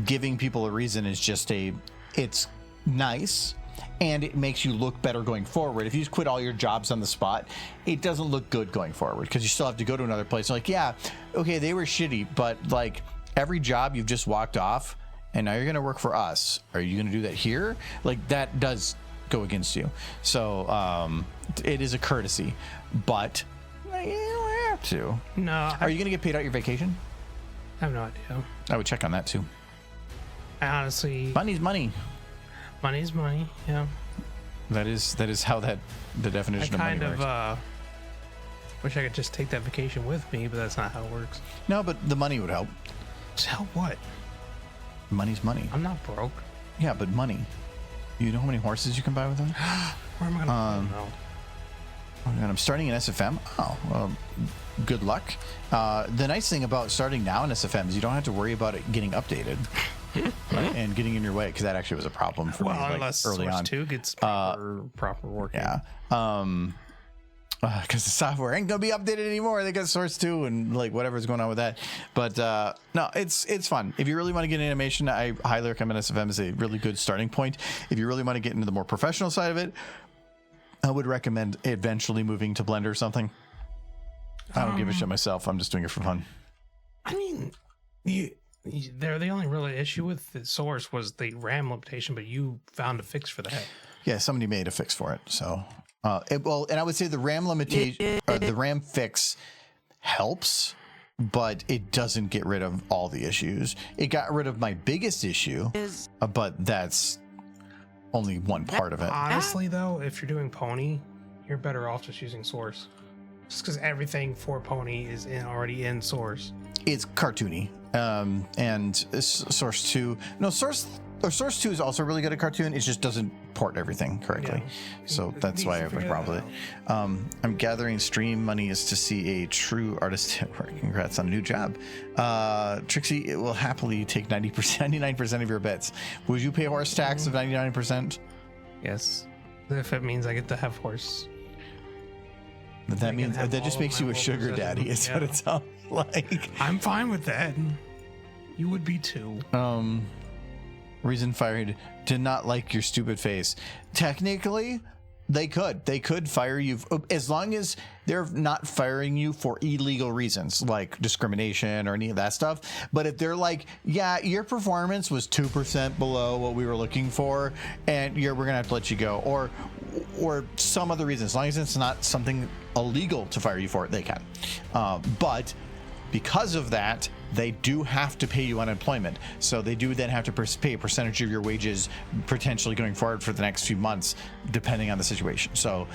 giving people a reason is just it's nice, and it makes you look better going forward. If you just quit all your jobs on the spot, it doesn't look good going forward because you still have to go to another place. Like, yeah, okay, they were shitty, but like every job you've just walked off and now you're going to work for us. Are you going to do that here? Like that does go against you. So it is a courtesy, but you don't have to. No. Are you going to get paid out your vacation? I have no idea. I would check on that too. I honestly, Money's money. money's money. Yeah. That is how the definition I of money kind works. of wish I could just take that vacation with me, but that's not how it works. No, but the money would help. Just help what? Money's money. I'm not broke. Yeah, but money. You know how many horses you can buy with that? Where am I gonna go? Oh, and I'm starting in SFM. Oh, well, good luck. The nice thing about starting now in SFM is you don't have to worry about it getting updated right? And getting in your way, because that actually was a problem for me Unless early Source on. 2 gets proper working. Yeah. Because the software ain't gonna be updated anymore. They got Source 2 and like whatever's going on with that. But no, it's fun. If you really want to get into animation, I highly recommend SFM as a really good starting point. If you really want to get into the more professional side of it, I would recommend eventually moving to Blender or something. I don't give a shit myself. I'm just doing it for fun. I mean, the only real issue with the Source was the RAM limitation, but you found a fix for that. Yeah, somebody made a fix for it. So, and I would say the RAM limitation, or the RAM fix helps, but it doesn't get rid of all the issues. It got rid of my biggest issue, but that's only one part of it. Honestly, though, if you're doing Pony, you're better off just using Source. Just because everything for Pony is already in Source. It's cartoony, and Source 2. No, Source 2 is also really good at cartoon. It just doesn't port everything correctly. Yeah. So that's why I have a problem with it. I'm gathering stream money is to see a true artist at work. Congrats on a new job. Trixie, it will happily take 99% of your bets. Would you pay horse tax of 99%? Yes. If it means I get to have horse. That means have that just all makes my you a whole sugar daddy. Is what it sounds like. I'm fine with that. You would be too. Reason fired, did not like your stupid face. Technically, they could fire you as long as they're not firing you for illegal reasons like discrimination or any of that stuff. But if they're like, yeah, your performance was 2% below what we were looking for, and we're gonna have to let you go, or some other reason, as long as it's not something illegal to fire you for it, they can. But because of that, they do have to pay you unemployment. So they do then have to pay a percentage of your wages potentially going forward for the next few months, depending on the situation. So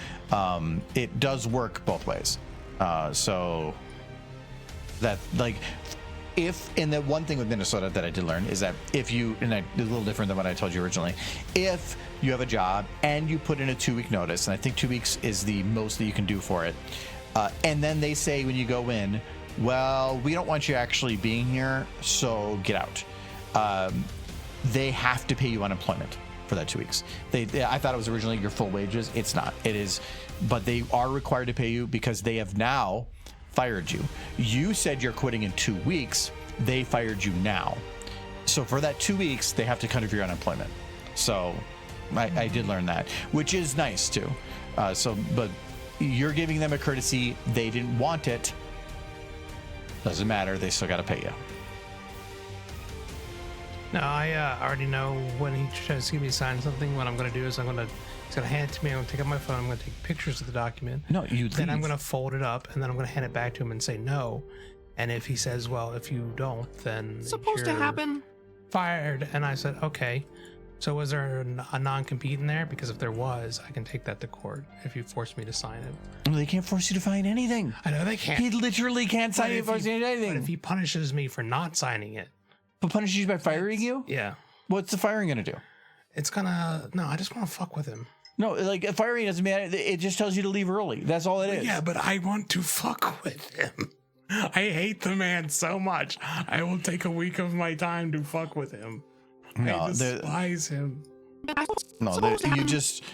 it does work both ways. So that, like, and the one thing with Minnesota that I did learn is that if you, and it's a little different than what I told you originally, if you have a job and you put in a 2-week notice, and I think 2 weeks is the most that you can do for it, and then they say when you go in, well, we don't want you actually being here, so get out. They have to pay you unemployment for that 2 weeks. I thought it was originally your full wages. It's not. It is, but they are required to pay you because they have now fired you. You said you're quitting in 2 weeks. They fired you now. So for that 2 weeks, they have to cut off your unemployment. So I did learn that, which is nice too. But you're giving them a courtesy. They didn't want it. Doesn't matter. They still got to pay you. No, I already know when he tries to give me sign something, what I'm going to do is he's going to hand it to me. I'm going to take out my phone. I'm going to take pictures of the document. No, Then I'm going to fold it up, and then I'm going to hand it back to him and say no. And if he says, well, if you don't, then Supposed to you're happen. fired. And I said, okay. So was there a non-compete in there? Because if there was, I can take that to court if you force me to sign it. Well, they can't force you to sign anything. I know they can't. He literally can't sign But you if for he- anything. But if he punishes me for not signing it, But punishes you by firing you? yeah, What's the firing going to do? it's gonna. No, I just want to fuck with him. No, like firing doesn't matter. It just tells you to leave early. That's all it is. Yeah, but I want to fuck with him. I hate the man so much. I will take a week of my time to fuck with him. No, I despise him. No, you just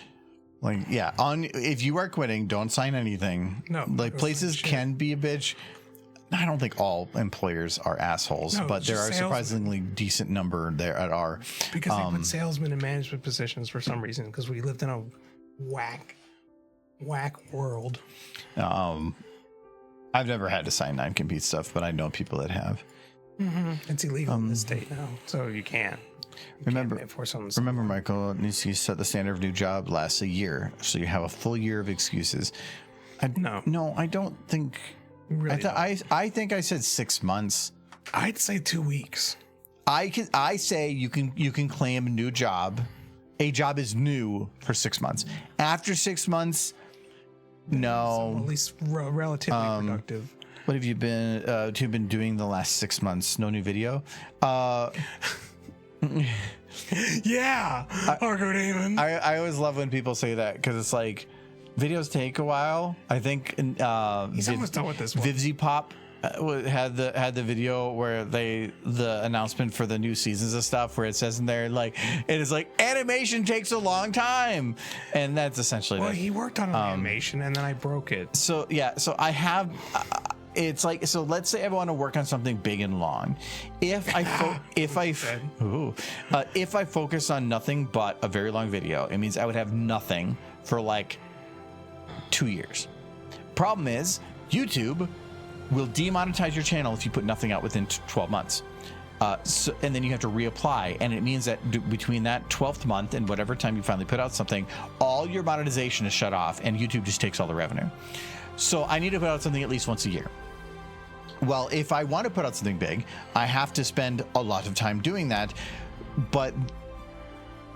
like if you are quitting, don't sign anything. No, like places can be a bitch. I don't think all employers are assholes, No, but there are just surprisingly decent number there at our because they put salesmen in management positions for some reason because we lived in a whack world. I've never had to sign non-compete stuff, but I know people that have. It's illegal in the state now, so you can't. Remember, Remember, Michael, you set the standard of new job lasts a year, so you have a full year of excuses. No, I don't think. Really I think I said 6 months. I'd say 2 weeks. I say you can claim a new job. A job is new for 6 months. After 6 months, no. So at least relatively productive. What have you been doing the last 6 months? No new video. Yeah, Argo Damon. I always love when people say that because it's like videos take a while. I think He's almost done with this one. Vivzy Pop had the video where the announcement for the new seasons of stuff where it says in there like it is like animation takes a long time, and that's essentially well, he worked on an animation and then I broke it. So I have. It's like, so let's say I want to work on something big and long. If I focus on nothing but a very long video, it means I would have nothing for like 2 years. Problem is, YouTube will demonetize your channel if you put nothing out within 12 months. And then you have to reapply, and it means that between that 12th month and whatever time you finally put out something, all your monetization is shut off, and YouTube just takes all the revenue. So I need to put out something at least once a year. Well, if I want to put out something big, I have to spend a lot of time doing that. But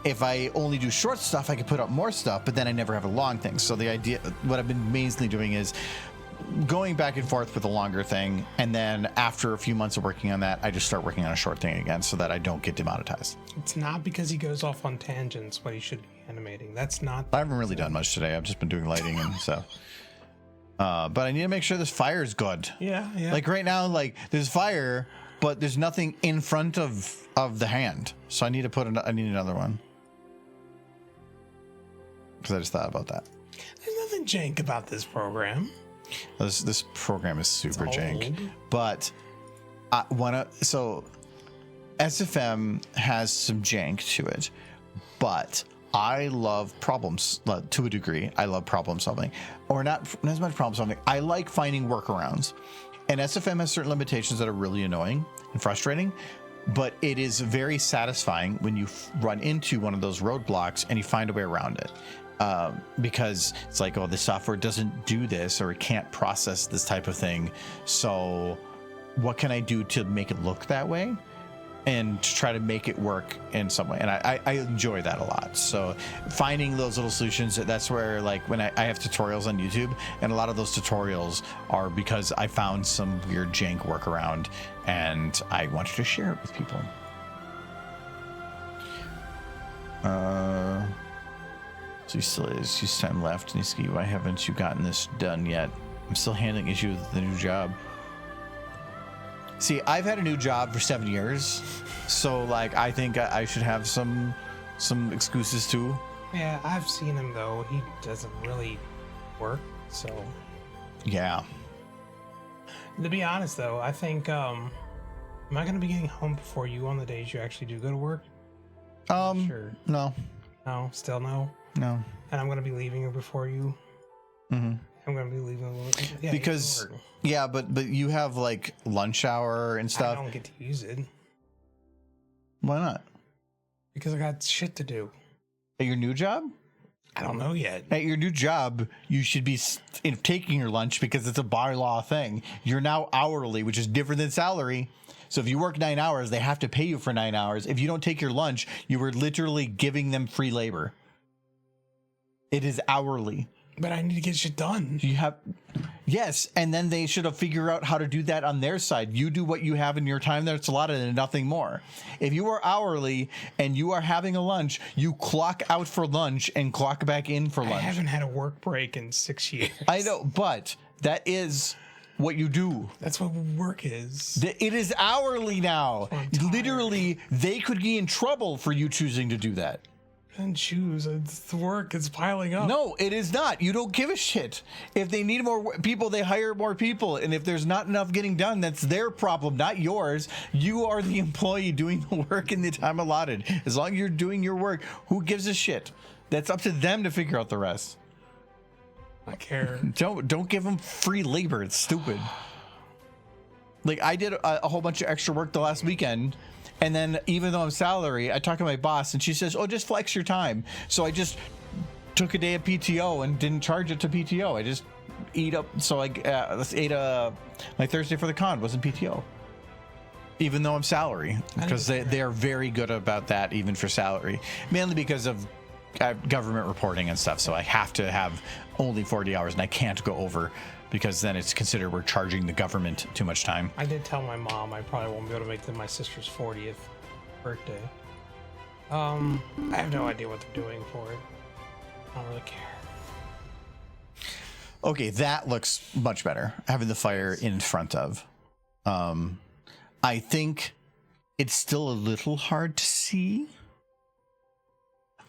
if I only do short stuff, I can put out more stuff, but then I never have a long thing. So the idea, what I've been mainly doing is going back and forth with a longer thing. And then after a few months of working on that, I just start working on a short thing again so that I don't get demonetized. It's not because he goes off on tangents what he should be animating. That's not. I haven't really done much today. I've just been doing lighting and stuff. But I need to make sure this fire is good. Yeah. Like right now, like there's fire, but there's nothing in front of the hand. So I need to I need another one. Because I just thought about that. There's nothing jank about this program. This program is super jank. Old. But so SFM has some jank to it, but I love problems to a degree. I love problem solving, or not as much problem solving. I like finding workarounds, and SFM has certain limitations that are really annoying and frustrating, but it is very satisfying when you run into one of those roadblocks and you find a way around it. Because it's like, oh, the software doesn't do this, or it can't process this type of thing. So what can I do to make it look that way? And to try to make it work in some way. And I enjoy that a lot. So finding those little solutions, that's where like when I have tutorials on YouTube, and a lot of those tutorials are because I found some weird jank workaround and I wanted to share it with people. So you still is time left, Niski. Why haven't you gotten this done yet? I'm still handling issues with the new job. See, I've had a new job for 7 years, so like I think I should have some excuses too. Yeah, I've seen him though. He doesn't really work, so. Yeah. To be honest though, I think am I gonna be getting home before you on the days you actually do go to work? Sure. No. No, still no. No. And I'm gonna be leaving before you. Mm-hmm. I'm gonna be leaving a little. Yeah, because yeah, but you have like lunch hour and stuff. I don't get to use it. Why not? Because I got shit to do. At your new job? I don't know yet. At your new job, you should be taking your lunch because it's a bylaw thing. You're now hourly, which is different than salary. So if you work 9 hours, they have to pay you for 9 hours. If you don't take your lunch, you were literally giving them free labor. It is hourly. But I need to get shit done. You have, yes, and then they should have figured out how to do that on their side. You do what you have in your time that's allotted and nothing more. If you are hourly and you are having a lunch, you clock out for lunch and clock back in for lunch. I haven't had a work break in 6 years. I know, but that is what you do. That's what work is. It is hourly now. I'm tired. Literally, they could be in trouble for you choosing to do that. And choose. It's the work. It's piling up. No, it is not. You don't give a shit. If they need more people, they hire more people. And if there's not enough getting done, that's their problem, not yours. You are the employee doing the work in the time allotted. As long as you're doing your work, who gives a shit? That's up to them to figure out the rest. I care. Don't give them free labor. It's stupid. Like, I did a whole bunch of extra work the last weekend. And then even though I'm salary, I talked to my boss and she says, oh, just flex your time. So I just took a day of PTO and didn't charge it to PTO. I just eat up. So I ate my Thursday for the con wasn't PTO. Even though I'm salary, because they are very good about that, even for salary, mainly because of government reporting and stuff. So I have to have only 40 hours and I can't go over, because then it's considered we're charging the government too much time. I did tell my mom I probably won't be able to make my sister's 40th birthday. I have no idea what they're doing for it. I don't really care. Okay, that looks much better. Having the fire in front of. I think it's still a little hard to see.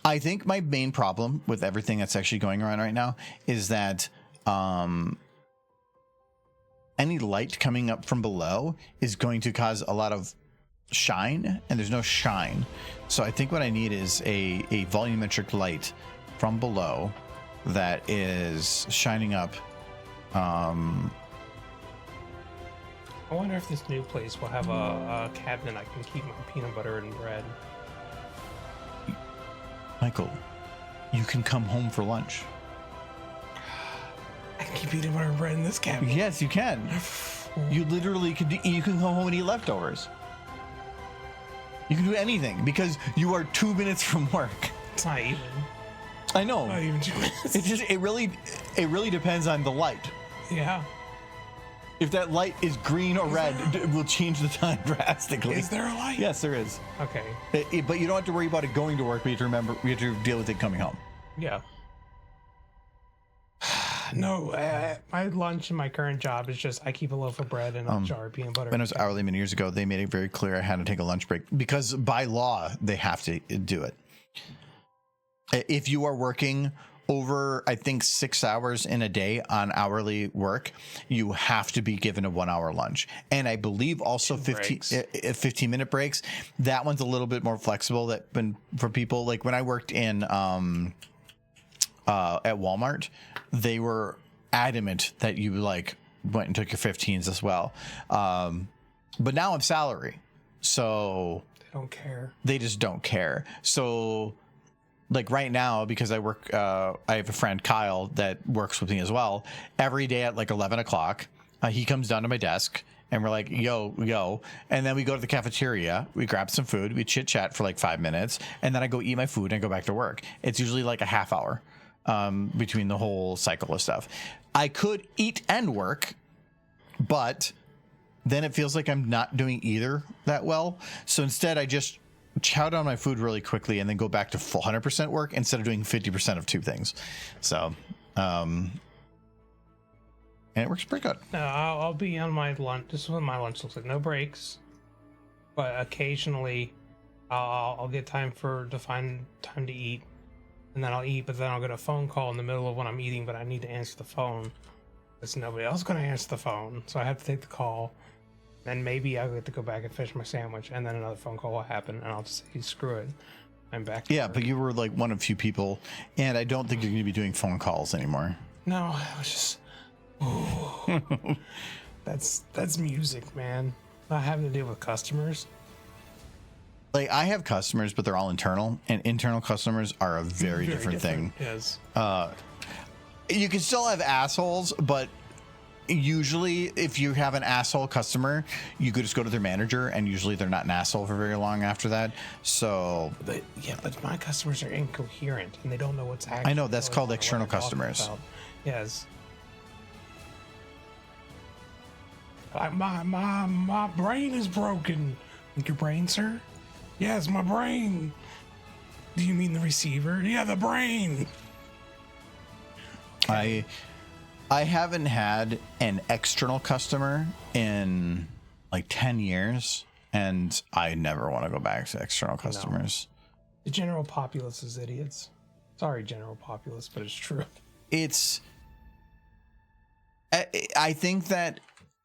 I think my main problem with everything that's actually going around right now is that any light coming up from below is going to cause a lot of shine, and there's no shine. So I think what I need is a volumetric light from below that is shining up. I wonder if this new place will have a cabinet I can keep my peanut butter and bread. Michael, you can come home for lunch. I can keep peanut butter and bread in this cabinet. Yes, you can. You literally can. You can come home and eat leftovers. You can do anything because you are 2 minutes from work. It's not even. I know. Not even 2 minutes. It really depends on the light. Yeah. If that light is green or red, it will change the time drastically. Is there a light? Yes, there is. Okay. But you don't have to worry about it going to work. But you have to remember, you have to deal with it coming home. Yeah. No, my lunch in my current job is just I keep a loaf of bread and a jar of peanut butter. When I was hourly many years ago, they made it very clear I had to take a lunch break because by law they have to do it. If you are working over, I think, 6 hours in a day on hourly work, you have to be given a 1 hour lunch. And I believe also 15-minute breaks. That one's a little bit more flexible. That when for people like when I worked in at Walmart, they were adamant that you like went and took your 15s as well. But now I'm salary, so they don't care. They just don't care. So like right now, because I work, I have a friend, Kyle, that works with me as well. Every day at like 11 o'clock, he comes down to my desk and we're like, yo. And then we go to the cafeteria, we grab some food, we chit chat for like 5 minutes. And then I go eat my food and go back to work. It's usually like a half hour between the whole cycle of stuff. I could eat and work, but then it feels like I'm not doing either that well. So instead I just chow down my food really quickly and then go back to full 100% work instead of doing 50% of two things. So, and it works pretty good. No, I'll be on my lunch. This is what my lunch looks like. No breaks, but occasionally I'll get time to find time to eat, and then I'll eat. But then I'll get a phone call in the middle of when I'm eating, but I need to answer the phone. There's nobody else going to answer the phone, so I have to take the call. Then maybe I'll get to go back and finish my sandwich, and then another phone call will happen, and I'll just say, screw it. I'm back. Yeah, but you were like one of few people, and I don't think you're going to be doing phone calls anymore. No, it was just... Ooh. That's music, man. Not having to deal with customers. Like, I have customers, but they're all internal, and internal customers are a very different thing. Yes. You can still have assholes, but usually if you have an asshole customer, you could just go to their manager, and usually they're not an asshole for very long after that. So But my customers are incoherent and they don't know what's actually. I know that's going called on, what external they're talking customers. about. Yes. Like my brain is broken. Like, your brain, sir? Yes, my brain. Do you mean the receiver? Yeah, the brain. I haven't had an external customer in like 10 years, and I never want to go back to external customers. The general populace is idiots. Sorry, general populace, but it's true. I think that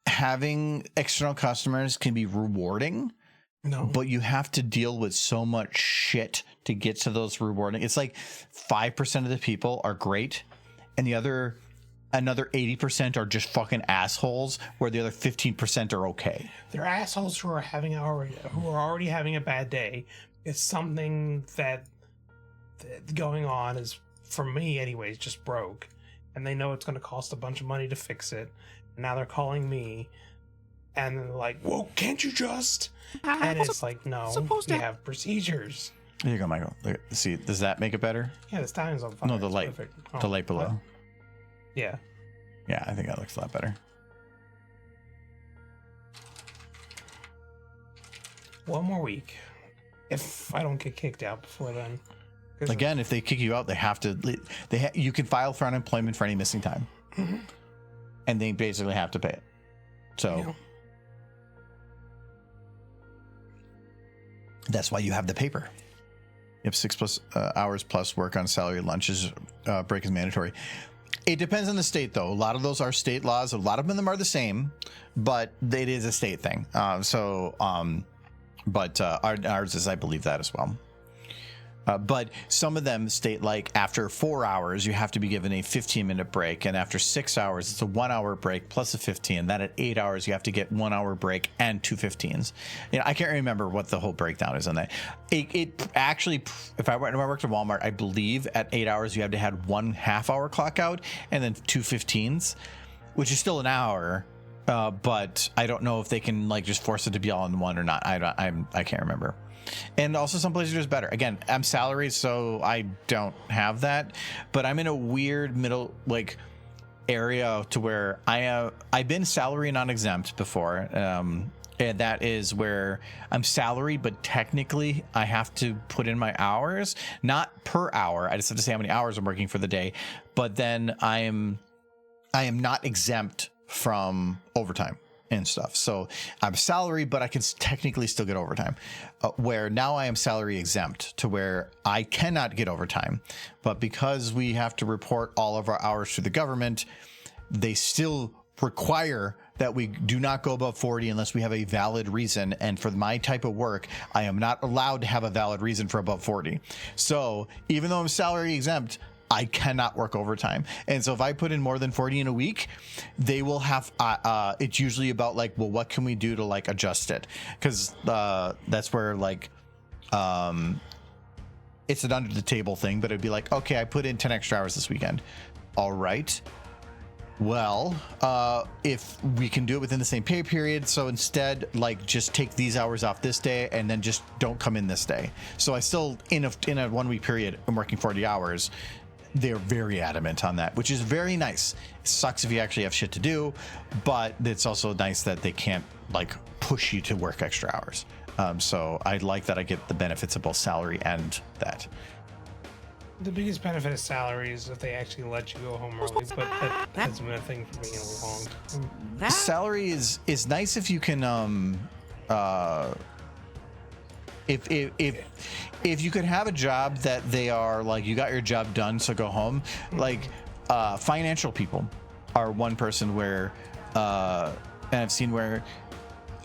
having external customers can be rewarding. No. But you have to deal with so much shit to get to those rewarding. It's like 5% of the people are great, and another 80% are just fucking assholes, where the other 15% are okay. They're assholes who are already having a bad day. It's something that going on is, for me anyways, just broke, and they know it's going to cost a bunch of money to fix it. And now they're calling me, and they're like, "Well, can't you just?" And it's like, no, we have procedures. There you go, Michael. See, does that make it better? Yeah, the stallion's on fire. No, the It's light. perfect. The light below. what? Yeah. Yeah, I think that looks a lot better. One more week. If I don't get kicked out before then. 'Cause Again, if they kick you out, they have to. You can file for unemployment for any missing time, and they basically have to pay it. So. Yeah. That's why you have the paper. You have 6+ hours plus work on salary. Lunches break is mandatory. It depends on the state, though. A lot of those are state laws. A lot of them are the same, but it is a state thing. Ours is, I believe, that as well. But some of them state, like, after 4 hours, you have to be given a 15-minute break. And after 6 hours, it's a 1 hour break plus a 15. And then at 8 hours, you have to get 1 hour break and 2 15s. You know, I can't remember what the whole breakdown is on that. It actually, when I worked at Walmart, I believe at 8 hours, you had to have 1 half-hour clock out and then 2 15s, which is still an hour. But I don't know if they can, like, just force it to be all in one or not. I can't remember. And also some places are just better. Again, I'm salaried, so I don't have that, but I'm in a weird middle, like, area to where I've been salary non-exempt before. And that is where I'm salaried, but technically I have to put in my hours, not per hour. I just have to say how many hours I'm working for the day, but then I am not exempt from overtime and stuff. So I'm salary, but I can technically still get overtime. Where now I am salary exempt, to where I cannot get overtime. But because we have to report all of our hours to the government, they still require that we do not go above 40 unless we have a valid reason. And for my type of work, I am not allowed to have a valid reason for above 40. So even though I'm salary exempt, I cannot work overtime. And so if I put in more than 40 in a week, they will have, it's usually about, like, well, what can we do to, like, adjust it? Because that's where, like, it's an under the table thing, but it'd be like, okay, I put in 10 extra hours this weekend. All right. Well, if we can do it within the same pay period, so instead, like, just take these hours off this day and then just don't come in this day. So I still, in a 1 week period, I'm working 40 hours. They're very adamant on that, which is very nice. It sucks if you actually have shit to do, but it's also nice that they can't, like, push you to work extra hours. So I like that I get the benefits of both salary and that. The biggest benefit of salary is if they actually let you go home early, but that's been a thing for me in a long time. Salary is nice if you can if you could have a job that they are like, you got your job done, so go home. Like, financial people are one person where and I've seen where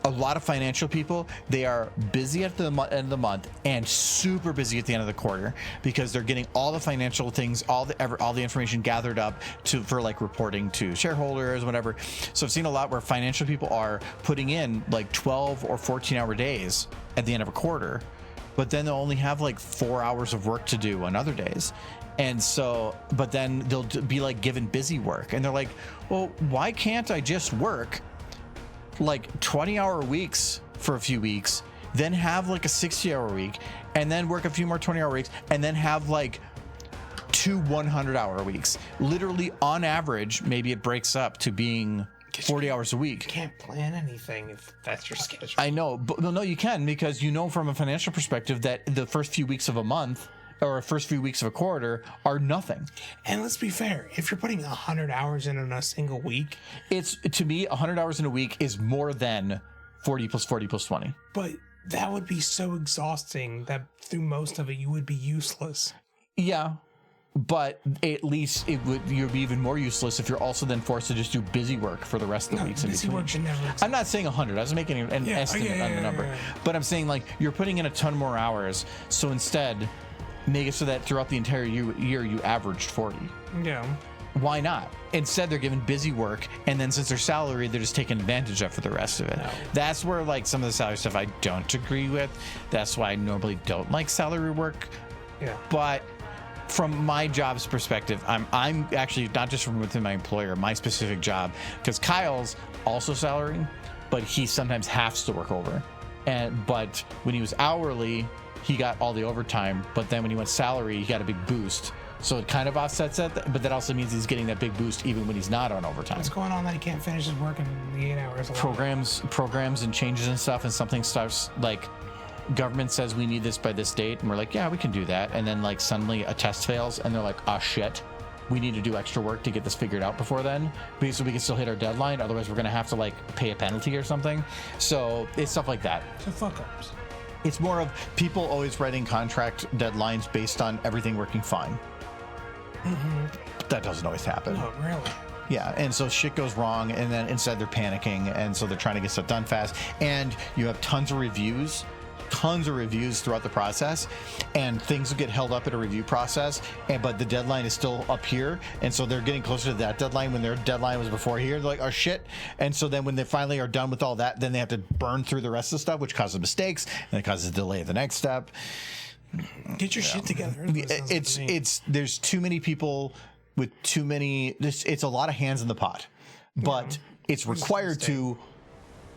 a lot of financial people, they are busy at the end of the month and super busy at the end of the quarter, because they're getting all the financial things, all the information gathered up for like reporting to shareholders, whatever. So I've seen a lot where financial people are putting in like 12 or 14 hour days at the end of a quarter, but then they'll only have like 4 hours of work to do on other days. And so, but then they'll be like given busy work, and they're like, well, why can't I just work like 20-hour weeks for a few weeks, then have like a 60-hour week, and then work a few more 20-hour weeks, and then have like 2 100-hour weeks? Literally, on average, maybe it breaks up to being 40 hours a week. You can't plan anything if that's your schedule. I know, but no, you can, because you know from a financial perspective that the first few weeks of a month or first few weeks of a quarter are nothing. And let's be fair, if you're putting 100 hours in a single week, It's, to me, 100 hours in a week is more than 40 plus 40 plus 20. but that would be so exhausting that through most of it you would be useless. Yeah, but at least you'd be even more useless if you're also then forced to just do busy work for the rest of the weeks in Busy between. work should never I'm not saying 100. I was making an estimate on the number. yeah. But I'm saying, like, you're putting in a ton more hours, so instead make it so that throughout the entire year you averaged 40. Yeah. Why not? Instead, they're given busy work, and then since they're salaried, they're just taking advantage of for the rest of it. No. That's where, like, some of the salary stuff I don't agree with. That's why I normally don't like salary work. Yeah. But from my job's perspective, I'm actually not just from within my employer, my specific job, because Kyle's also salary, but he sometimes has to work over. But when he was hourly, he got all the overtime. But then when he went salary, he got a big boost. So it kind of offsets it, but that also means he's getting that big boost even when he's not on overtime. What's going on that he can't finish his work in the 8 hours? Programs and changes and stuff, and something starts, like, government says we need this by this date, and we're like, yeah, we can do that. And then, like, suddenly a test fails, and they're like, oh shit, we need to do extra work to get this figured out before then, so we can still hit our deadline. Otherwise, we're gonna have to, like, pay a penalty or something. So it's stuff like that. So fuck ups. It's more of people always writing contract deadlines based on everything working fine. But that doesn't always happen. No, really. Yeah, and so shit goes wrong, and then instead they're panicking, and so they're trying to get stuff done fast. And you have tons of reviews throughout the process, and things will get held up at a review process, but the deadline is still up here, and so they're getting closer to that deadline when their deadline was before here. They're like, oh shit. And so then when they finally are done with all that, then they have to burn through the rest of the stuff, which causes mistakes, and it causes a delay of the next step. Get your shit together. There's too many people with too many, it's a lot of hands in the pot, but it's required to,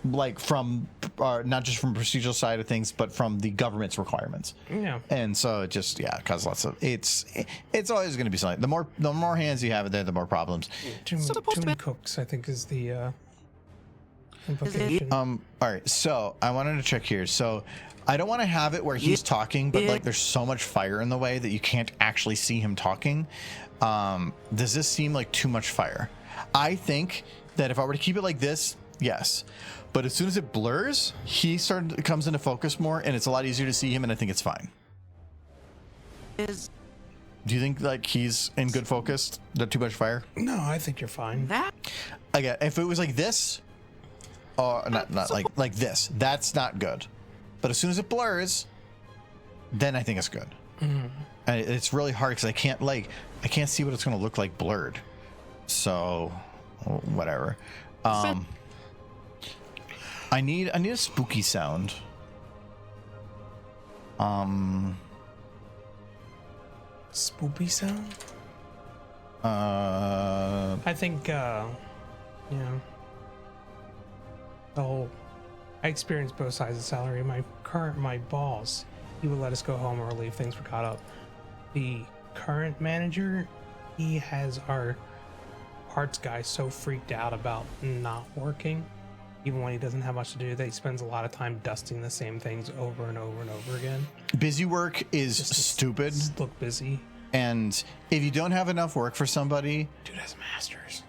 like, from not just from procedural side of things, but from the government's requirements. Yeah. And so it just, causes lots of, it's always going to be something. The more hands you have there, the more problems. Too many cooks, I think, is the implication. All right, so I wanted to check here. So I don't want to have it where he's talking, but like there's so much fire in the way that you can't actually see him talking. Does this seem like too much fire? I think that if I were to keep it like this, yes. But as soon as it blurs, he comes into focus more, and it's a lot easier to see him, and I think it's fine. Do you think, like, he's in good focus? Not too much fire? No, I think you're fine. Again, if it was like this, or not like this, that's not good. But as soon as it blurs, then I think it's good. And it's really hard because I can't see what it's going to look like blurred. So, whatever. I need a spooky sound. Spoopy sound? I think, the whole, I experienced both sides of salary. My boss, he would let us go home early if things were caught up. The current manager, he has our parts guy so freaked out about not working, even when he doesn't have much to do, that he spends a lot of time dusting the same things over and over and over again. Busy work is stupid. Look busy. And if you don't have enough work for somebody, Dude has masters.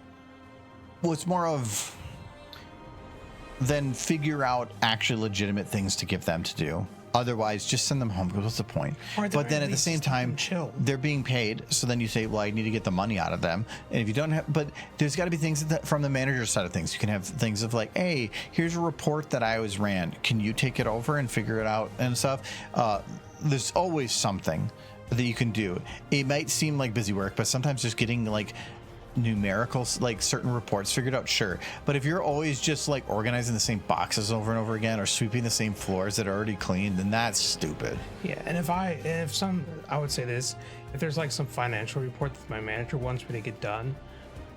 well, it's more of then figure out actually legitimate things to give them to do. Otherwise, just send them home, because what's the point? But then at the same time, they're being paid. So then you say, well, I need to get the money out of them. And if you don't have, but there's got to be things that from the manager's side of things. You can have things of like, hey, here's a report that I always ran. Can you take it over and figure it out and stuff? There's always something that you can do. It might seem like busy work, but sometimes just getting like numerical, like certain reports figured out, sure. But if you're always just like organizing the same boxes over and over again or sweeping the same floors that are already clean, then that's stupid. Yeah, and I would say this, if there's like some financial report that my manager wants me to get done,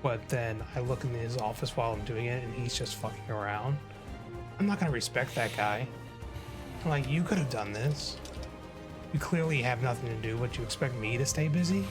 but then I look in his office while I'm doing it and he's just fucking around, I'm not gonna respect that guy. I'm like, you could have done this. You clearly have nothing to do, but you expect me to stay busy?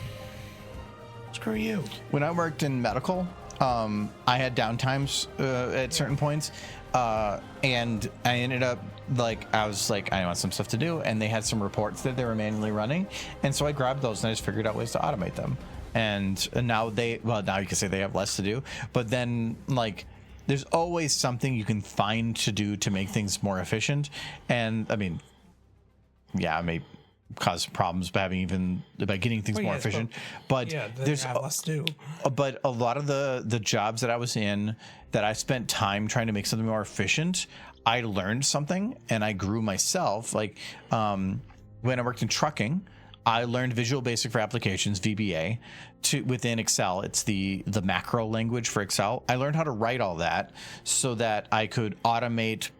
Screw you. When I worked in medical, I had downtimes at certain points, and I ended up I was like, I want some stuff to do, and they had some reports that they were manually running, and so I grabbed those and I just figured out ways to automate them. And now now you can say they have less to do, but then like there's always something you can find to do to make things more efficient. And I mean, yeah, I may cause problems by getting things more efficient, but there's less to do. But a lot of the jobs that I was in that I spent time trying to make something more efficient, I learned something and I grew myself. Like when I worked in trucking, I learned Visual Basic for Applications, VBA, within Excel. It's the macro language for Excel. I learned how to write all that so that I could automate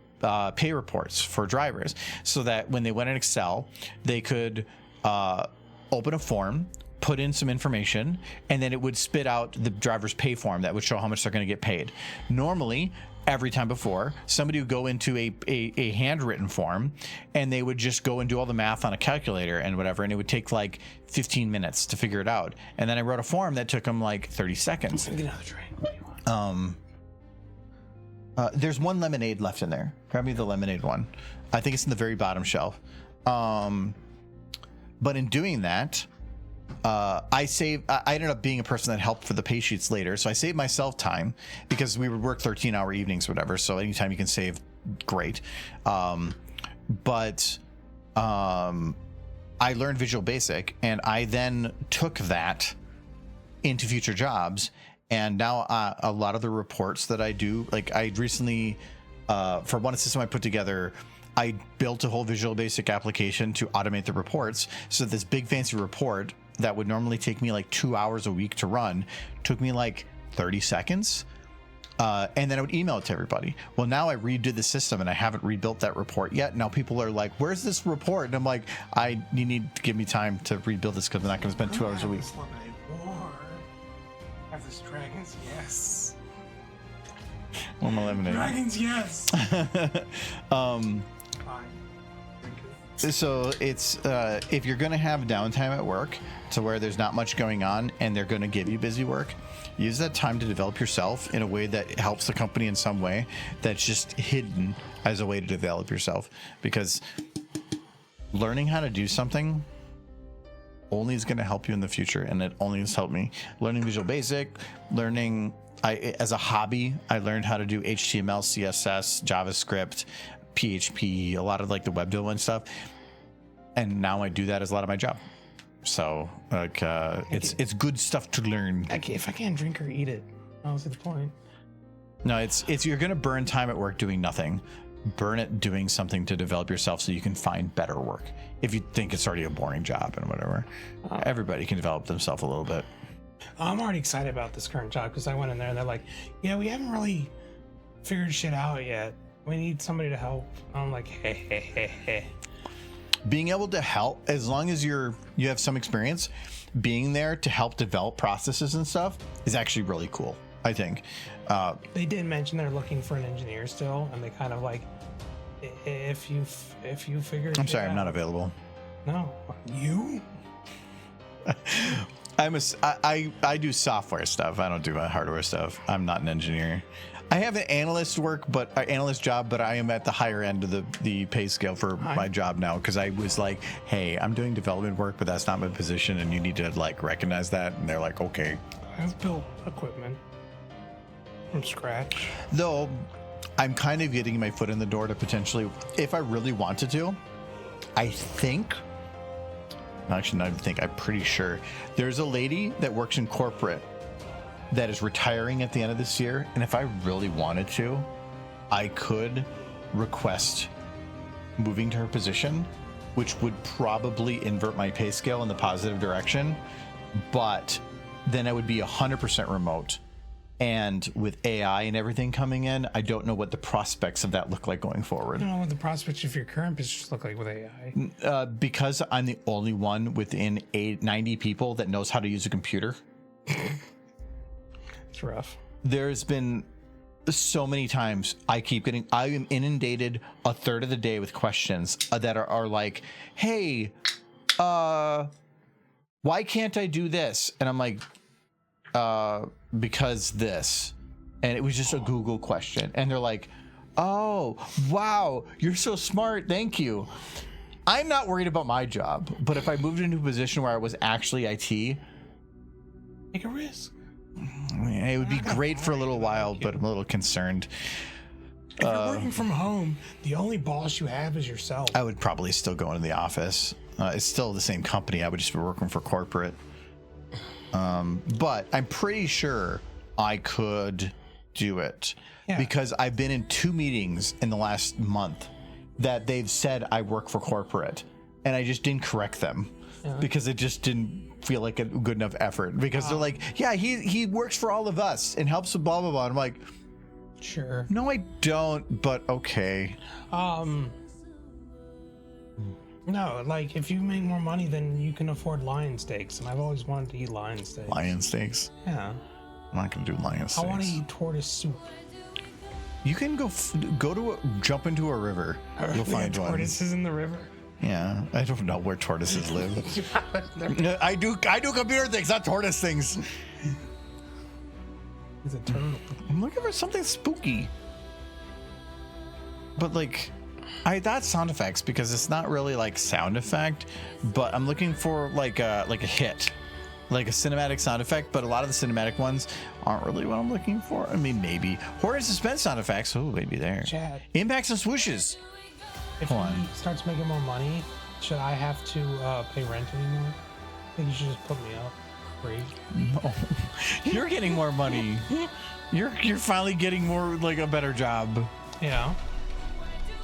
pay reports for drivers, so that when they went in Excel, they could open a form, put in some information, and then it would spit out the driver's pay form that would show how much they're going to get paid. Normally, every time before, somebody would go into a handwritten form and they would just go and do all the math on a calculator and whatever, and it would take like 15 minutes to figure it out. And then I wrote a form that took them like 30 seconds. Get another drink. What do you want? There's one lemonade left in there. Grab me the lemonade one. I think it's in the very bottom shelf. But in doing that, I ended up being a person that helped for the pay sheets later. So I saved myself time because we would work 13-hour evenings or whatever. So anytime you can save, great. But I learned Visual Basic, and I then took that into future jobs. And now a lot of the reports that I do, like I recently, for one system I put together, I built a whole Visual Basic application to automate the reports. So this big fancy report that would normally take me like 2 hours a week to run took me like 30 seconds. And then I would email it to everybody. Well, now I redid the system and I haven't rebuilt that report yet. Now people are like, where's this report? And I'm like, you need to give me time to rebuild this because I'm not going to spend 2 hours a week. Have this dragons, yes. Well, my lemonade. Dragons, yes. Fine. So it's if you're going to have downtime at work to where there's not much going on and they're going to give you busy work, use that time to develop yourself in a way that helps the company in some way that's just hidden as a way to develop yourself. Because learning how to do something only is going to help you in the future, and it only has helped me. Learning Visual Basic, as a hobby, I learned how to do HTML, CSS, JavaScript, PHP, a lot of like the web development stuff, and now I do that as a lot of my job. So like it's good stuff to learn. If I can't drink or eat it, that was the point. No, it's you're gonna burn time at work doing nothing. Burn it doing something to develop yourself so you can find better work. If you think it's already a boring job and whatever, everybody can develop themselves a little bit. I'm already excited about this current job because I went in there and they're like, yeah, we haven't really figured shit out yet. We need somebody to help. I'm like, hey. Being able to help, as long as you have some experience, being there to help develop processes and stuff is actually really cool, I think. They did mention they're looking for an engineer still, and they kind of like, if you figure. I'm sorry, I'm not available. No, you. I do software stuff. I don't do hardware stuff. I'm not an engineer. I have an analyst job, but I am at the higher end of the pay scale for my job now because I was like, hey, I'm doing development work, but that's not my position, and you need to like recognize that. And they're like, okay. I've built equipment from scratch. Though I'm kind of getting my foot in the door to potentially, if I really wanted to, I'm pretty sure there's a lady that works in corporate that is retiring at the end of this year, and if I really wanted to, I could request moving to her position, which would probably invert my pay scale in the positive direction, but then I would be 100% remote. And with AI and everything coming in, I don't know what the prospects of that look like going forward. I don't know what the prospects of your current business look like with AI. Because I'm the only one within 90 people that knows how to use a computer. It's rough. There's been so many times I am inundated a third of the day with questions that are like, hey, why can't I do this? And I'm like, because this. And it was just a Google question. And they're like, oh, wow, you're so smart. Thank you. I'm not worried about my job, but if I moved into a position where I was actually IT, take a risk. It would be great for a little while, but I'm a little concerned. If you're working from home, the only boss you have is yourself. I would probably still go into the office. It's still the same company. I would just be working for corporate. But I'm pretty sure I could do it because I've been in 2 meetings in the last month that they've said I work for corporate, and I just didn't correct them because it just didn't feel like a good enough effort, because they're like, yeah, he works for all of us and helps with blah blah blah. I'm like, sure, no I don't, but okay. No, like if you make more money, then you can afford lion steaks, and I've always wanted to eat lion steaks. Lion steaks? Yeah. I'm not gonna do lion steaks. I want to eat tortoise soup. You can jump into a river. You'll find tortoises in the river. Yeah, I don't know where tortoises live. I do computer things, not tortoise things. It's a turtle. I'm looking for something spooky. But like, I thought sound effects because it's not really like sound effect, but I'm looking for like a hit, like a cinematic sound effect. But a lot of the cinematic ones aren't really what I'm looking for. I mean, maybe horror and suspense sound effects. Oh, maybe there. Chad. Impacts and swooshes. If he starts making more money, should I have to pay rent anymore? I think you should just put me up free. No, you're getting more money. You're finally getting more, like a better job. Yeah.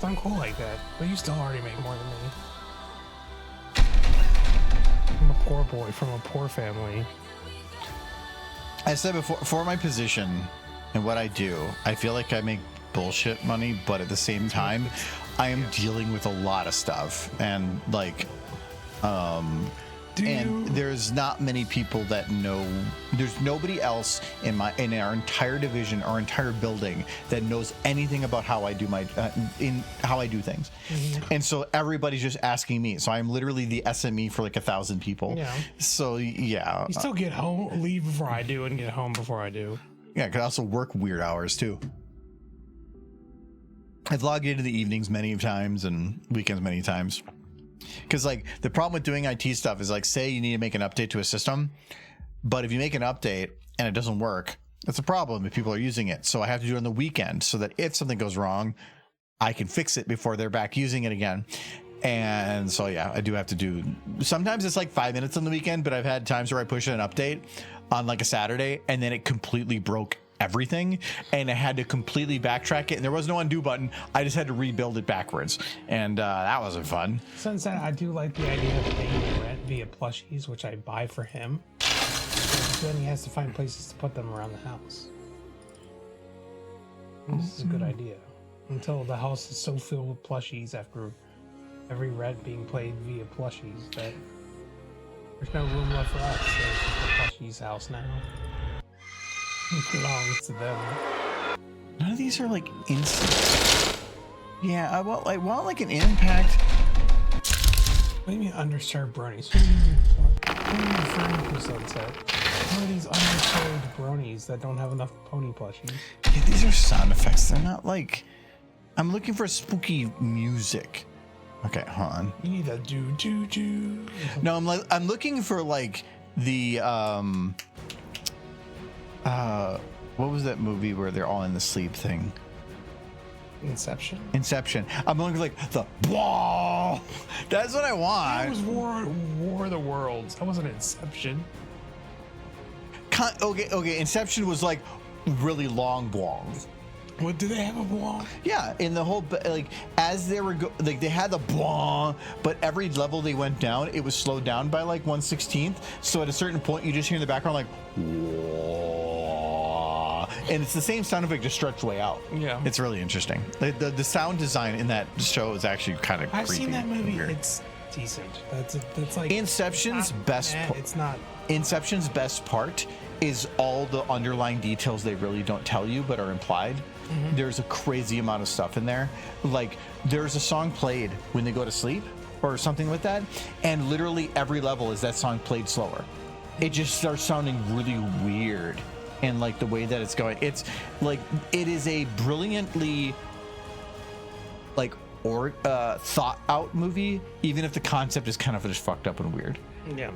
I'm cool like that, but you still already make more than me. I'm a poor boy from a poor family. I said before, for my position and what I do, I feel like I make bullshit money, but at the same time, I am dealing with a lot of stuff, and like, there's not many people that know. There's nobody else in our entire division, our entire building, that knows anything about how I do how I do things. Mm-hmm. And so everybody's just asking me. So I'm literally the SME for like 1,000 people. Yeah. So yeah. You still leave before I do, and get home before I do. Yeah, I could also work weird hours too. I've logged into the evenings many times and weekends many times. Because like the problem with doing IT stuff is like, say you need to make an update to a system, but if you make an update and it doesn't work, that's a problem if people are using it. So I have to do it on the weekend so that if something goes wrong, I can fix it before they're back using it again. And so yeah, I do have to do, sometimes it's like 5 minutes on the weekend, but I've had times where I push an update on like a Saturday and then it completely broke everything, and I had to completely backtrack it, and there was no undo button. I just had to rebuild it backwards, and that wasn't fun. Since I do like the idea of paying rent via plushies, which I buy for him, then he has to find places to put them around the house. And this is a good idea, until the house is so filled with plushies after every rent being paid via plushies that there's no room left for us. So it's just the plushies house now. It belongs to them. None of these are like instant. Yeah, I want like an impact. What do you mean underserved bronies? What are you referring to, Sunset? What are these underserved bronies that don't have enough pony plushies? Yeah, these are sound effects. They're not like. I'm looking for spooky music. Okay, hold on. You need a do. No, I'm looking for like the what was that movie where they're all in the sleep thing? Inception. I'm looking for like the blah. That's what I want. That was War of the Worlds. That wasn't Inception. Okay. Inception was like really long blah. What, do they have a blah? Yeah, in the whole, like, as they were like, they had the blah, but every level they went down, it was slowed down by like 1/16. So at a certain point, you just hear in the background like, whoa, and it's the same sound effect just stretched way out. Yeah, it's really interesting. The sound design in that show is actually kind of. I've seen that movie. Weird. It's decent. That's like Inception's best. It's not. Inception's best part is all the underlying details they really don't tell you but are implied. Mm-hmm. There's a crazy amount of stuff in there. Like, there's a song played when they go to sleep or something like that, and literally every level is that song played slower. It just starts sounding really weird, and like the way that it's going, it's like, it is a brilliantly like thought out movie, even if the concept is kind of just fucked up and weird. Yeah.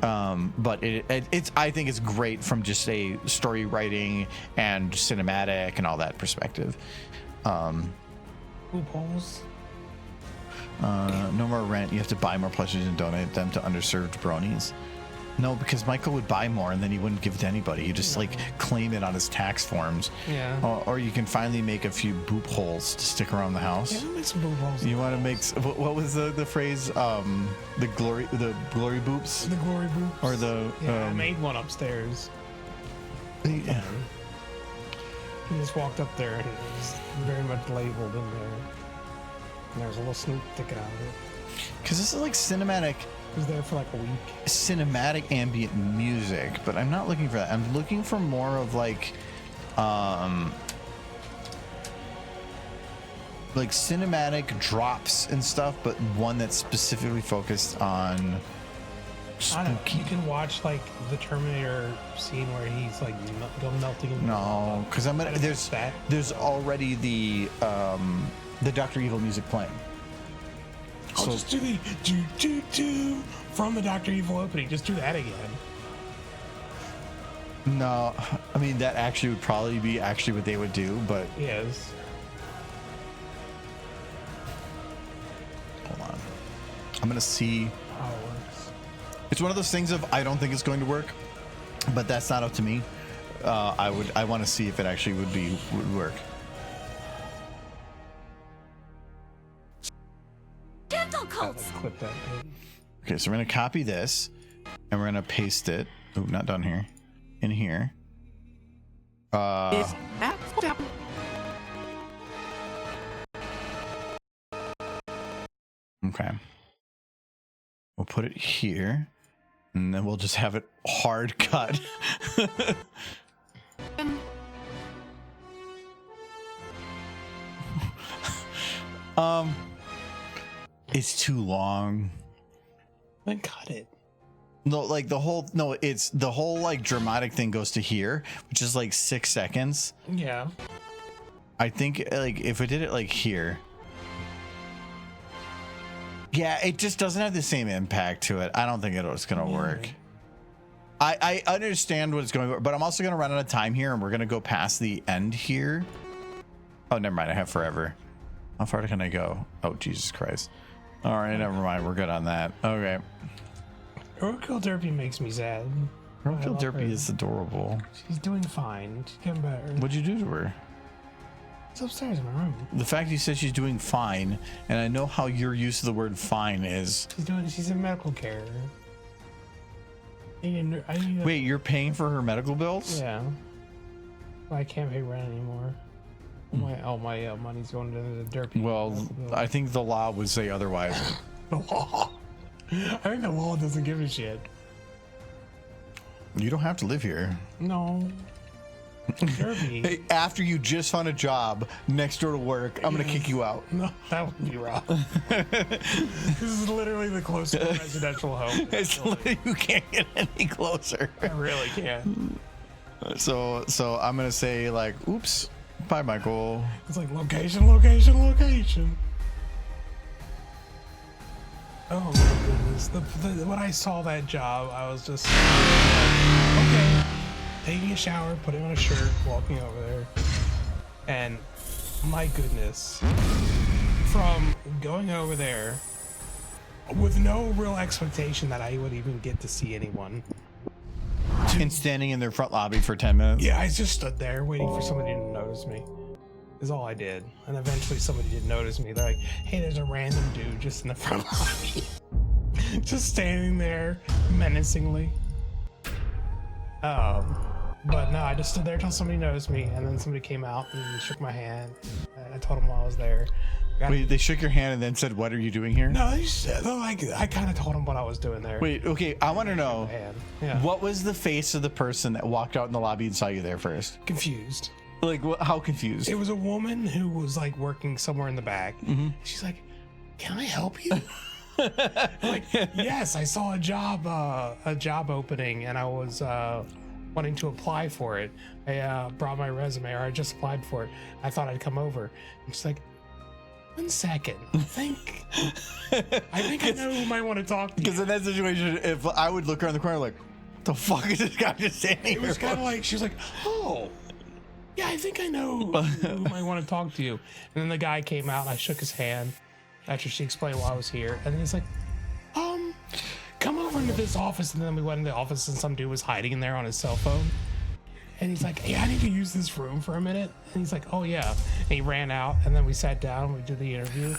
But it's I think it's great from just a story writing and cinematic and all that perspective. Loopholes. No more rent. You have to buy more plushies and donate them to underserved bronies. No, because Michael would buy more and then he wouldn't give it to anybody. He'd just like claim it on his tax forms. Yeah. Or you can finally make a few boop holes to stick around the house. Yeah, make some boop holes. You want to make what was the phrase? The glory boops. The glory boops. Or the I made one upstairs. Yeah. He just walked up there and it was very much labeled in there. And there was a little snoop sticking out of it. Because this is like cinematic. It was there for like a week. Cinematic ambient music, but I'm not looking for that. I'm looking for more of like cinematic drops and stuff, but one that's specifically focused on I don't know. You can watch like the Terminator scene where he's like melting. No, because there's already the Dr. Evil music playing. I'll just do the do from the Dr. Evil opening. Just do that again. No, I mean that actually would probably be what they would do, but yes. Hold on, I'm gonna see how it works. It's one of those things of I don't think it's going to work, but that's not up to me. I want to see if it actually would work. Clip that bit. Okay, so we're gonna copy this and we're gonna paste it. Oh, not done here. In here. Is that Okay. We'll put it here, and then we'll just have it hard cut. It's too long. Then cut it. No, like it's the whole like dramatic thing goes to here, which is like 6 seconds. Yeah. I think like if we did it like here. Yeah, it just doesn't have the same impact to it. I don't think it's gonna work. I understand what it's going, but I'm also gonna run out of time here, and we're gonna go past the end here. Oh, never mind. I have forever. How far can I go? Oh, Jesus Christ. All right, never mind. We're good on that. Okay. Roadkill Derpy makes me sad. Roadkill Derpy is adorable. She's doing fine. She's getting better. What'd you do to her? It's upstairs in my room. The fact you said she's doing fine, and I know how your use of the word fine is. She's in medical care. Wait, you're paying for her medical bills? Yeah. I can't pay rent anymore. My money's going to the Derpy. Well, I think the law would say otherwise. The law? I think the law doesn't give a shit. You don't have to live here. No. Derpy. Hey, after you just found a job next door to work, I'm gonna kick you out. No, that would be wrong. This is literally the closest residential home. You can't get any closer. I really can't. So I'm gonna say like, oops, bye, Michael. It's like location, location, location. Oh my goodness! When I saw that job, I was just like, okay. Taking a shower, putting on a shirt, walking over there, and my goodness, from going over there with no real expectation that I would even get to see anyone, and standing in their front lobby for 10 minutes. Yeah, I just stood there waiting for somebody to notice me. is all I did. And eventually somebody did notice me. They're like, hey, there's a random dude just in the front lobby. Just standing there menacingly. But no, I just stood there till somebody noticed me, and then somebody came out and shook my hand. I told them while I was there. Wait, they shook your hand and then said, "What are you doing here?" No, I kind of told them what I was doing there. Wait, okay, I want to know, Yeah. what was the face of the person that walked out in the lobby and saw you there first? Confused. Like, how confused? It was a woman who was like working somewhere in the back. Mm-hmm. She's like, "Can I help you?" I'm like, yes, I saw a job opening, and I was wanting to apply for it. I brought my resume, or I just applied for it. I thought I'd come over. And she's like, 1 second. I think I know who might want to talk to you. Because in that situation, if I would look around the corner like, what the fuck is this guy just standing here? It was kind of like, she was like, oh, yeah, I think I know who might want to talk to you. And then the guy came out, and I shook his hand after she explained why I was here. And then he's like, come over into this office. And then we went into the office, and some dude was hiding in there on his cell phone. And he's like, hey, I need to use this room for a minute. And he's like, oh, yeah. And he ran out, and then we sat down, we did the interview.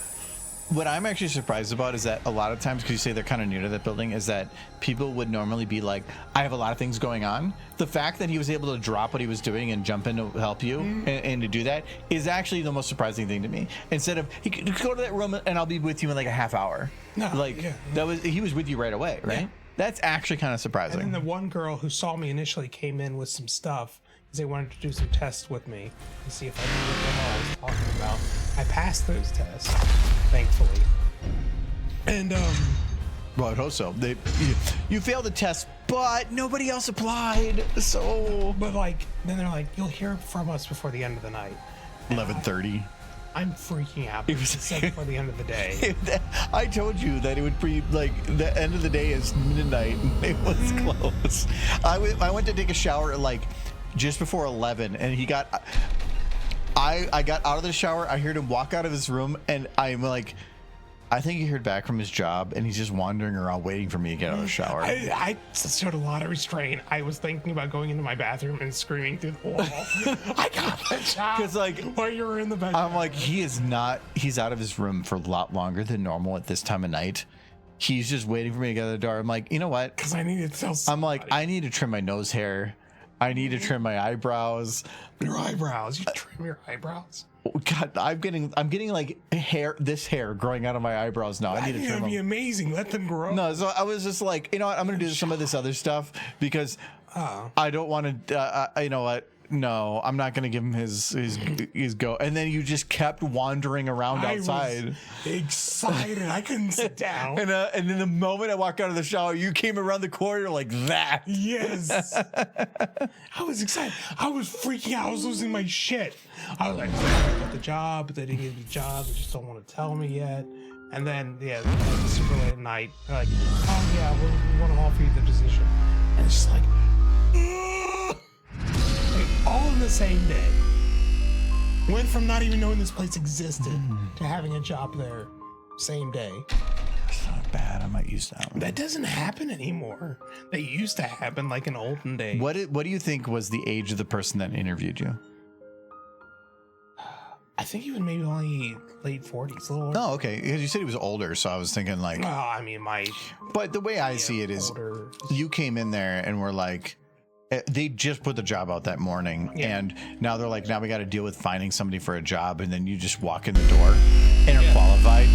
What I'm actually surprised about is that a lot of times, because you say they're kind of new to that building, is that people would normally be like, I have a lot of things going on. The fact that he was able to drop what he was doing and jump in to help you and to do that is actually the most surprising thing to me. Instead of, he could go to that room and I'll be with you in like a half hour. No, like, yeah. he was with you right away, right? Yeah. That's actually kind of surprising. And then the one girl who saw me initially came in with some stuff because they wanted to do some tests with me to see if I knew what the hell I was talking about. I passed those tests, thankfully. And well, I hope so. You failed the test, but nobody else applied. So, but like, then they're like, you'll hear from us before the end of the night. 11:30. I'm freaking out. It was said before the end of the day. I told you that it would be like the end of the day is midnight. It was close. I went to take a shower at like just before 11, and he got. I got out of the shower. I heard him walk out of his room, and I'm like, I think he heard back from his job, and he's just wandering around waiting for me to get out of the shower. I showed a lot of restraint. I was thinking about going into my bathroom and screaming through the wall. I got the job. Because like while you were in the bathroom, I'm like, he's out of his room for a lot longer than normal at this time of night. He's just waiting for me to get out the door. I'm like, you know what? Because I need to tell somebody. I'm like, I need to trim my nose hair. I need to trim my eyebrows. Your eyebrows. You trim your eyebrows? God, I'm getting like this hair growing out of my eyebrows now. I need to trim them. That'd be amazing. Let them grow. No, so I was just like, you know what? I'm gonna do some of this other stuff because I don't want to. You know what? No, I'm not gonna give him his go. And then you just kept wandering around outside. Was excited. I couldn't sit down. And then the moment I walked out of the shower, you came around the corner like that. Yes. I was excited. I was freaking out. I was losing my shit. I was like, I got the job, but they didn't get the job. They just don't want to tell me yet. And then, yeah, super late at night. They're like, oh, yeah, we want to offer you the position. And it's just like, all in the same day. Went from not even knowing this place existed to having a job there same day. That's not bad. I might use that one. That doesn't happen anymore. That used to happen like in olden days. What do you think was the age of the person that interviewed you? I think he was maybe only late 40s. A little older. Oh, okay. Because you said he was older, so I was thinking like. Well, I mean, But the way I see it is, older. You came in there and were like, they just put the job out that morning, and now they're like, now we got to deal with finding somebody for a job, and then you just walk in the door and are qualified.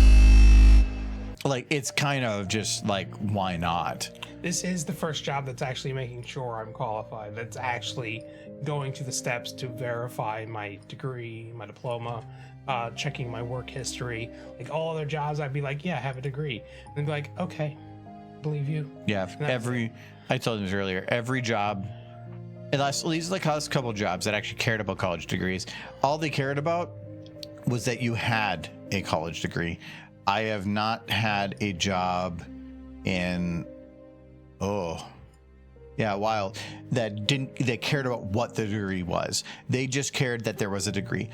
Like, it's kind of just like, why not? This is the first job that's actually making sure I'm qualified. That's actually going to the steps to verify my degree, my diploma, checking my work history. Like all other jobs, I'd be like, yeah, I have a degree. And they'd be like, okay, believe you. Yeah, I told him this earlier, every job, at least like us, couple jobs that actually cared about college degrees, all they cared about was that you had a college degree. I have not had a job in a while that cared about what the degree was. They just cared that there was a degree.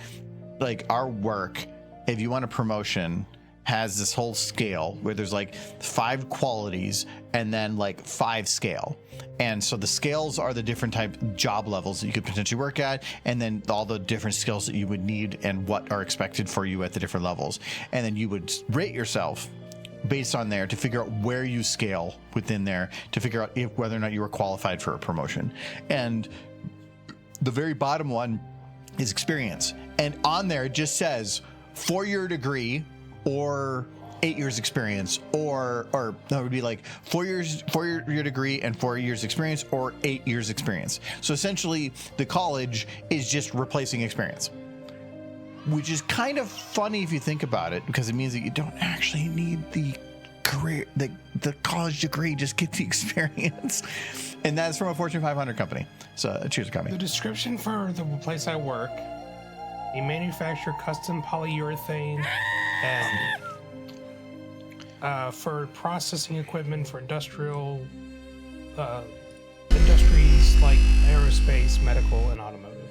Like our work, if you want a promotion, has this whole scale where there's like 5 qualities and then like 5 scale. And so the scales are the different type job levels that you could potentially work at, and then all the different skills that you would need and what are expected for you at the different levels. And then you would rate yourself based on there to figure out where you scale within there to figure out if whether or not you were qualified for a promotion. And the very bottom one is experience. And on there it just says 4-year degree or 8 years experience, or that would be like 4-year degree and 4 years experience, or 8 years experience. So essentially the college is just replacing experience, which is kind of funny if you think about it, because it means that you don't actually need the career, the college degree, just get the experience. And that's from a Fortune 500 company. So choose a company. The description for the place I work: they manufacture custom polyurethane and for processing equipment for industries like aerospace, medical, and automotive.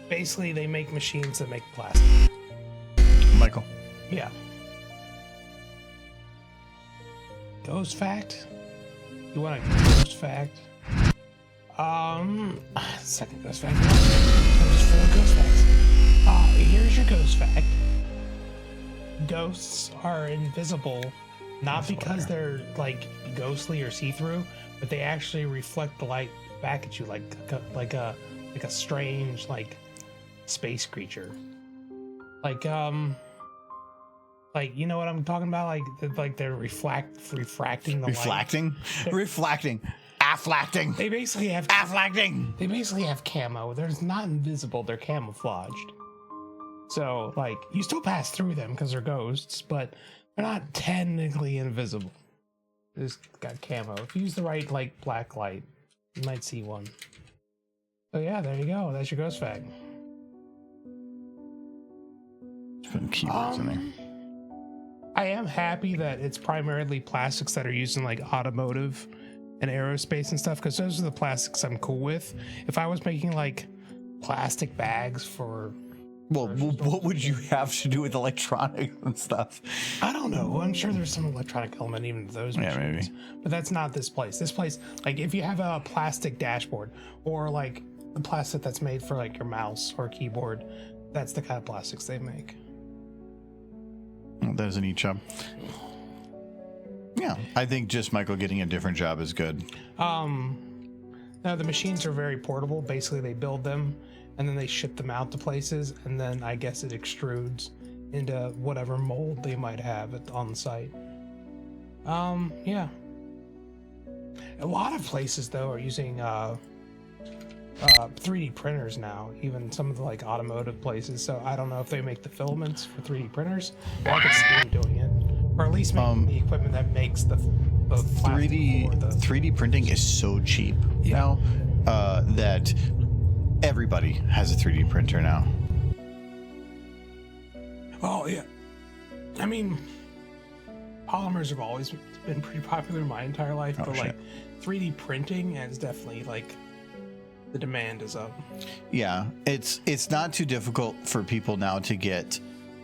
Basically, they make machines that make plastic. Michael. Yeah. Ghost fact? You want a ghost fact? Second ghost fact. There's 4 ghost facts. Here's your ghost fact. Ghosts are invisible, not because they're like ghostly or see-through, but they actually reflect the light back at you like a strange like space creature. Like you know what I'm talking about? Like they're refracting the Reflecting? light. Reflecting. Afflecting. They basically have Afflecting. They basically have camo. They're not invisible, they're camouflaged. So, like, you still pass through them because they're ghosts, but they're not technically invisible. They just got camo. If you use the right, like, black light, you might see one. So, yeah, there you go. That's your ghost fact. Putting keywords in there. I am happy that it's primarily plastics that are used in, like, automotive and aerospace and stuff, because those are the plastics I'm cool with. If I was making, like, plastic bags for... Well, what would you have to do with electronics and stuff? I don't know. I'm sure there's some electronic element even to those machines. Yeah, maybe. But that's not this place. This place, like, if you have a plastic dashboard or like the plastic that's made for like your mouse or keyboard, that's the kind of plastics they make. Well, that is a neat job. Yeah, I think just Michael getting a different job is good. Now the machines are very portable. Basically, they build them and then they ship them out to places, and then I guess it extrudes into whatever mold they might have on the site. Yeah. A lot of places though are using 3D printers now, even some of the like automotive places. So I don't know if they make the filaments for 3D printers, but I could see them doing it, or at least making the equipment that makes the 3D printing is so cheap now that everybody has a 3D printer now. Oh yeah, I mean, polymers have always been pretty popular my entire life, but like 3D printing is definitely like the demand is up. Yeah, it's not too difficult for people now to get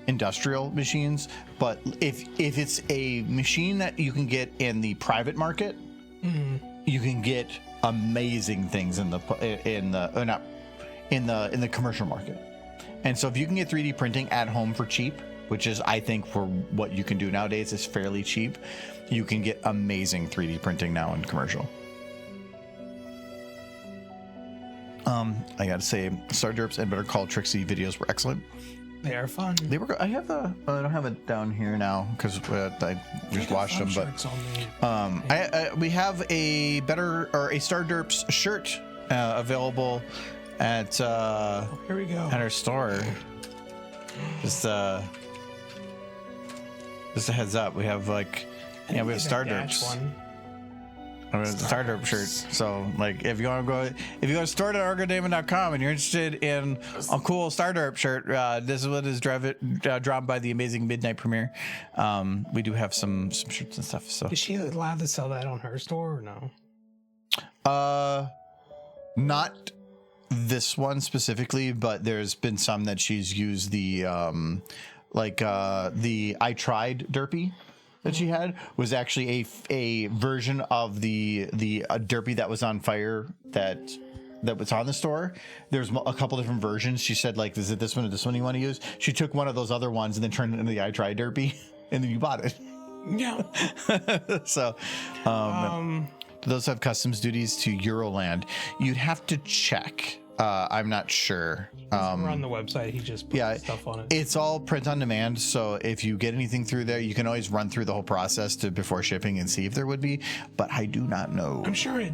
industrial machines, but if it's a machine that you can get in the private market, you can get amazing things in the commercial market. And so if you can get 3D printing at home for cheap, which is, I think, for what you can do nowadays is fairly cheap, you can get amazing 3D printing now in commercial. I gotta say, Star Derps and Better Call Trixie videos were excellent. They are fun. They were. I don't have it down here now because I just watched them. But we have a Star Derps shirt available at here we go at our store. Just a heads up, we have we have Star Derps. I mean, it's a Star Derp shirt. So, like, if you want to store it at argodamon.com and you're interested in a cool Star Derp shirt, this is what is drawn by the amazing Midnight Premiere. We do have some shirts and stuff. So, is she allowed to sell that on her store or no? Not this one specifically, but there's been some that she's used the the I Tried Derpy that she had was actually a version of the Derpy that was on fire that was on the store. There's a couple different versions. She said, like, is it this one or this one you want to use? She took one of those other ones and then turned it into the I Tried Derpy, and then you bought it. Yeah. So those have customs duties to Euroland. You'd have to check. I'm not sure. We're on the website. He just put stuff on it. It's all print on demand. So if you get anything through there, you can always run through the whole process before shipping and see if there would be. But I do not know. I'm sure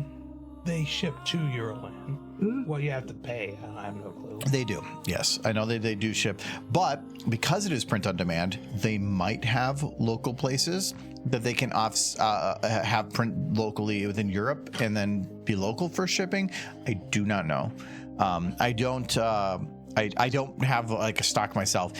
they ship to Euroland. Well, you have to pay. I have no clue. They do. Yes, I know they do ship. But because it is print on demand, they might have local places that they can have print locally within Europe and then be local for shipping. I do not know. I don't have like a stock myself.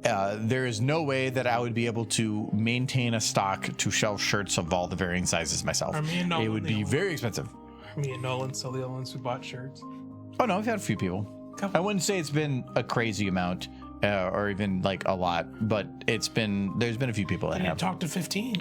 There is no way that I would be able to maintain a stock to shelf shirts of all the varying sizes myself. It would be very expensive. Me and Nolan still the only ones who bought shirts. Oh no, we've had a few people. I wouldn't say it's been a crazy amount or even like a lot, but there's been a few people that have. Talked to 15.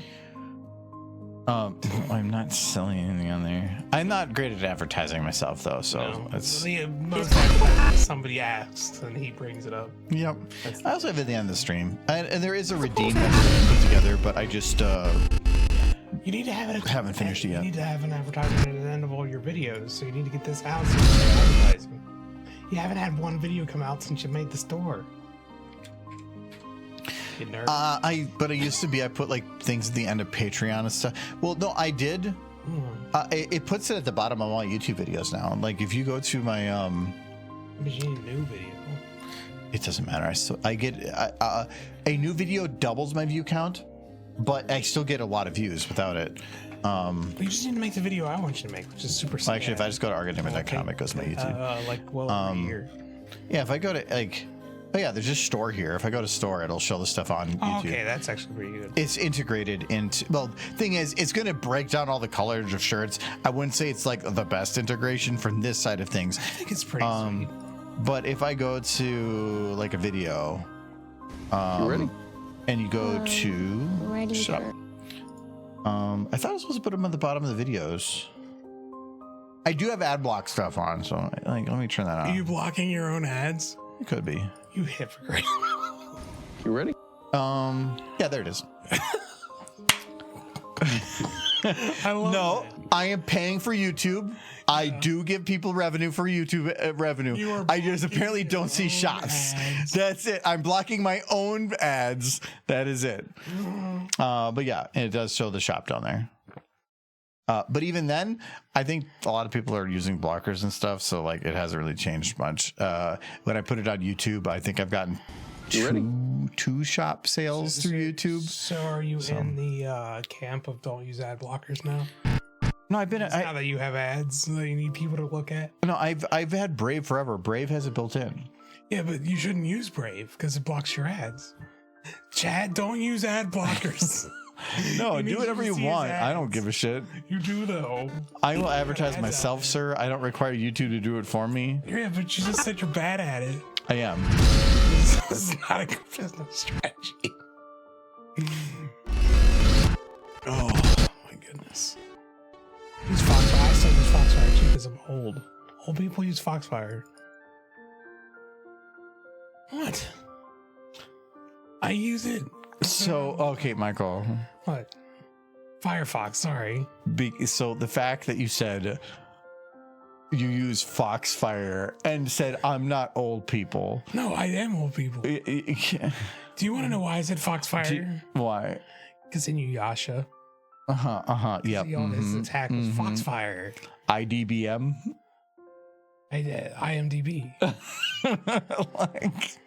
I'm not selling anything on there. I'm not great at advertising myself though, so it's most likely somebody asked and he brings it up. Yep. I also have it at the end of the stream, and there is a redeem that's put together, but I just you need to have it. Haven't finished it yet. You need to have an advertisement at the end of all your videos, so you need to get this out. So you can start advertising. You haven't had one video come out since you made the store. You nerd. I used to be. I put like things at the end of Patreon and stuff. Well, no, I did. It puts it at the bottom of all YouTube videos now. Like if you go to my But you need a new video. it doesn't matter. I get a new video doubles my view count, but I still get a lot of views without it. You just need to make the video I want you to make, which is super simple. Actually, if I just go to argadimmer.com, it goes to my YouTube. Over here. Yeah, if I go to there's just store here. If I go to store, it'll show the stuff on YouTube. Okay, that's actually pretty good. It's integrated into, thing is, it's going to break down all the colors of shirts. I wouldn't say it's like the best integration from this side of things. I think it's pretty sweet. But if I go to like a video, you ready? And you go to Ready. shop. I thought I was supposed to put them at the bottom of the videos. I do have ad block stuff on, so let me turn that Are on. you blocking your own ads? It could be. You hypocrite. You ready? Yeah, there it is. I love it. I am paying for YouTube. I do give people revenue for YouTube revenue. I just apparently don't see shops. Ads. That's it. I'm blocking my own ads. That is it. But yeah, it does show the shop down there. But even then, I think a lot of people are using blockers and stuff, so like it hasn't really changed much. When I put it on YouTube, I think I've gotten two shop sales through YouTube. So are you in the camp of don't use ad blockers now? No, I've been. Now that you have ads that you need people to look at. No, I've had Brave forever. Brave has it built in. Yeah, but you shouldn't use Brave because it blocks your ads. Chad, don't use ad blockers. No, You do need whatever to you see his want. I don't ads. give a shit. You do though. I will advertise ads myself, out sir. I don't require YouTube to do it for me. Yeah, but you just said you're bad at it. I am. This is not a good business strategy. Oh my goodness. Use Foxfire. I still use Foxfire too because I'm old. Old people use Foxfire. What? I use it. So, okay, Michael. What? Firefox, sorry. So the fact that you said you use Foxfire and said I'm not old people. No, I am old people. Do you want to know why I said Foxfire? Why? Because Inuyasha. Yep. His attack was Foxfire. IDBM. IMDb. Like,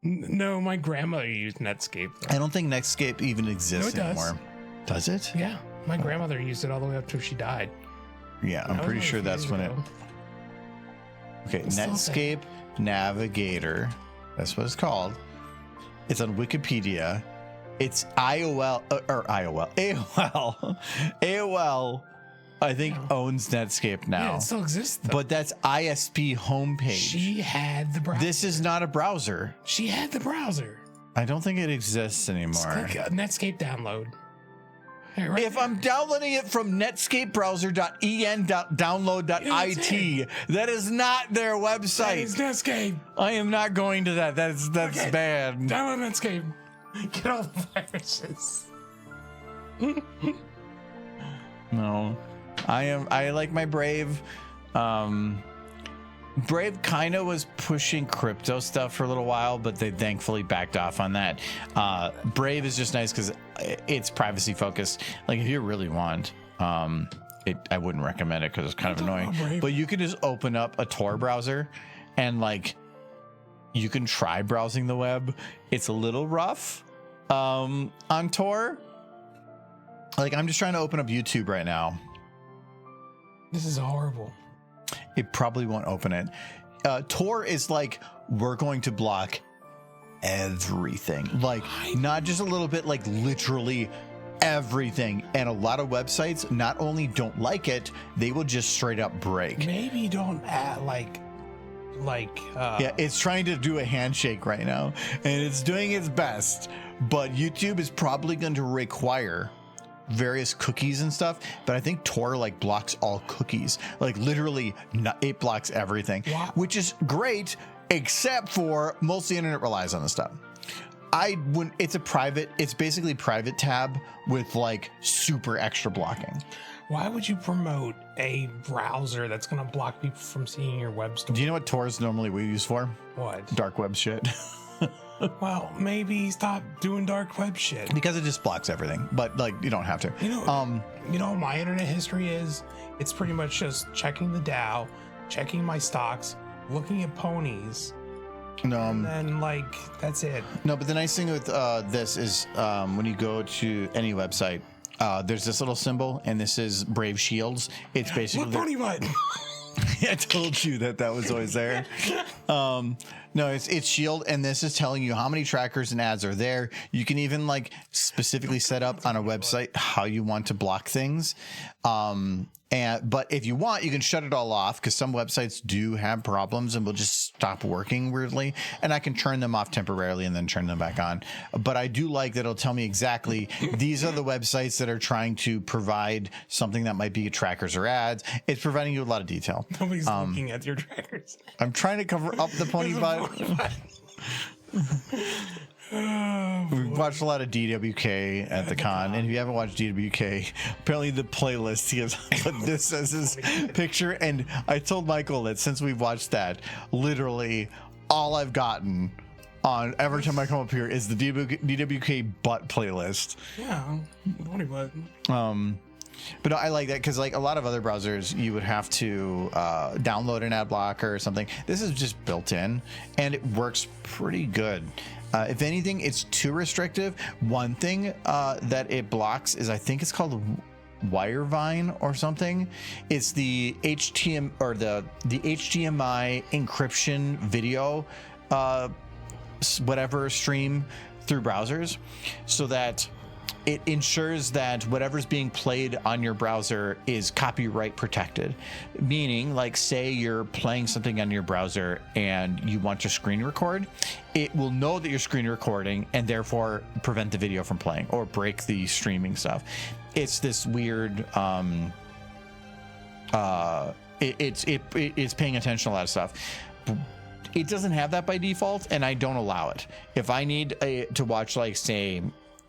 No, my grandmother used Netscape. I don't think Netscape even exists No, it does. anymore. Does it? Yeah, my grandmother used it all the way up till she died. Yeah, I'm That was pretty like a sure few that's years when it. ago. Okay, It's still Netscape Navigator. That's what it's called. It's on Wikipedia. It's AOL. I think owns Netscape now. Yeah, it still exists. Though. But that's ISP homepage. She had the browser. This is not a browser. She had the browser. I don't think it exists anymore. Just click Netscape download. Hey, right If I'm downloading it from netscapebrowser.en.download.it, that is not their website. It's Netscape. I am not going to that. That's Okay. bad. Download Netscape. Get all the viruses. No. I like my Brave. Brave kind of was pushing crypto stuff for a little while, but they thankfully backed off on that. Brave is just nice because it's privacy focused. Like if you really want, I wouldn't recommend it because it's kind of annoying. But you can just open up a Tor browser and like you can try browsing the web. It's a little rough on Tor. Like I'm just trying to open up YouTube right now. This is horrible. It probably won't open it. Tor is like, we're going to block everything. Like, not just a little bit, like literally everything. And a lot of websites not only don't like it, they will just straight up break. Maybe don't add Yeah, it's trying to do a handshake right now, and it's doing its best. But YouTube is probably going to require various cookies and stuff, but I think Tor like blocks all cookies, like literally it blocks everything. Wow. Which is great, except for most of the internet relies on this stuff. It's basically private tab with like super extra blocking. Why would you promote a browser that's going to block people from seeing your web store? Do you know what Tor is normally we use for? What? Dark web shit. Well, maybe stop doing dark web shit. Because it just blocks everything, but like you don't have to. You know what my internet history is? It's pretty much just checking the Dow, checking my stocks, looking at ponies, and then like that's it. No, but the nice thing with this is when you go to any website, there's this little symbol, and this is Brave Shields. It's basically Look, pony butt. I told you that was always there. No, it's Shield, and this is telling you how many trackers and ads are there. You can even like specifically set up on a website how you want to block things. But if you want, you can shut it all off because some websites do have problems and will just stop working weirdly. And I can turn them off temporarily and then turn them back on. But I do like that it'll tell me exactly these are the websites that are trying to provide something that might be trackers or ads. It's providing you a lot of detail. Nobody's looking at your trackers. I'm trying to cover up the pony butt. We watched a lot of DWK at the con, and if you haven't watched DWK, apparently the playlist he has put this as his picture. And I told Michael that since we've watched that, literally all I've gotten on every time I come up here is the DWK butt playlist. Yeah, pony butt. But no, I like that because like a lot of other browsers, you would have to download an ad blocker or something. This is just built in, and it works pretty good. If anything, it's too restrictive. One thing that it blocks is I think it's called Wirevine or something. It's the HTML or the HDMI encryption video, whatever stream through browsers, so that it ensures that whatever's being played on your browser is copyright protected. Meaning, like, say you're playing something on your browser and you want to screen record, it will know that you're screen recording and therefore prevent the video from playing or break the streaming stuff. It's this weird, it's paying attention to a lot of stuff. It doesn't have that by default, and I don't allow it. If I need to watch, like, say,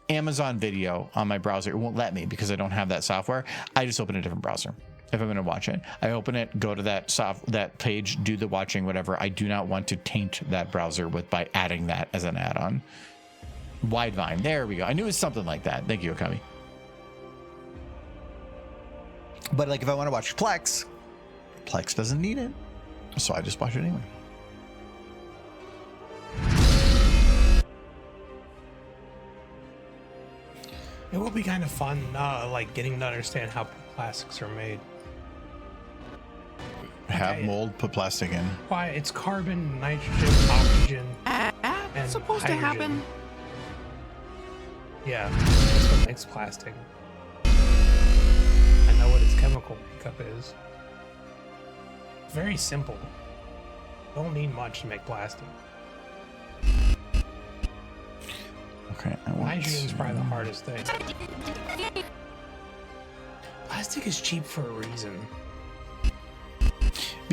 Amazon Video on my browser, it won't let me because I don't have that software. I just open a different browser if I'm going to watch it. I open it, go to that page, do the watching, whatever. I do not want to taint that browser by adding that as an add-on. Widevine, there we go. I knew it was something like that. Thank you, Okami. But like if I want to watch Plex doesn't need it, so I just watch it anyway. It will be kind of fun, like getting to understand how plastics are made. Have mold, put plastic in. Why? It's carbon, nitrogen, oxygen, and It's supposed to hydrogen. happen. Yeah, that's what makes plastic. I know what its chemical is. Very simple. Don't need much to make plastic. Okay, I want Nitrogen is to- probably the hardest thing. Plastic is cheap for a reason.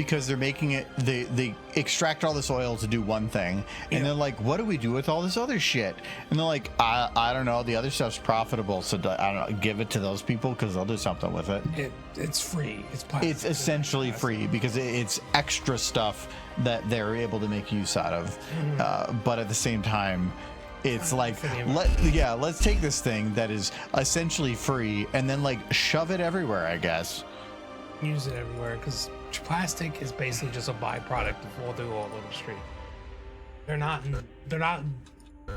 because they're making it. They extract all this oil to do one thing, and they're like, "What do we do with all this other shit?" And they're like, "I don't know. The other stuff's profitable, so I don't know. Give it to those people because they'll do something with it." It's free. It's plastic. It's essentially free because it's extra stuff that they're able to make use out of. But at the same time, it's like, let's take this thing that is essentially free and then like shove it everywhere, I guess. Use it everywhere because plastic is basically just a byproduct of the oil industry. They're not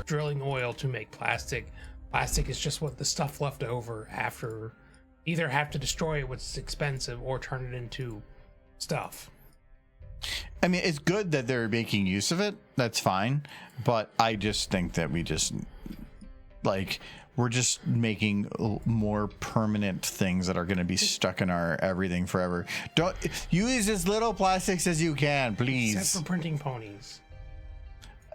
drilling oil to make plastic. Plastic is just what the stuff left over after either have to destroy it, which is expensive, or turn it into stuff. I mean, it's good that they're making use of it. That's fine. But I just think that we're just making more permanent things that are going to be stuck in our everything forever. Don't use as little plastics as you can, please. Except for printing ponies.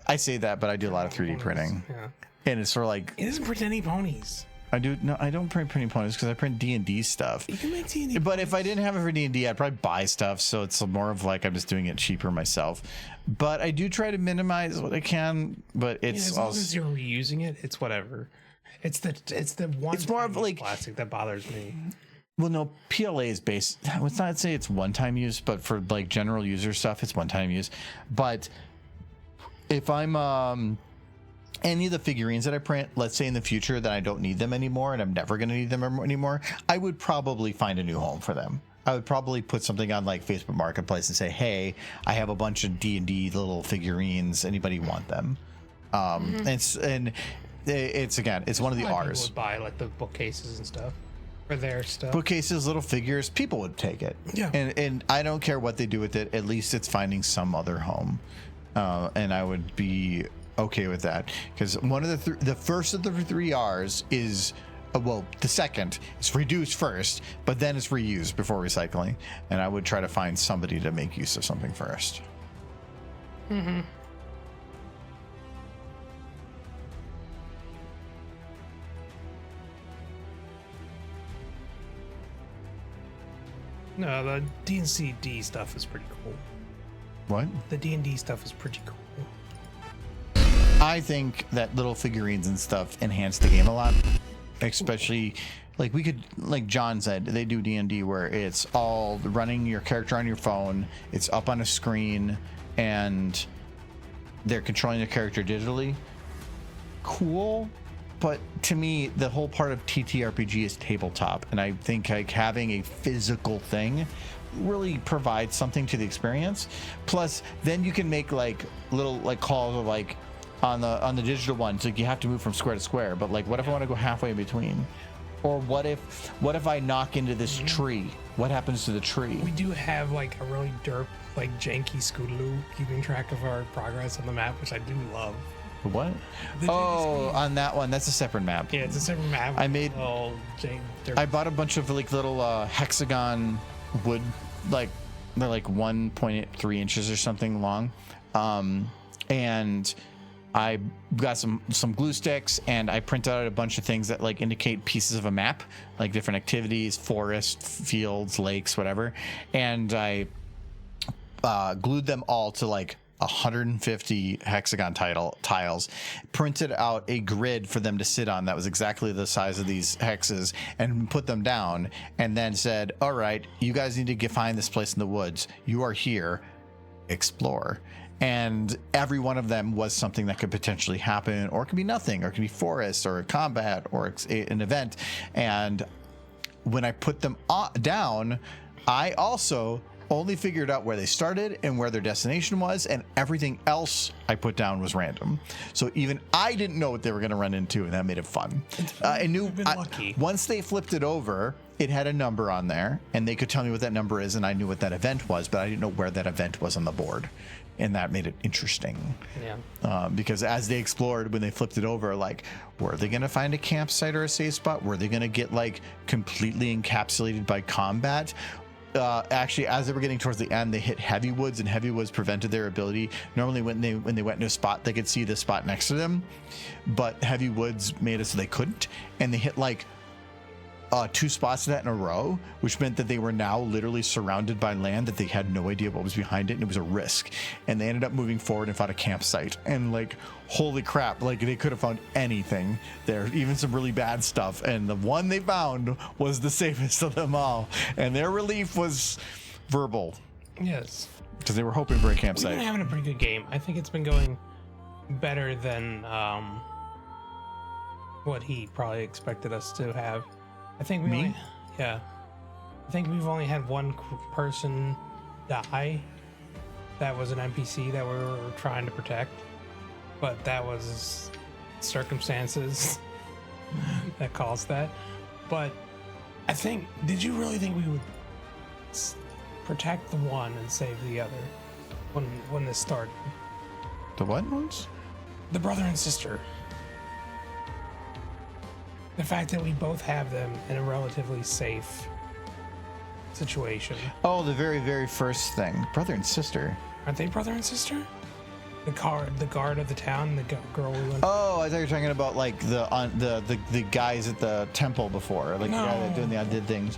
I say that, but I do a lot of 3D printing. Yeah. And it's sort of like, It doesn't print any ponies. I don't print printing ponies because I print D&D stuff. You can make D&D. But if I didn't have it for D&D, I'd probably buy stuff. So it's more of like I'm just doing it cheaper myself. But I do try to minimize what I can. But it's as long as you're reusing it, it's whatever. It's the one. It's more of like plastic that bothers me. Well, no, PLA is based. Let's not say it's one-time use, but for like general user stuff, it's one-time use. But if I'm any of the figurines that I print, let's say in the future that I don't need them anymore and I'm never going to need them anymore, I would probably find a new home for them. I would probably put something on like Facebook Marketplace and say, hey, I have a bunch of D&D little figurines. Anybody want them? It's one of the R's. People would buy like the bookcases and stuff for their stuff. Bookcases, little figures, people would take it. Yeah. And I don't care what they do with it. At least it's finding some other home. And I would be okay with that, because one of the first of the 3 R's is the second is reduce first, but then it's reuse before recycling, and I would try to find somebody to make use of something first. No, the D&D stuff is pretty cool. What? The D&D stuff is pretty cool. I think that little figurines and stuff enhance the game a lot, especially like like John said, they do D&D where it's all running your character on your phone, it's up on a screen, and they're controlling the character digitally. Cool, but to me, the whole part of TTRPG is tabletop, and I think like having a physical thing really provides something to the experience. Plus, then you can make like little like calls of like on the digital ones, like you have to move from square to square, but like what if I want to go halfway in between? Or what if I knock into this tree? What happens to the tree? We do have like a really derp, like janky Scootaloo keeping track of our progress on the map, which I do love. What? On that one, that's a separate map. Yeah, it's a separate map. I bought a bunch of like little hexagon wood, like they're like 1.3 inches or something long, and I got some glue sticks, and I printed out a bunch of things that like indicate pieces of a map, like different activities, forest, fields, lakes, whatever. And I glued them all to like 150 hexagon tiles, printed out a grid for them to sit on that was exactly the size of these hexes, and put them down, and then said, all right, you guys need to find this place in the woods. You are here, explore. And every one of them was something that could potentially happen, or it could be nothing, or it could be forest, or combat, or an event. And when I put them down, I also only figured out where they started and where their destination was, and everything else I put down was random. So even I didn't know what they were going to run into, and that made it fun. I knew once they flipped it over, it had a number on there, and they could tell me what that number is, and I knew what that event was, but I didn't know where that event was on the board. And that made it interesting. Yeah. Because as they explored, when they flipped it over, like, were they going to find a campsite or a safe spot? Were they going to get like completely encapsulated by combat? actually, as they were getting towards the end, they hit heavy woods, and heavy woods prevented their ability. Normally, when they went into a spot, they could see the spot next to them, but heavy woods made it so they couldn't, and they hit like 2 spots of that in a row, which meant that they were now literally surrounded by land that they had no idea what was behind it, and it was a risk. And they ended up moving forward and found a campsite, and like, holy crap, like they could have found anything there, even some really bad stuff, and the one they found was the safest of them all, and their relief was verbal. Yes, because they were hoping for a we've campsite. been having a pretty good game. I think it's been going better than what he probably expected us to have. I think we only, I think we've only had one person die. That was an NPC that we were trying to protect, but that was circumstances that caused that. But I think, did you really think we would protect the one and save the other when this started? The what ones? The brother and sister. The fact that we both have them in a relatively safe situation. Oh, the very, very first thing. Brother and sister. Aren't they brother and sister? The guard of the town, the girl we went. Oh, I thought you were talking about like the guys at the temple before, like No. the guy that doing the oddid things.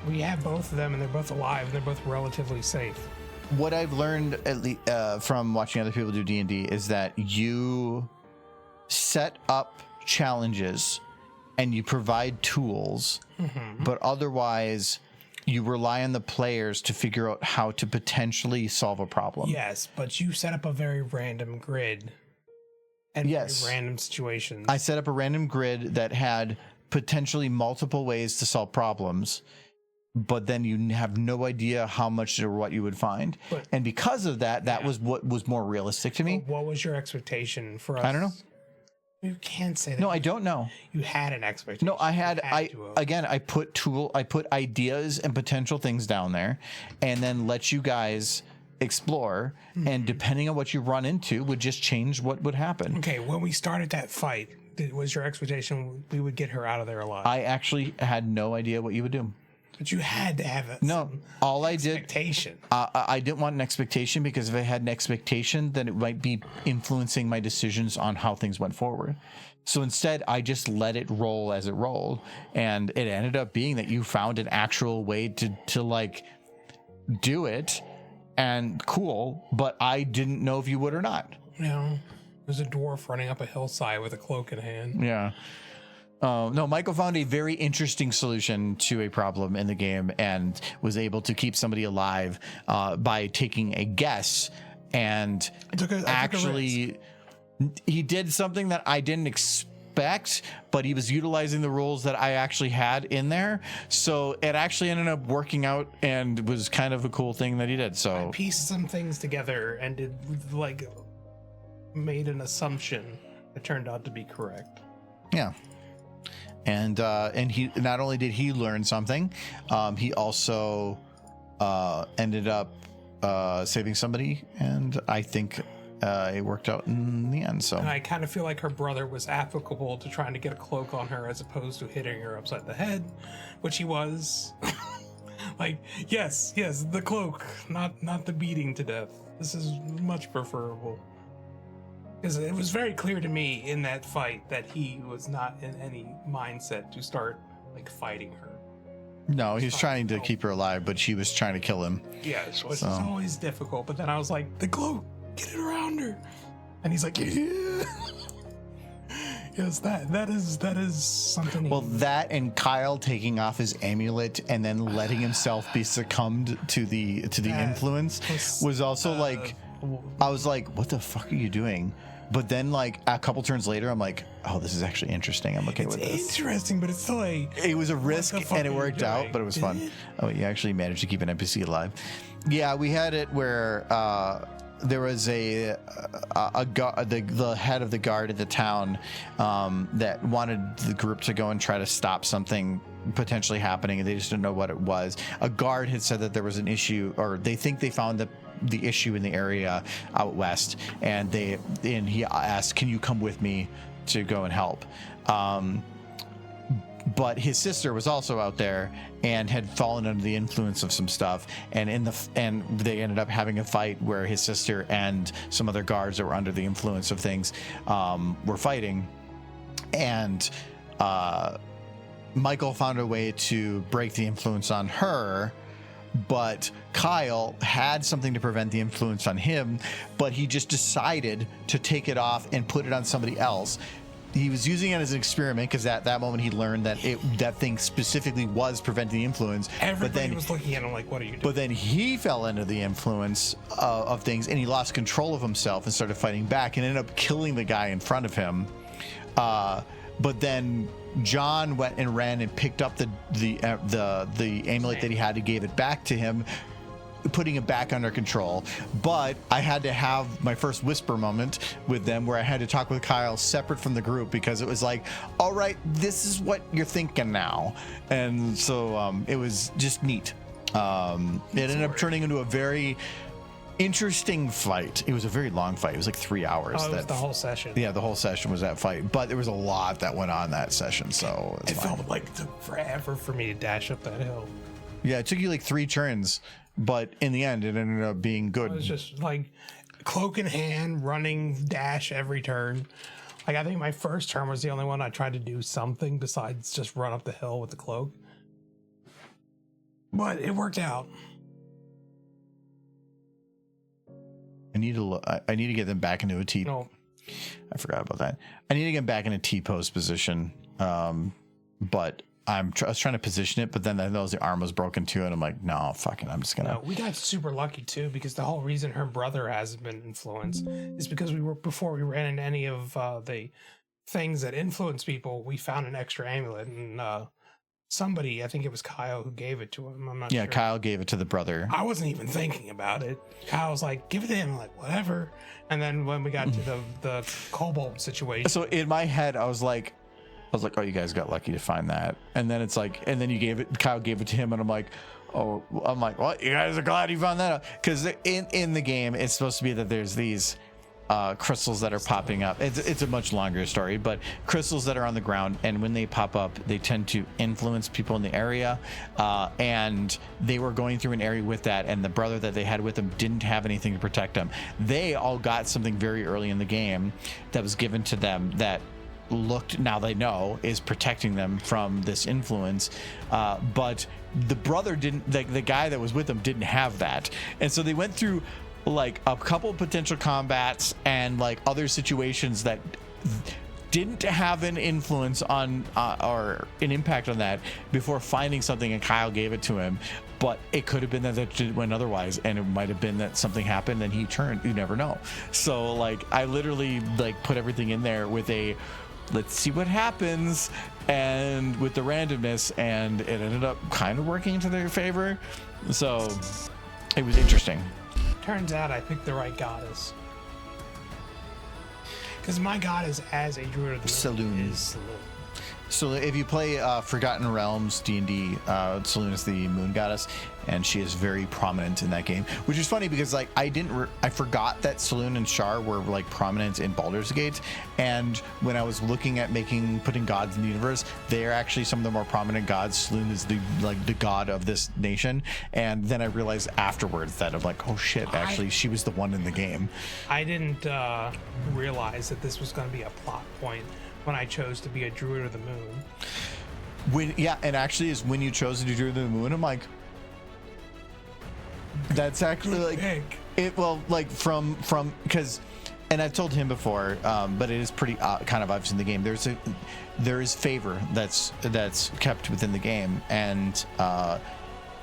We have both of them, and they're both alive. And they're both relatively safe. What I've learned at least from watching other people do D&D is that you set up challenges and you provide tools, but otherwise you rely on the players to figure out how to potentially solve a problem. Yes, but you set up a very random grid and Yes. very random situations. I set up a random grid that had potentially multiple ways to solve problems, but then you have no idea how much or what you would find. But- and because of that, that was what was more realistic to me. What was your expectation for us? I don't know. You can't say that. No, I don't know. You had an expectation. No, I had, to have. I put ideas and potential things down there and then let you guys explore. And depending on what you run into would just change what would happen. Okay, when we started that fight, was your expectation we would get her out of there alive? I actually had no idea what you would do. But you had to have it. No, all I did, Expectation. I didn't want an expectation, because if I had an expectation, then it might be influencing my decisions on how things went forward. So instead, I just let it roll as it rolled. And it ended up being that you found an actual way to like do it, and cool, but I didn't know if you would or not. You know, there's a dwarf running up a hillside with a cloak in hand. Yeah. No, Michael found a very interesting solution to a problem in the game and was able to keep somebody alive by taking a guess. And I took a actually, he did something that I didn't expect, but he was utilizing the rules that I actually had in there. So it actually ended up working out and was kind of a cool thing that he did. I So pieced some things together and did made an assumption that turned out to be correct. yeah. And he not only did he learn something, he also ended up saving somebody, and I think it worked out in the end. So And I kind of feel like her brother was applicable to trying to get a cloak on her as opposed to hitting her upside the head, which he was. Like, yes, the cloak, not the beating to death. This is much preferable. Because it was very clear to me in that fight that he was not in any mindset to start like fighting her. no, he's trying to keep her alive, but she was trying to kill him. Yes, which is always difficult. But then I was like, the cloak, get it around her, and he's like, yeah. Yes, that is something. Well, that and Kyle taking off his amulet and then letting himself be succumbed to the influence was also like, I was like, what the fuck are you doing? But then like a couple turns later, I'm like, oh, this is actually interesting. I'm okay with this. Interesting, but it's still It was a risk the fuck and it are you worked out, doing? but it was Did fun. it? Oh, you actually managed to keep an NPC alive. Yeah, we had it where there was the head of the guard at the town that wanted the group to go and try to stop something potentially happening, and they just didn't know what it was. A guard had said that there was an issue, or they think they found the issue in the area out west, and he asked, can you come with me to go and help? but his sister was also out there and had fallen under the influence of some stuff, and they ended up having a fight where his sister and some other guards that were under the influence of things were fighting, and Michael found a way to break the influence on her, but Kyle had something to prevent the influence on him, but he just decided to take it off and put it on somebody else. He was using it as an experiment because at that moment he learned that that thing specifically was preventing the influence. Everybody was looking at him like, what are you doing? But then he fell into the influence of things, and he lost control of himself and started fighting back and ended up killing the guy in front of him. But then John went and ran and picked up the amulet that he had, and gave it back to him, putting it back under control. But I had to have my first whisper moment with them where I had to talk with Kyle separate from the group, because it was like, all right, this is what you're thinking now. And so it was just neat. It ended up turning into a very interesting fight. It was a very long fight. It was like 3 hours. Oh, it was the whole session. Yeah, the whole session was that fight, but there was a lot that went on that session, so it felt like it took forever for me to dash up that hill. Yeah, it took you like 3 turns, but in the end it ended up being good. It was just like cloak in hand, running, dash every turn. Like, I think my first turn was the only one I tried to do something besides just run up the hill with the cloak, but it worked out. I need to get them back into a T. No, I forgot about that. I need to get back in a T-pose position. But I was trying to position it, but then I noticed the arm was broken too, and I'm like, no, fucking, I'm just gonna. No, we got super lucky too, because the whole reason her brother hasn't been influenced is because before we ran into any of the things that influence people, we found an extra amulet, and somebody, I think it was Kyle, who gave it to him. I'm not sure. Yeah, Kyle gave it to the brother. I wasn't even thinking about it. Kyle was like, give it to him. I'm like, whatever. And then when we got to the kobold situation. So in my head, I was like, oh, you guys got lucky to find that. And then it's like, and then Kyle gave it to him, and I'm like, oh, what? You guys are glad you found that out? Because in the game, it's supposed to be that there's these crystals that are popping up. It's a much longer story, but crystals that are on the ground, and when they pop up, they tend to influence people in the area, and they were going through an area with that, and the brother that they had with them didn't have anything to protect them. They all got something very early in the game that was given to them that now they know is protecting them from this influence, but the brother didn't, the guy that was with them didn't have that, and so they went through like a couple potential combats and like other situations that didn't have an influence on or an impact on that before finding something, and Kyle gave it to him. But it could have been that it went otherwise, and it might have been that something happened and he turned. You never know. So like I literally like put everything in there with a let's see what happens, and with the randomness, and it ended up kind of working into their favor. So it was interesting. Turns out I picked the right goddess. Because my goddess as a druid of the Saloon. is Saloon. So if you play Forgotten Realms D&D, Saloon is the moon goddess, and she is very prominent in that game, which is funny because like I forgot that Saloon and Shar were like prominent in Baldur's Gate, and when I was looking at putting gods in the universe, they are actually some of the more prominent gods. Saloon is the god of this nation, and then I realized afterwards that I'm like, oh shit, actually she was the one in the game. I didn't realize that this was going to be a plot point when I chose to be a druid of the moon. And actually is when you chose to do druid of the moon, I'm like, that's actually like it. Well, like from because, and I've told him before, but it is pretty kind of obvious in the game. There is favor that's kept within the game, and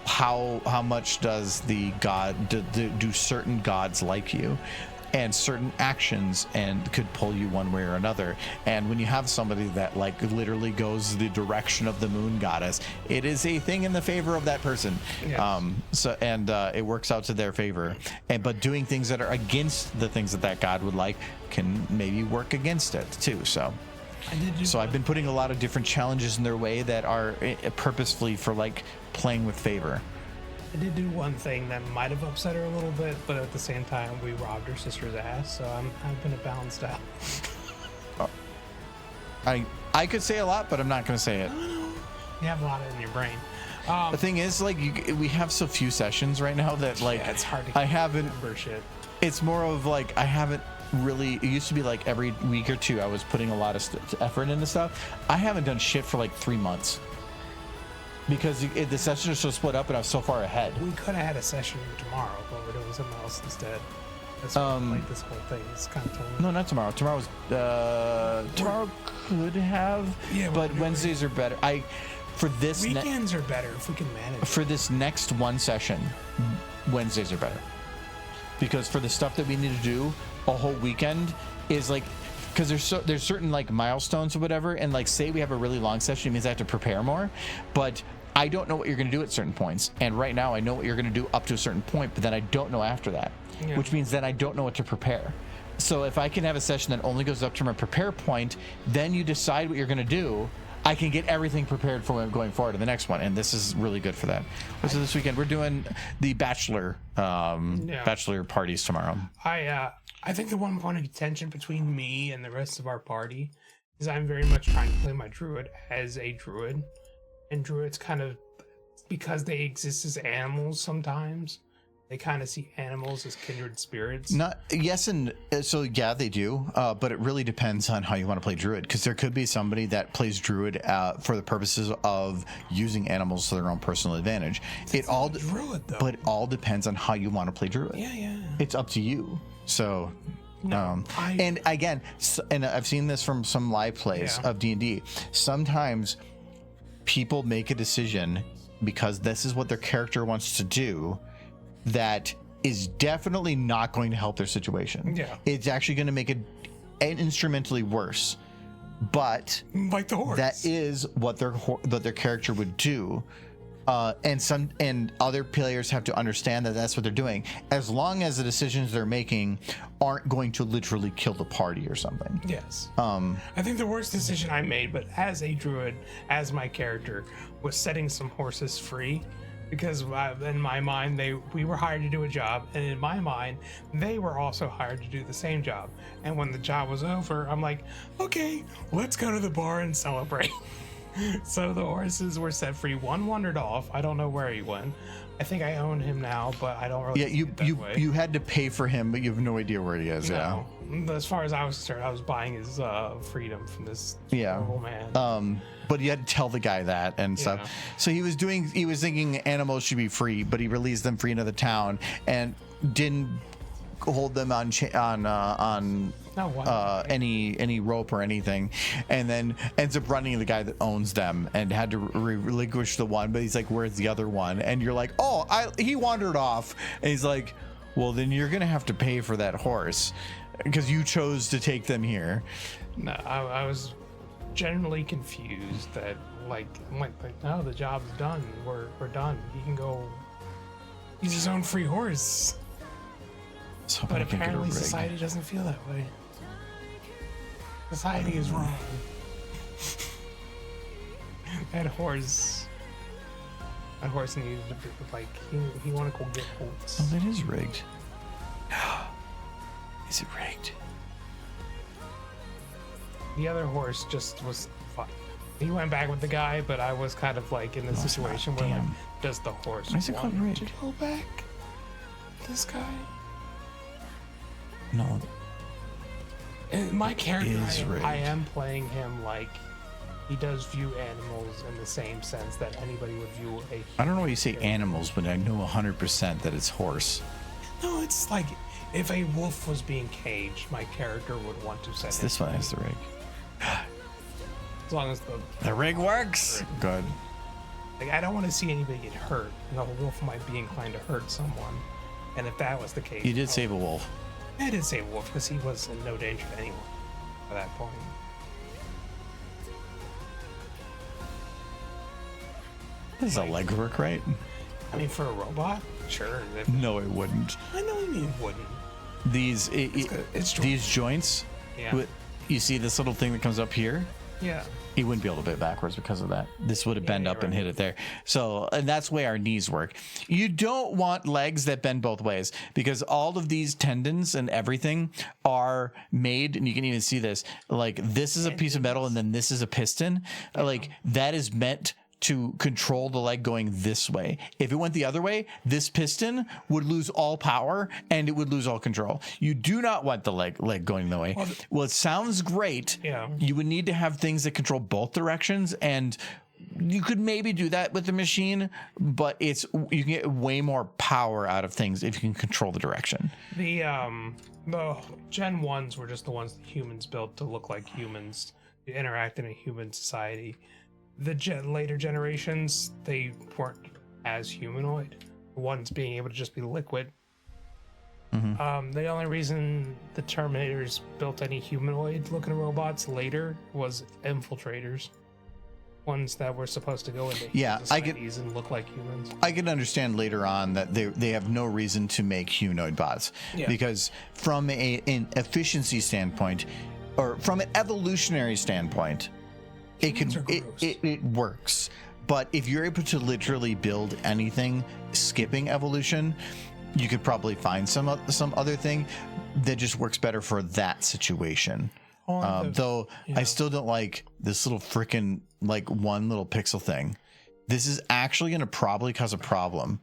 how much does the god do certain gods like you, and certain actions and could pull you one way or another. And when you have somebody that like literally goes the direction of the moon goddess, it is a thing in the favor of that person. Yes. It works out to their favor. But doing things that are against the things that god would like can maybe work against it too. So I've been putting a lot of different challenges in their way that are purposefully for like playing with favor. I did do one thing that might have upset her a little bit, but at the same time, we robbed her sister's ass, so I've been balanced out. I could say a lot, but I'm not going to say it. You have a lot of it in your brain. The thing is, like, we have so few sessions right now that, like, Yeah, it's hard to I haven't. remember shit. It's more of like I haven't really. It used to be like every week or two I was putting a lot of effort into stuff. I haven't done shit for like 3 months because the sessions are so split up and I'm so far ahead. We could have had a session tomorrow, but we're doing something else instead. That's like this whole thing is kind of totally... No, not tomorrow. Tomorrow could have. Yeah, but Wednesdays are better. For this weekends are better if we can manage. For this next one session, Wednesdays are better. Because for the stuff that we need to do, a whole weekend is like, because there's certain like milestones or whatever, and like say we have a really long session, it means I have to prepare more, but I don't know what you're going to do at certain points. And right now I know what you're going to do up to a certain point, but then I don't know after that, which means then I don't know what to prepare. So if I can have a session that only goes up to my prepare point, then you decide what you're going to do. I can get everything prepared for going forward to the next one, and this is really good for that. So this weekend we're doing the bachelor parties tomorrow. I think the one point of contention between me and the rest of our party is I'm very much trying to play my druid as a druid, and druids kind of, because they exist as animals sometimes, they kind of see animals as kindred spirits. So yeah, they do, but it really depends on how you want to play druid, because there could be somebody that plays druid for the purposes of using animals to their own personal advantage. Druid, though. But it all depends on how you want to play druid. Yeah. It's up to you. So and again, and I've seen this from some live plays of D&D. Sometimes people make a decision because this is what their character wants to do that is definitely not going to help their situation. Yeah. It's actually going to make it instrumentally worse. But like the horse. That is what their character would do. And other players have to understand that that's what they're doing, as long as the decisions they're making aren't going to literally kill the party or something. Yes. I think the worst decision I made, but as a druid, as my character, was setting some horses free, because in my mind we were hired to do a job, and in my mind they were also hired to do the same job. And when the job was over, I'm like, okay, let's go to the bar and celebrate. So the horses were set free. One wandered off. I don't know where he went. I think I own him now, but I don't really. Yeah, you had to pay for him, but you have no idea where he is. No. Yeah. As far as I was concerned, I was buying his freedom from this horrible man. But you had to tell the guy that and stuff. So he was thinking animals should be free, but he released them free into the town and didn't hold them on any rope or anything, and then ends up running the guy that owns them and had to relinquish the one, but he's like, where's the other one? And you're like, he wandered off, and he's like, well, then you're gonna have to pay for that horse because you chose to take them here. No, I was generally confused that like no, the job's done, we're done, he can go, he's his own free horse. So but apparently society doesn't feel that way. Society is wrong. That horse needed to be like, he wanted to go get oats. Oh, that is rigged. Is it rigged? The other horse just was fine. He went back with the guy, but I was kind of like in the situation where like, does the horse want to go back? This guy? No. My character, I am playing him like he does view animals in the same sense that anybody would view a human. I don't know why you say animals, but I know 100% that it's horse. No, it's like if a wolf was being caged, my character would want to set it. This one has the rig. As long as the rig works. Good. Like, I don't want to see anybody get hurt, and a wolf might be inclined to hurt someone. And if that was the case, you did save a wolf. I did save a wolf because he was in no danger to anyone at that point. This is a legwork, right? I mean, for a robot, sure. No, it wouldn't. I know you mean it wouldn't. These joints. Yeah. You see this little thing that comes up here? Yeah. He wouldn't be able to bend backwards because of that. This would have bent up and hit it there. So, and that's the way our knees work. You don't want legs that bend both ways because all of these tendons and everything are made, and you can even see this, like this is a piece of metal and then this is a piston. Like that is meant to control the leg going this way. If it went the other way, this piston would lose all power and it would lose all control. You do not want the leg going the way. Well, it sounds great. Yeah. You would need to have things that control both directions, and you could maybe do that with the machine, but you can get way more power out of things if you can control the direction. The Gen 1s were just the ones that humans built to look like humans, to interact in a human society. The later generations, they weren't as humanoid. The ones being able to just be liquid. The only reason the Terminators built any humanoid-looking robots later was infiltrators. Ones that were supposed to go into societies and look like humans. I can understand later on that they have no reason to make humanoid bots, because from an efficiency standpoint, or from an evolutionary standpoint, it works. But if you're able to literally build anything skipping evolution, you could probably find some other thing that just works better for that situation. Though I still don't like this little freaking like one little pixel thing. This is actually going to probably cause a problem,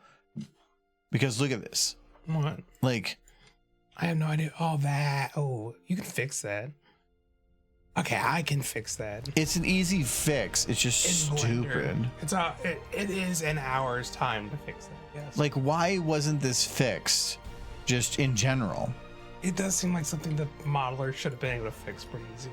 because look at this. What? Like, I have no idea. Oh, you can fix that. Okay, I can fix that. It's an easy fix. It's just stupid. It is an hour's time to fix that. Yes. Like, why wasn't this fixed just in general? It does seem like something the modeler should have been able to fix pretty easy.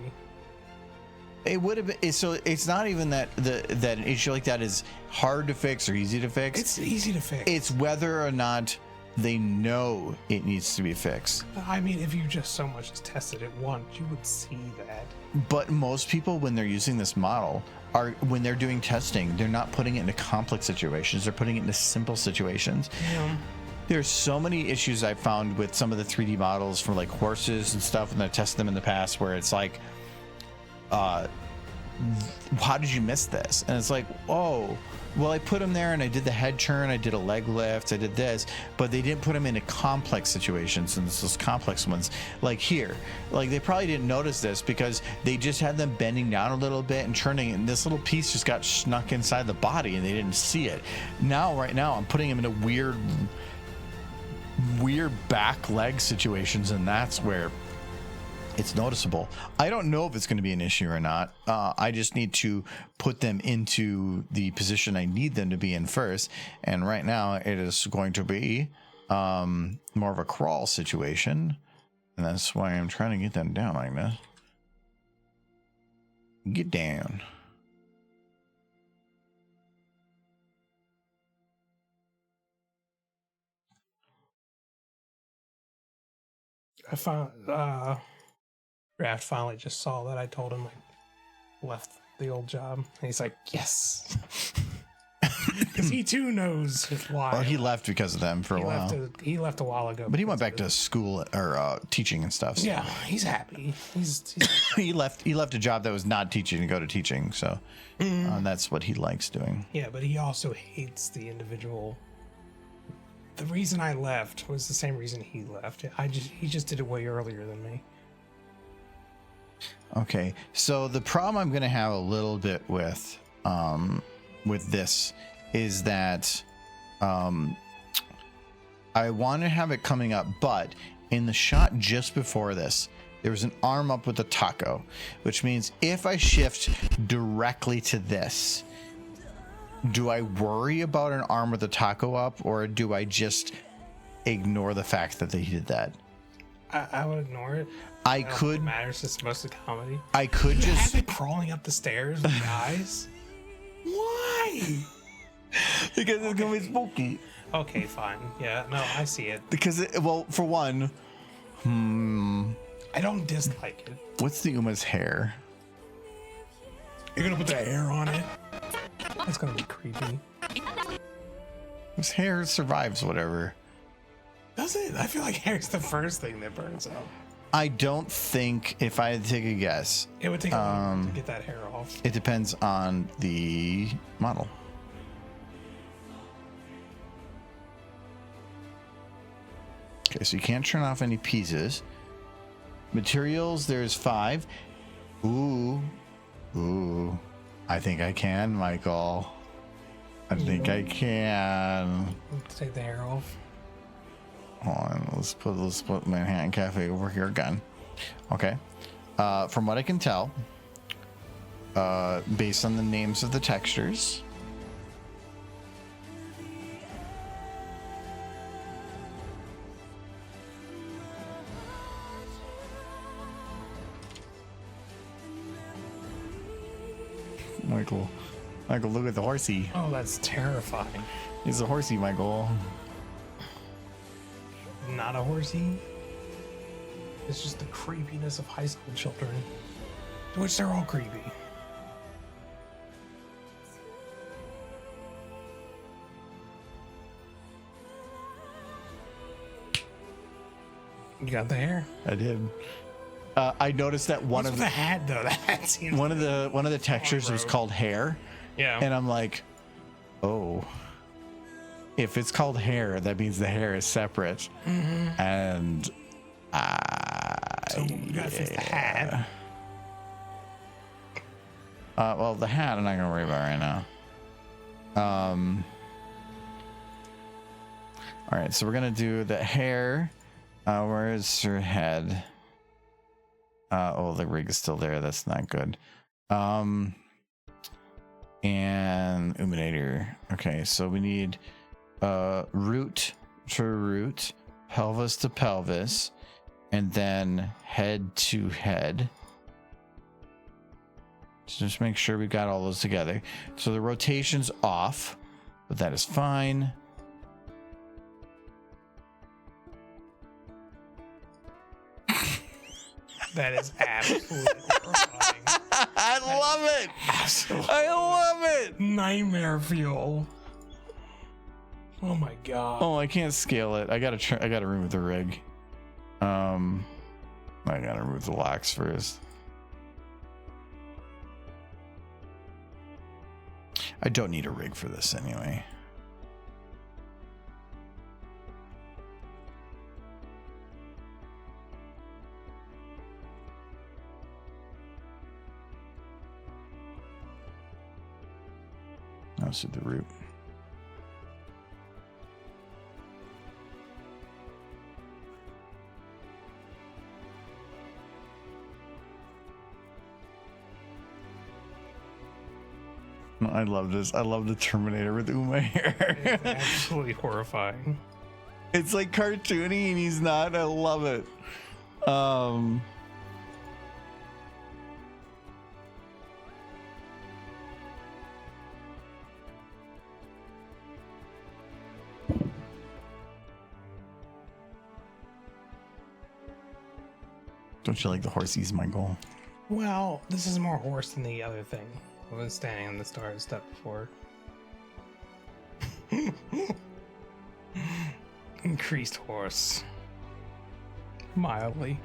It would have been. So it's not even that that an issue like that is hard to fix or easy to fix. It's easy to fix. It's whether or not they know it needs to be fixed. I mean, if you just so much as tested it once, you would see that. But most people, when they're using this model, when they're doing testing, they're not putting it into complex situations. They're putting it into simple situations. Yeah. There's so many issues I found with some of the 3D models for like horses and stuff, and I tested them in the past, where it's like, how did you miss this? And it's like, oh, well, I put them there and I did the head turn, I did a leg lift, I did this, but they didn't put them into complex situations, and those complex ones, like here, like they probably didn't notice this because they just had them bending down a little bit and turning, and this little piece just got snuck inside the body and they didn't see it. Right now, I'm putting them in a weird back leg situations, and that's where it's noticeable. I don't know if it's going to be an issue or not. I just need to put them into the position I need them to be in first, and right now it is going to be more of a crawl situation, and that's why I'm trying to get them down like this. Get down. I found Draft finally just saw that I told him I left the old job, and he's like, yes, because he too knows why. Well, he left because of them for a while. He left a while ago, but he went back to school or teaching and stuff. So. Yeah, he's happy. He's he left a job that was not teaching to go to teaching, so that's what he likes doing. Yeah, but he also hates the individual. The reason I left was the same reason he left. He just did it way earlier than me. Okay, so the problem I'm going to have a little bit with this is that I want to have it coming up, but in the shot just before this, there was an arm up with a taco, which means if I shift directly to this, do I worry about an arm with a taco up, or do I just ignore the fact that they did that? I would ignore it. I could. It matters. It's mostly comedy. I could just have it crawling up the stairs with the eyes. Why? Because it's gonna be spooky. Okay, fine. Yeah, no, I see it. Because for one, I don't dislike it. What's the Uma's hair? You're gonna put the hair on it? That's gonna be creepy. His hair survives whatever. Does it? I feel like hair's the first thing that burns out. I don't think, if I had to take a guess, it would take a while to get that hair off. It depends on the model. Okay, so you can't turn off any pieces. Materials, there's 5. Ooh. I think I can, Michael. I think I can. Let's take the hair off. Hold on, let's put Manhattan Cafe over here again. Okay. From what I can tell, based on the names of the textures, Michael, look at the horsey. Oh, that's terrifying. He's a horsey, Michael. Not a horsey. It's just the creepiness of high school children, which they're all creepy. You got the hair. I did. I noticed that one What's of with the hat though? The hat seems one of the textures was called hair, yeah. and I'm like, oh, if it's called hair, that means the hair is separate. Mm-hmm. And So you gotta fix the hat. Well, the hat I'm not gonna worry about right now. All right, so we're gonna do the hair. Where's her head? Oh, the rig is still there. That's not good. And illuminator. Okay, so we need root to root, pelvis to pelvis, and then head to head. So just make sure we got all those together. So the rotation's off, but that is fine. That is absolutely horrifying. I love it. I love it. Nightmare fuel. Oh my god. Oh, I can't scale it. I gotta remove the rig. I gotta remove the locks first. I don't need a rig for this anyway. Let's do the root. I love this. I love the Terminator with Uma hair. It's absolutely horrifying. It's like cartoony and he's not. I love it. Don't you like the horsies, Michael? Well, this is more horse than the other thing. I was standing on the start step before. Increased horse. Mildly.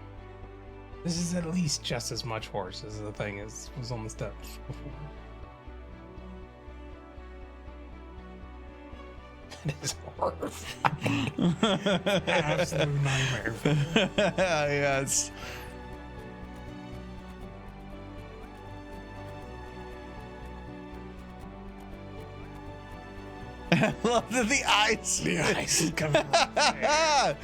This is at least just as much horse as the thing was on the steps before. That is horrifying. Absolute nightmare. Yes. I love that the eyes. The eyes is coming from there.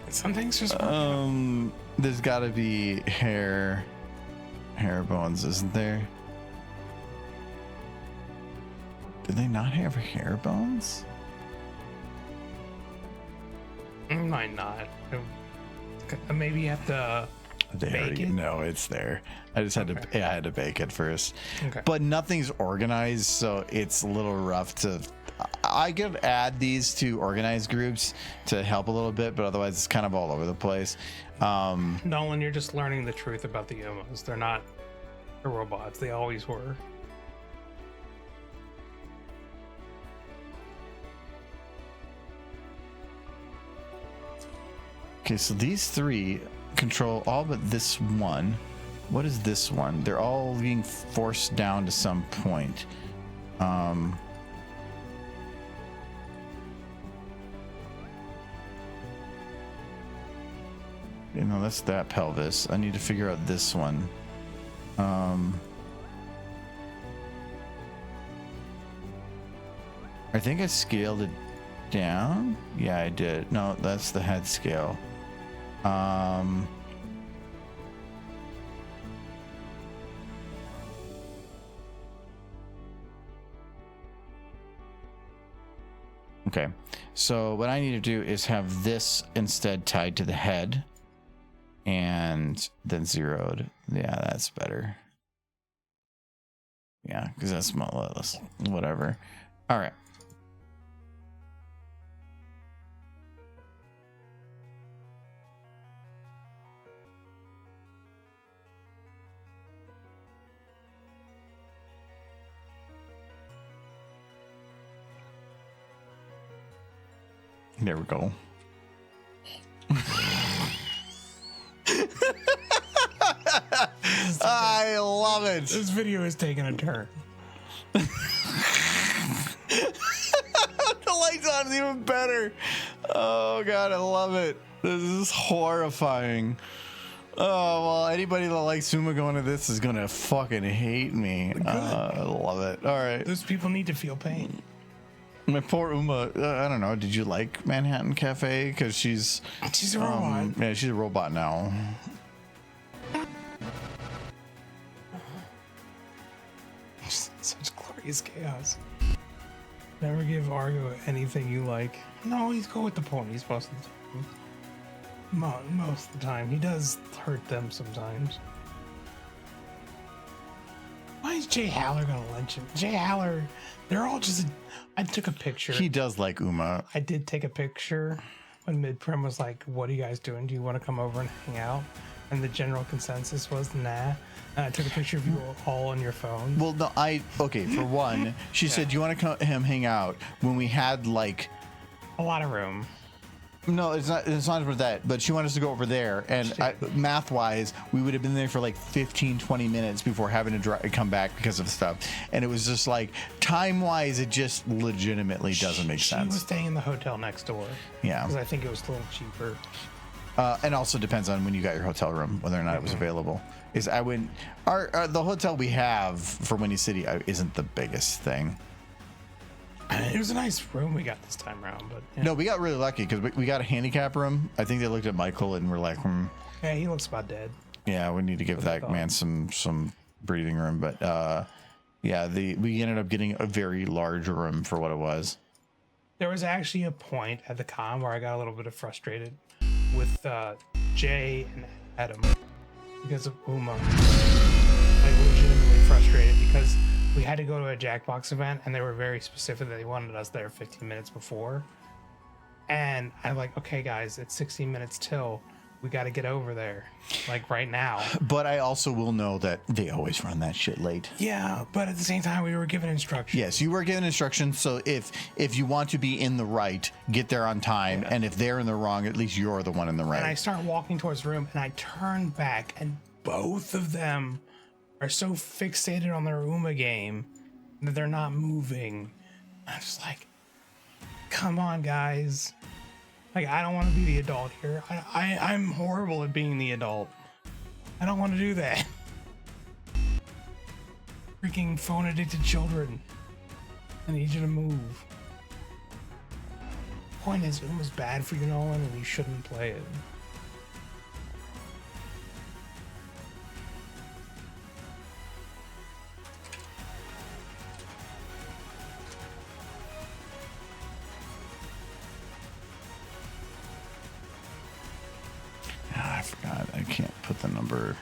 Some things just there's got to be hair bones, isn't there? Do they not have hair bones? Might not. Maybe you have to bake it? No, it's there. I just had to. Yeah, I had to bake it first. Okay. But nothing's organized, so it's a little rough to. I could add these to organized groups to help a little bit, but otherwise it's kind of all over the place. Nolan, you're just learning the truth about the Umos. They're not the robots. They always were. Okay, so these three control all but this one. What is this one? They're all being forced down to some point. You know, that's that pelvis. I need to figure out this one. I think I scaled it down. Yeah, I did. No, that's the head scale. Okay, so what I need to do is have this instead tied to the head and then zeroed. Yeah, that's better. Yeah, because that's more or less whatever. All right. There we go. I love it. This video is taking a turn. The lights on is even better. Oh god, I love it. This is horrifying. Oh well, anybody that likes Uma going to this is gonna fucking hate me. I love it. All right. Those people need to feel pain. My poor Uma. I don't know. Did you like Manhattan Cafe? Because she's a robot. Yeah, she's a robot now. Such glorious chaos. Never give Argo anything you like. No, he's go with the ponies most of the time. Most of the time. He does hurt them sometimes. Why is Jay Haller gonna lynch him? Jay Haller, they're all just... I took a picture. He does like Uma. I did take a picture when Mid-Prim was like, what are you guys doing? Do you want to come over and hang out? And the general consensus was, nah. And I took a picture of you all on your phone. Well, no, okay, for one, she said, do you want to come hang out when we had like... a lot of room. No, it's not about that, but she wanted us to go over there, and math-wise, we would have been there for like 15, 20 minutes before having to come back because of stuff. And it was just like, time-wise, it just legitimately doesn't make sense. She was staying in the hotel next door. Yeah. Because I think it was a little cheaper. And also depends on when you got your hotel room, whether or not it was available. The hotel we have for Windy City isn't the biggest thing. It was a nice room we got this time around, but yeah. No, we got really lucky because we got a handicap room. I think they looked at Michael and were like, yeah, he looks about dead. Yeah, we need to give that man some breathing room. But yeah, we ended up getting a very large room for what it was. There was actually a point at the con where I got a little bit frustrated with Jay and Adam because of Uma. Like legitimately frustrated because we had to go to a Jackbox event and they were very specific that they wanted us there 15 minutes before. And I'm like, okay guys, it's 16 minutes till. We got to get over there, like right now. But I also will know that they always run that shit late. Yeah, but at the same time, we were given instructions. Yes, you were given instructions. So if you want to be in the right, get there on time. Yeah. And if they're in the wrong, at least you're the one in the right. And I start walking towards the room, and I turn back, and both of them are so fixated on their Uma game that they're not moving. I'm just like, come on, guys. Like, I don't want to be the adult here. I'm horrible at being the adult. I don't want to do that. Freaking phone addicted children. I need you to move. Point is, Uma's bad for you, Nolan, and you shouldn't play it. I forgot. I can't put the number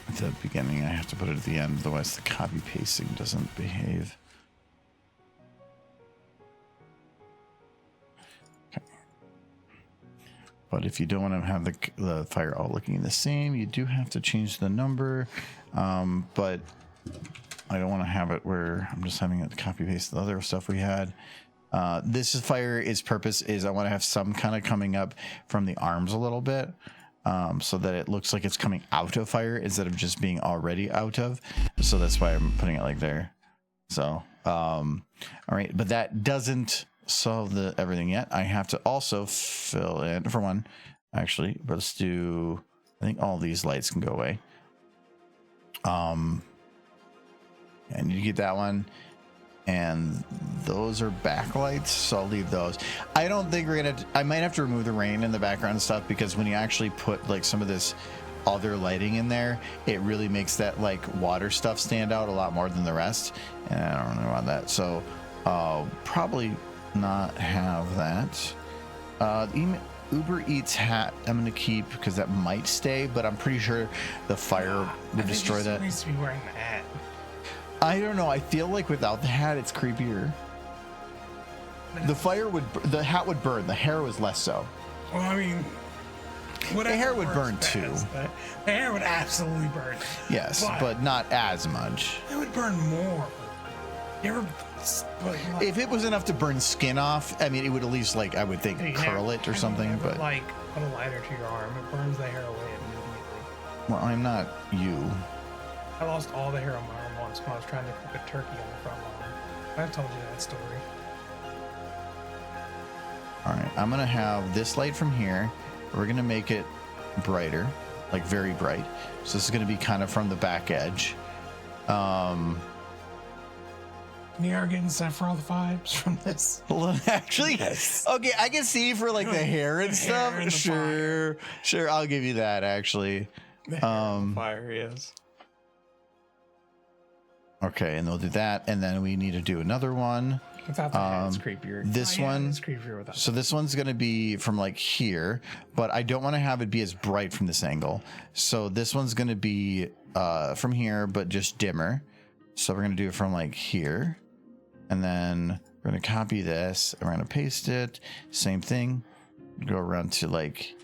at the beginning. I have to put it at the end. Otherwise, the copy pasting doesn't behave. Okay. But if you don't want to have the fire all looking the same, you do have to change the number. But I don't want to have it where I'm just having it copy paste the other stuff we had. This fire is purpose is I want to have some kind of coming up from the arms a little bit, so that it looks like it's coming out of fire instead of just being already out of. So that's why I'm putting it like there. So, all right, but that doesn't solve everything yet. I have to also fill in for one, actually, but let's do, I think all these lights can go away. And you get that one. and those are backlights, so I'll leave those. I don't think we're gonna. I might have to remove the rain in the background stuff because when you actually put like some of this other lighting in there, it really makes that like water stuff stand out a lot more than the rest, and I don't know about that. So probably not have that. Uber Eats hat I'm gonna keep because that might stay, but I'm pretty sure the fire would destroy that. Needs to be wearing the hat. I don't know. I feel like without the hat, it's creepier. The hat would burn. The hair was less so. Well, I mean, The hair would burn too. The hair would absolutely burn. Yes, but not as much. It would burn more. You ever? If it was enough to burn skin off, I mean, it would at least, like, I would think, curl it or something. But like, put a lighter to your arm. It burns the hair away immediately. Well, I'm not you. I lost all the hair on my arm once when I was trying to cook a turkey on the front lawn. I've told you that story. All right, I'm gonna have this light from here. We're gonna make it brighter, like very bright. So this is gonna be kind of from the back edge. You are getting Sephiroth vibes from this. Well, actually, Yes. Okay, I can see for like the hair and stuff. hair and the Sure, I'll give you that. Actually, The hair on the fire, yes. okay, and we'll do that, and then we need to do another one. Without the hat, it's creepier. This one, it's creepier without. So this one's gonna be from like here, but I don't want to have it be as bright from this angle. So this one's gonna be from here, but just dimmer. So we're gonna do it from like here, and then we're gonna copy this, and we're gonna paste it. Same thing. Go around to like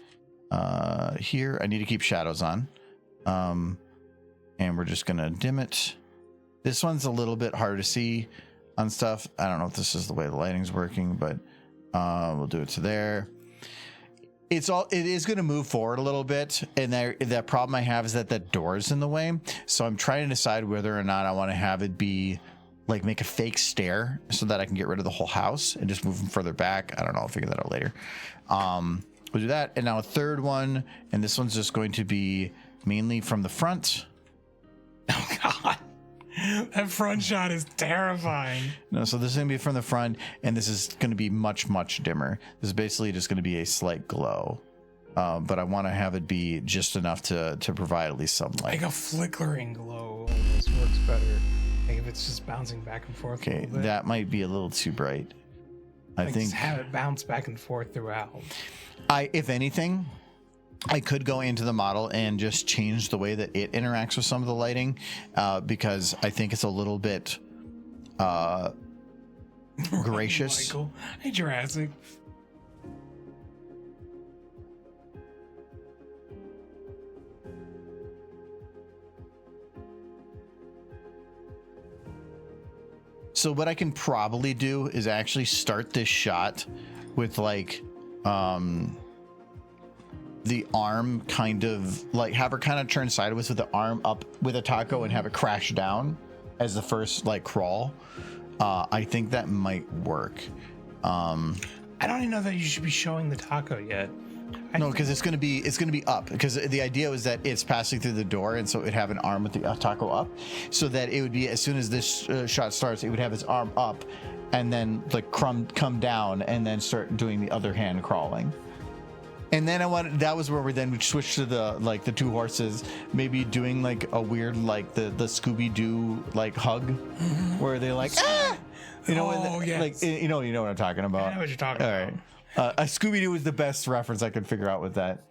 here. I need to keep shadows on, and we're just gonna dim it. This one's a little bit harder to see on stuff. I don't know if this is the way the lighting's working, but we'll do it to there. It is going to move forward a little bit, and that problem I have is that that door is in the way. So I'm trying to decide whether or not I want to have it be like make a fake stair so that I can get rid of the whole house and just move them further back. I don't know. I'll figure that out later. We'll do that. And now a third one, and this one's just going to be mainly from the front. Oh God. That front shot is terrifying. No, so this is going to be from the front, and this is going to be much, much dimmer. This is basically just going to be a slight glow. But I want to have it be just enough to provide at least some light. Like a flickering glow almost works better. Like if it's just bouncing back and forth. Okay, that might be a little too bright. I think just have it bounce back and forth throughout. If anything, I could go into the model and just change the way that it interacts with some of the lighting, because I think it's a little bit gracious. Michael. Hey, Jurassic. So what I can probably do is actually start this shot with like the arm kind of like have her kind of turn sideways with the arm up with a taco and have it crash down as the first like crawl. I think that might work. I don't even know that you should be showing the taco yet. No, because it's gonna be up, because the idea was that it's passing through the door, and so it would have an arm with the taco up, so that it would be as soon as this shot starts, it would have its arm up, and then like come down, and then start doing the other hand crawling. And then that was where we then switched to the two horses, maybe doing like a weird like the Scooby-Doo like hug, where they like you know, yes. like you know what I'm talking about. I know what you're talking about. All right. Scooby-Doo was the best reference I could figure out with that.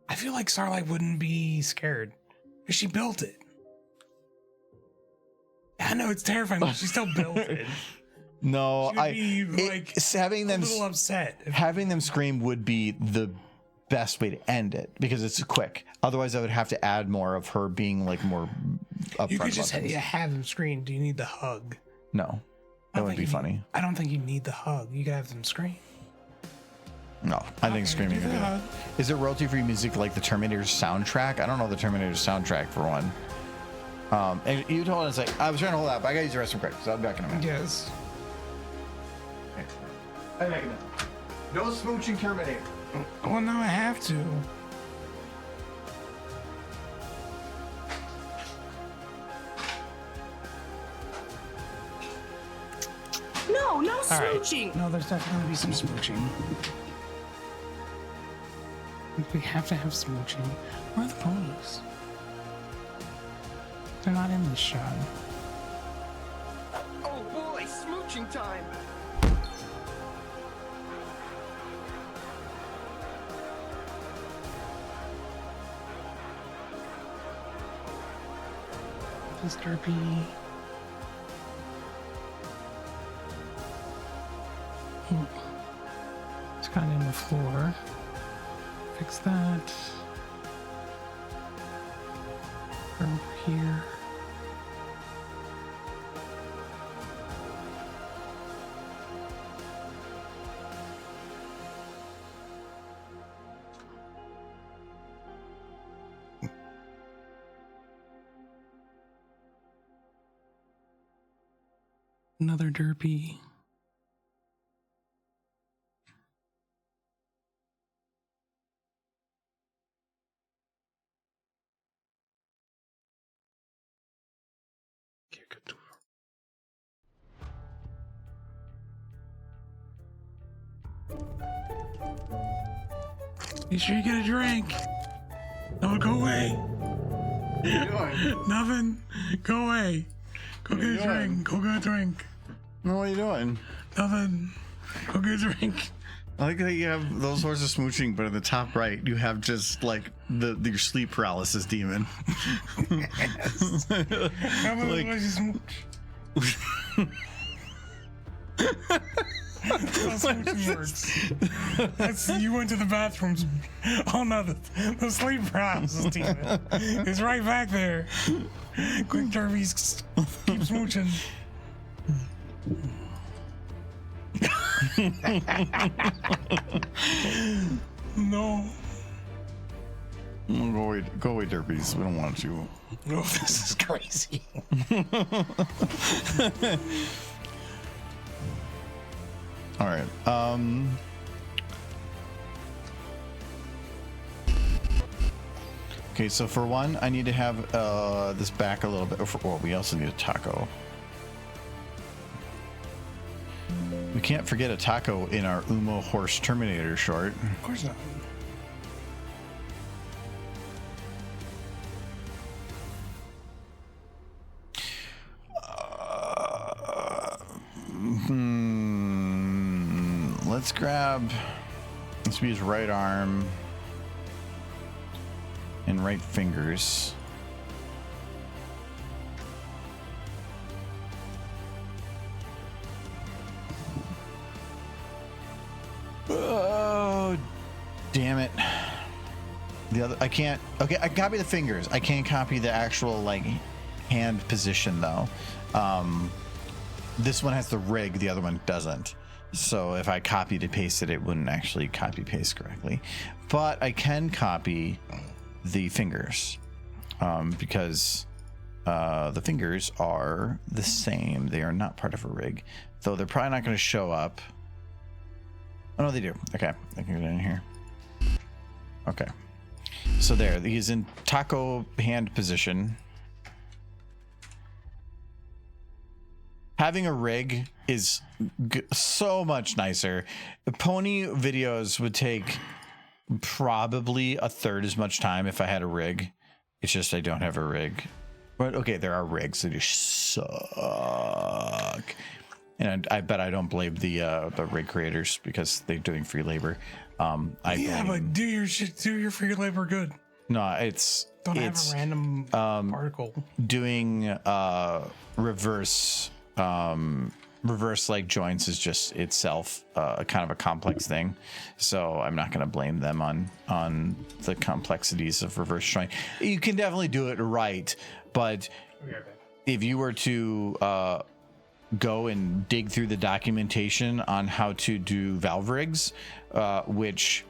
I feel like Starlight wouldn't be scared because she built it. I know it's terrifying, but she still built it. No, She would be like having them a little upset. having them scream would be the best way to end it, because it's quick. Otherwise, I would have to add more of her being like more upfront. You could just about things. have them scream. Do you need the hug? No, that would be funny. I don't think you need the hug. You could have them scream. No, I think screaming would be hug. good. Is there royalty-free music like the Terminator's soundtrack? I don't know the Terminator's soundtrack for one. And you told us like I was trying to hold out, but I gotta use the restroom quick, so I'll be back in a minute. Yes. I'm back in a minute. No smooching Terminator. Well, now I have to. All right. Smooching. No, there's definitely gonna be some smooching. We have to have smooching. Where are the ponies? They're not in this shot. Oh boy, smooching time. This derpy. It's kind of in the floor. Fix that. Over here. Another derpy. Make sure you get a drink. No, go away. What are you doing? Nothing. Go away. Go What get are a you drink. doing? Go get a drink. No, what are you doing? Nothing. Go get a drink. I like that you have those sorts of smooching, but in the top right, you have just like your sleep paralysis demon. How about Like- like, smooch? That's how smooching works. That's, you went to the bathrooms. Oh no, the sleep paralysis demon is right back there. Quick, Derbies, keep smooching. No. Go away, derpies. We don't want you. No, this is crazy. All right. Okay, so for one, I need to have this back a little bit. Well, we also need a taco. We can't forget a taco in our Umo Horse Terminator short. Of course not. Let's grab. Let's use right arm and right fingers. Oh, damn it. The other, I can't. Okay, I can copy the fingers. I can't copy the actual like hand position though. This one has the rig, the other one doesn't. So if I copied and pasted, it wouldn't actually copy paste correctly. But I can copy the fingers because the fingers are the same. They are not part of a rig, though they're probably not going to show up. Oh no, they do. Okay, I can get it in here. Okay, so there, he's in taco hand position. Having a rig is so much nicer. Pony videos would take probably a third as much time if I had a rig. It's just I don't have a rig. But okay, there are rigs that just suck. And I bet I don't blame the rig creators because they're doing free labor. But do your shit, do your free labor good. No, it's Don't have a random article. doing reverse like joints is just itself kind of a complex thing, so I'm not going to blame them on the complexities of reverse joint. You can definitely do it right, but if you were to go and dig through the documentation on how to do valve rigs, which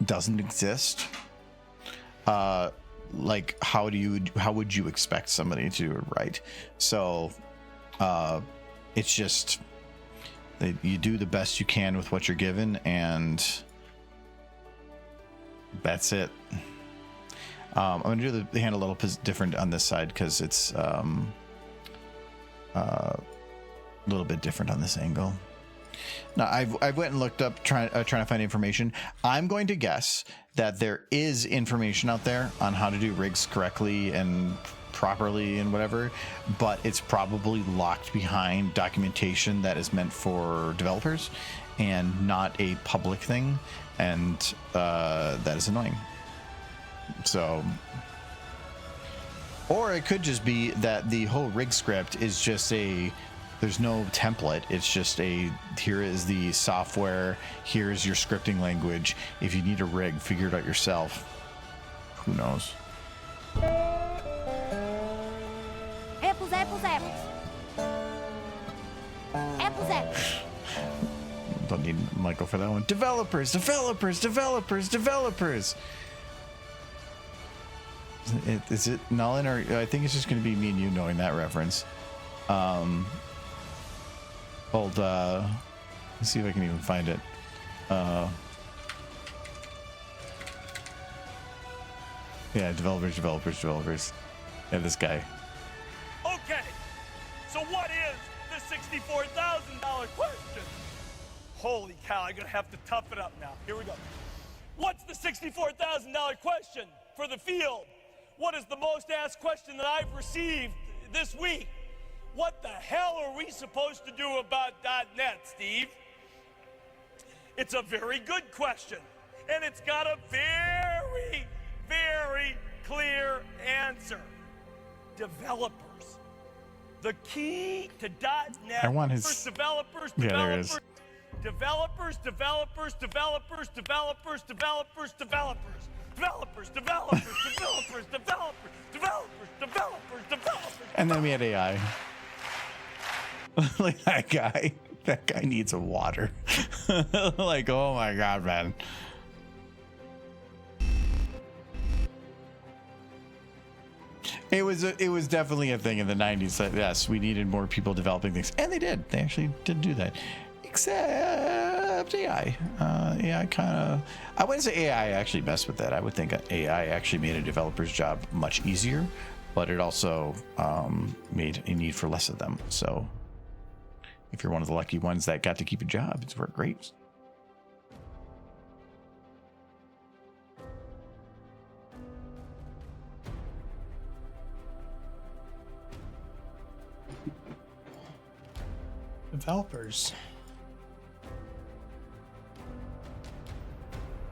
doesn't exist, like how would you expect somebody to do it right? So it's just that you do the best you can with what you're given, and that's it. I'm gonna do the hand a little different on this side because it's little bit different on this angle. Now, I went and looked up trying to find information. I'm going to guess that there is information out there on how to do rigs correctly and properly and whatever, but it's probably locked behind documentation that is meant for developers and not a public thing, and that is annoying. So, or it could just be that the whole rig script is just there's no template. It's just here is the software, here's your scripting language. If you need a rig, figure it out yourself. Who knows? Apples, apples, apples. Apples, apples. Don't need Michael for that one. Developers. Is it Nolan, or I think it's just going to be me and you knowing that reference. Let's see if I can even find it. Yeah, developers. Yeah, this guy. Okay, so what is the $64,000 question? Holy cow, I'm gonna have to tough it up now. Here we go. What's the $64,000 question for the field? What is the most asked question that I've received this week? What the hell are we supposed to do about .NET, Steve? It's a very good question, and it's got a very, very clear answer. Developers. The key to .NET I want his... for developers. Yeah, there it is. Developers. And then we had AI. Like that guy needs a water. Like, oh my god, man. It was definitely a thing in the 90s that yes, we needed more people developing things, and they did. They actually did do that. Except AI. AI kind of, I wouldn't say AI actually messed with that. I would think AI actually made a developer's job much easier, but it also made a need for less of them. So if you're one of the lucky ones that got to keep a job, it's worked great. Developers.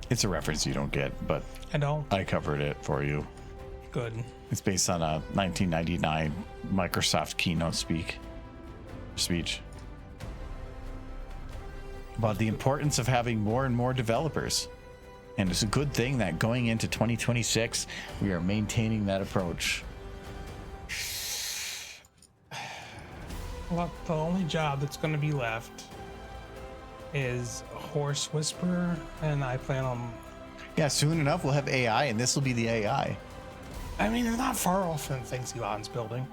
It's a reference you don't get, but I don't. I covered it for you. Good. It's based on a 1999 Microsoft keynote speech about the importance of having more and more developers. And it's a good thing that going into 2026, we are maintaining that approach. Well, the only job that's going to be left is a horse whisperer, and I plan on... Yeah, soon enough we'll have AI, and this will be the AI. I mean, they're not far off from things Elon's building.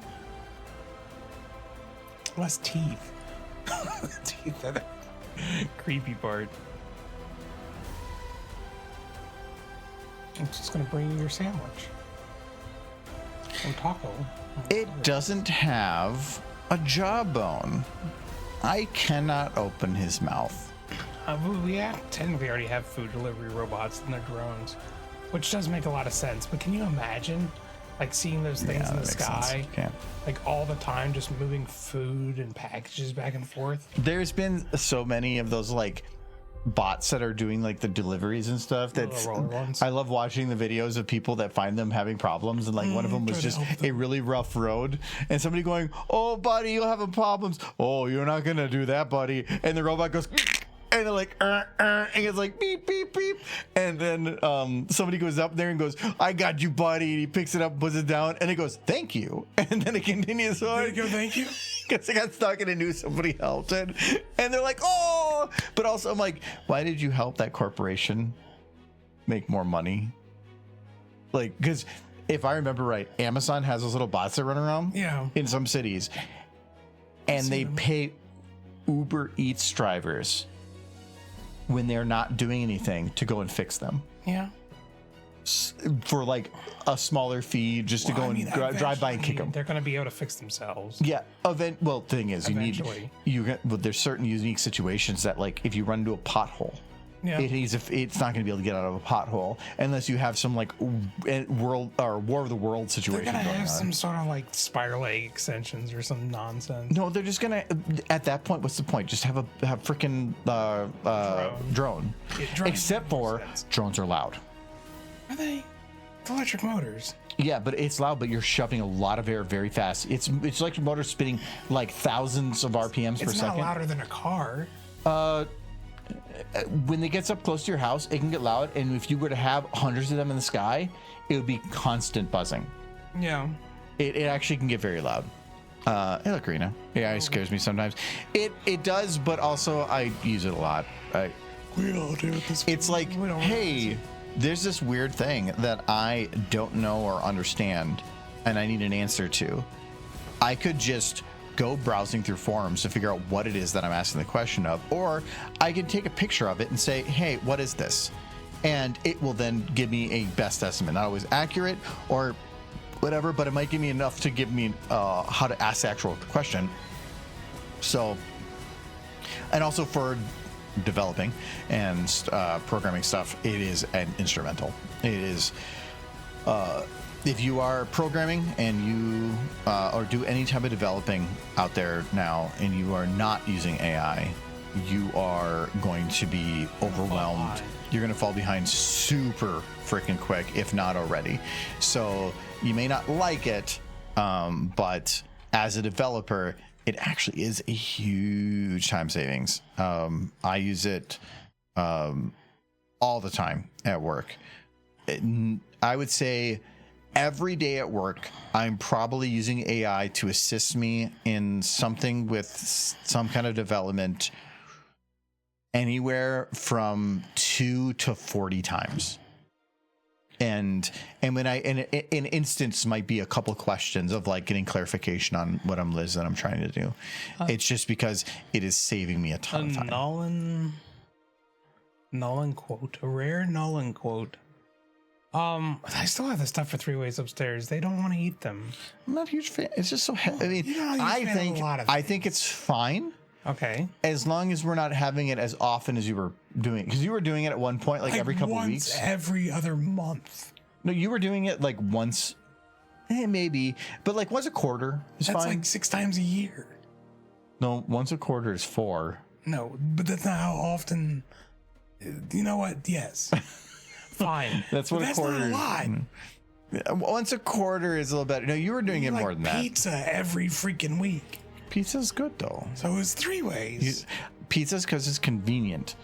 Less teeth. Teeth are the creepy part. It's just going to bring you your sandwich. Or taco. It doesn't have a jawbone. I cannot open his mouth. We technically already have food delivery robots and their drones, which does make a lot of sense. But can you imagine, like, seeing those things in the sky, like all the time, just moving food and packages back and forth? There's been so many of those like bots that are doing like the deliveries and stuff. That's I love watching the videos of people that find them having problems, and like one of them was just a really rough road, and somebody going, "Oh, buddy, you're having problems. Oh, you're not gonna do that, buddy." And the robot goes. And they're like, and it's like beep, beep, beep. And then somebody goes up there and goes, "I got you, buddy." And he picks it up, puts it down, and it goes, "Thank you." And then it continues on. There you go, thank you. Because I got stuck and I knew somebody helped it. And they're like, "Oh." But also, I'm like, why did you help that corporation make more money? Like, because if I remember right, Amazon has those little bots that run around in some cities. And they pay Uber Eats drivers when they're not doing anything to go and fix them. Yeah. for like a smaller fee just to go and drive by and kick them. They're going to be able to fix themselves. Yeah. Well, the thing is, Eventually. there's certain unique situations that, like, if you run into a pothole, Yeah. it's not going to be able to get out of a pothole unless you have some like world or War of the World They're situation going to going have on. some sort of like spider leg extensions or some nonsense. No, they're just gonna. At that point, what's the point? Just have freaking drone. Yeah, drones Except make more for sense. drones are loud. Are they? It's electric motors. Yeah, but it's loud. But you're shoving a lot of air very fast. It's electric motors spinning like thousands of RPMs per It's not second. louder than a car. When it gets up close to your house, it can get loud. And if you were to have hundreds of them in the sky, it would be constant buzzing. Yeah. It actually can get very loud. Hey, look, Rena. Yeah, it scares me sometimes. It does, but also I use it a lot. We all do at this It's like, We don't hey, there's this weird thing that I don't know or understand, and I need an answer to. I could just go browsing through forums to figure out what it is that I'm asking the question of, or I can take a picture of it and say, hey, what is this? And it will then give me a best estimate. Not always accurate or whatever, but it might give me enough to give me how to ask the actual question. So, and also for developing and programming stuff, it is an instrumental. It is if you are programming and you or do any type of developing out there now and you are not using AI, you are going to be overwhelmed. You're going to fall behind super freaking quick, if not already. So you may not like it, but as a developer, it actually is a huge time savings. I use it all the time at work. I would say every day at work, I'm probably using AI to assist me in something with some kind of development anywhere from 2 to 40 times. And when an instance might be a couple questions of like getting clarification on what I'm trying to do. It's just because it is saving me a ton of time. Nolan quote, a rare Nolan quote. I still have the stuff for 3 ways upstairs. They don't want to eat them. I'm not a huge fan. It's just so heavy. I mean, You're not a huge fan of a lot of I think it's fine Okay. as long as we're not having it as often as you were doing it. Because you were doing it at one point, like every couple once weeks. every other month. No, you were doing it like once, maybe, but like once a quarter is That's fine. like 6 times a year. No, once a quarter is 4. No, but that's not how often. You know what? Yes. Fine. That's what But a that's quarter not a is. lot. Yeah, once a quarter is a little better. No, you were doing it Like more than that. pizza every freaking week. Pizza's good though. So it's 3 ways. Pizza's because it's convenient.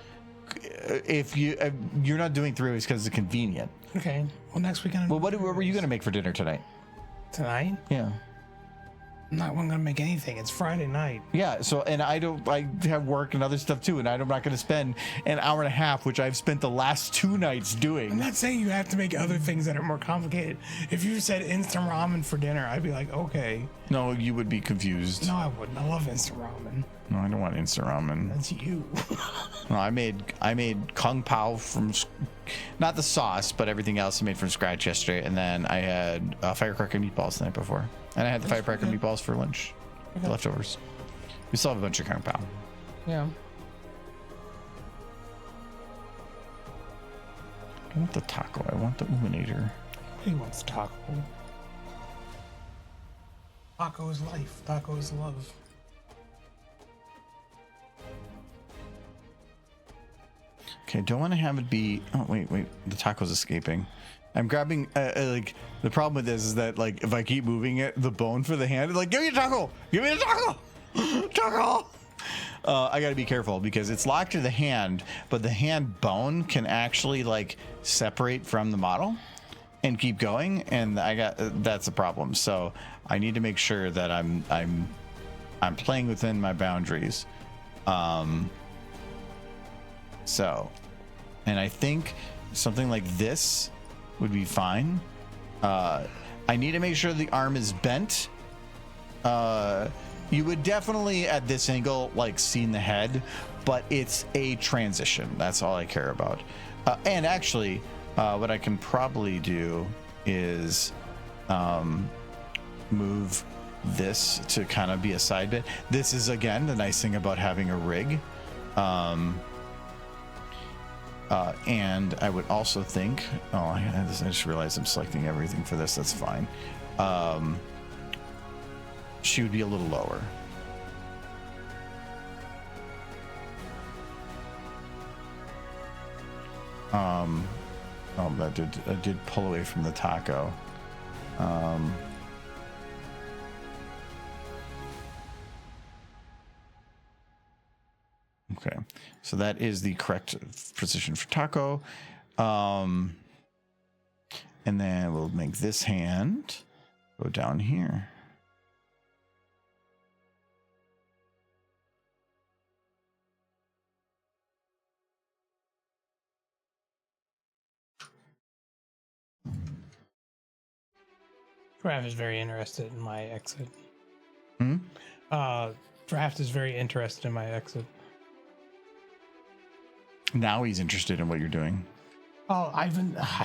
If you're not doing 3 ways because it's convenient. Okay. Well, next weekend. Well, what were you gonna make for dinner tonight? Tonight? Yeah. I'm not going to make anything. It's Friday night. Yeah, so, and I have work and other stuff too, and I'm not going to spend an hour and a half, which I've spent the last 2 nights I'm doing. not saying you have to make other things that are more complicated. If you said instant ramen for dinner, I'd be like, okay. No, you would be confused. No, I wouldn't. I love instant ramen. No, I don't want instant ramen. That's you. No, I made kung pao from, not the sauce, but everything else I made from scratch yesterday, and then I had firecracker meatballs the night before, and I had the firecracker meatballs for lunch, leftovers. We still have a bunch of kung pao. Yeah. I don't want the taco. I want the Uminator. He wants taco. Taco is life. Taco is love. Okay, don't want to have it be. Oh wait, the taco's escaping. I'm grabbing. Like the problem with this is that like if I keep moving it, the bone for the hand is like, give me a taco, give me a taco, taco. I got to be careful because it's locked to the hand, but the hand bone can actually like separate from the model and keep going, and that's a problem. So I need to make sure that I'm playing within my boundaries. So, and I think something like this would be fine. I need to make sure the arm is bent. You would definitely at this angle like seen the head, but it's a transition. That's all I care about. And actually, what I can probably do is move this to kind of be a side bit. This is, again, the nice thing about having a rig. And I would also think, I just realized I'm selecting everything for this. That's fine. She would be a little lower. I did pull away from the taco. Okay, so that is the correct position for taco. And then we'll make this hand go down here. Draft is very interested in my exit. Hmm? Draft is very interested in my exit. Now he's interested in what you're doing. Oh, I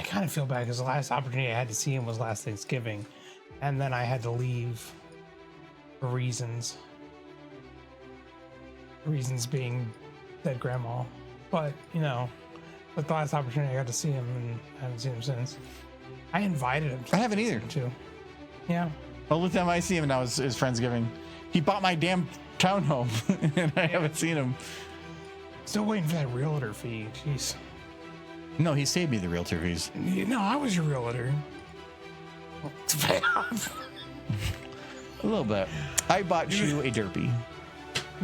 kind of feel bad because the last opportunity I had to see him was last Thanksgiving, and then I had to leave for reasons. Reasons being dead grandma. But, you know, with the last opportunity I got to see him, and I haven't seen him since. I invited him. I haven't either. Too. Yeah. The only time I see him now is Friendsgiving. He bought my damn townhome, and I haven't seen him. Still waiting for that realtor fee. Jeez. No, he saved me the realtor fees. No, I was your realtor. A little bit. I bought you a derpy. You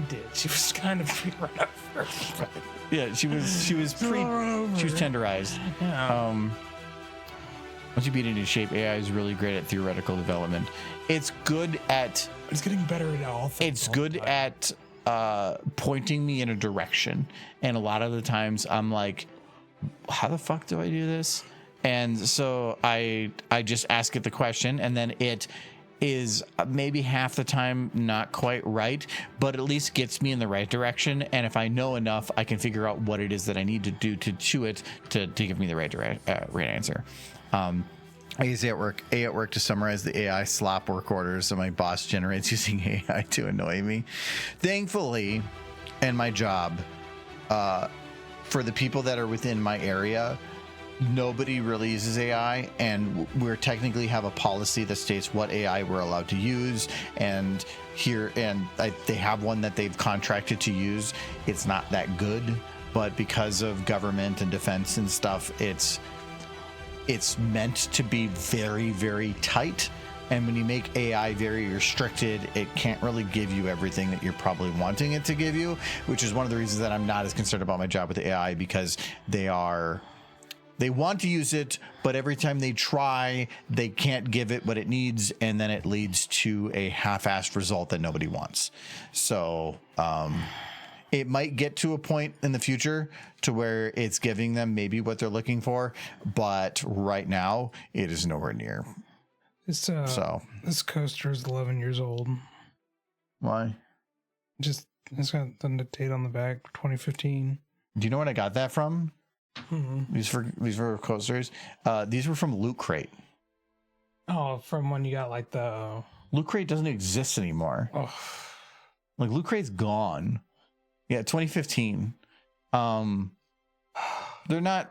did. She was kind of pre-run over. Yeah, she was tenderized. Yeah. Once you beat it into shape, AI is really great at theoretical development. It's good at. It's getting better at all things. It's good at pointing me in a direction, and a lot of the times I'm like, how the fuck do I do this? And so I just ask it the question, and then it is maybe half the time not quite right, but at least gets me in the right direction. And if I know enough, I can figure out what it is that I need to do to it to give me the right answer. I use A at work to summarize the AI slop work orders that my boss generates using AI to annoy me. Thankfully, in my job, for the people that are within my area, nobody really uses AI, and we're technically have a policy that states what AI we're allowed to use. And they have one that they've contracted to use. It's not that good, but because of government and defense and stuff, it's meant to be very, very tight. And when you make AI very restricted, it can't really give you everything that you're probably wanting it to give you, which is one of the reasons that I'm not as concerned about my job with AI, because they want to use it, but every time they try, they can't give it what it needs, and then it leads to a half-assed result that nobody wants. So it might get to a point in the future to where it's giving them maybe what they're looking for, but right now it is nowhere near. This coaster is 11 years old. Why? Just it's got the date on the back, 2015. Do you know when I got that from? Mm-hmm. These were coasters. These were from Loot Crate. Oh, from when you got like the Loot Crate doesn't exist anymore. Oh. Like Loot Crate's gone. Yeah, 2015. They're not.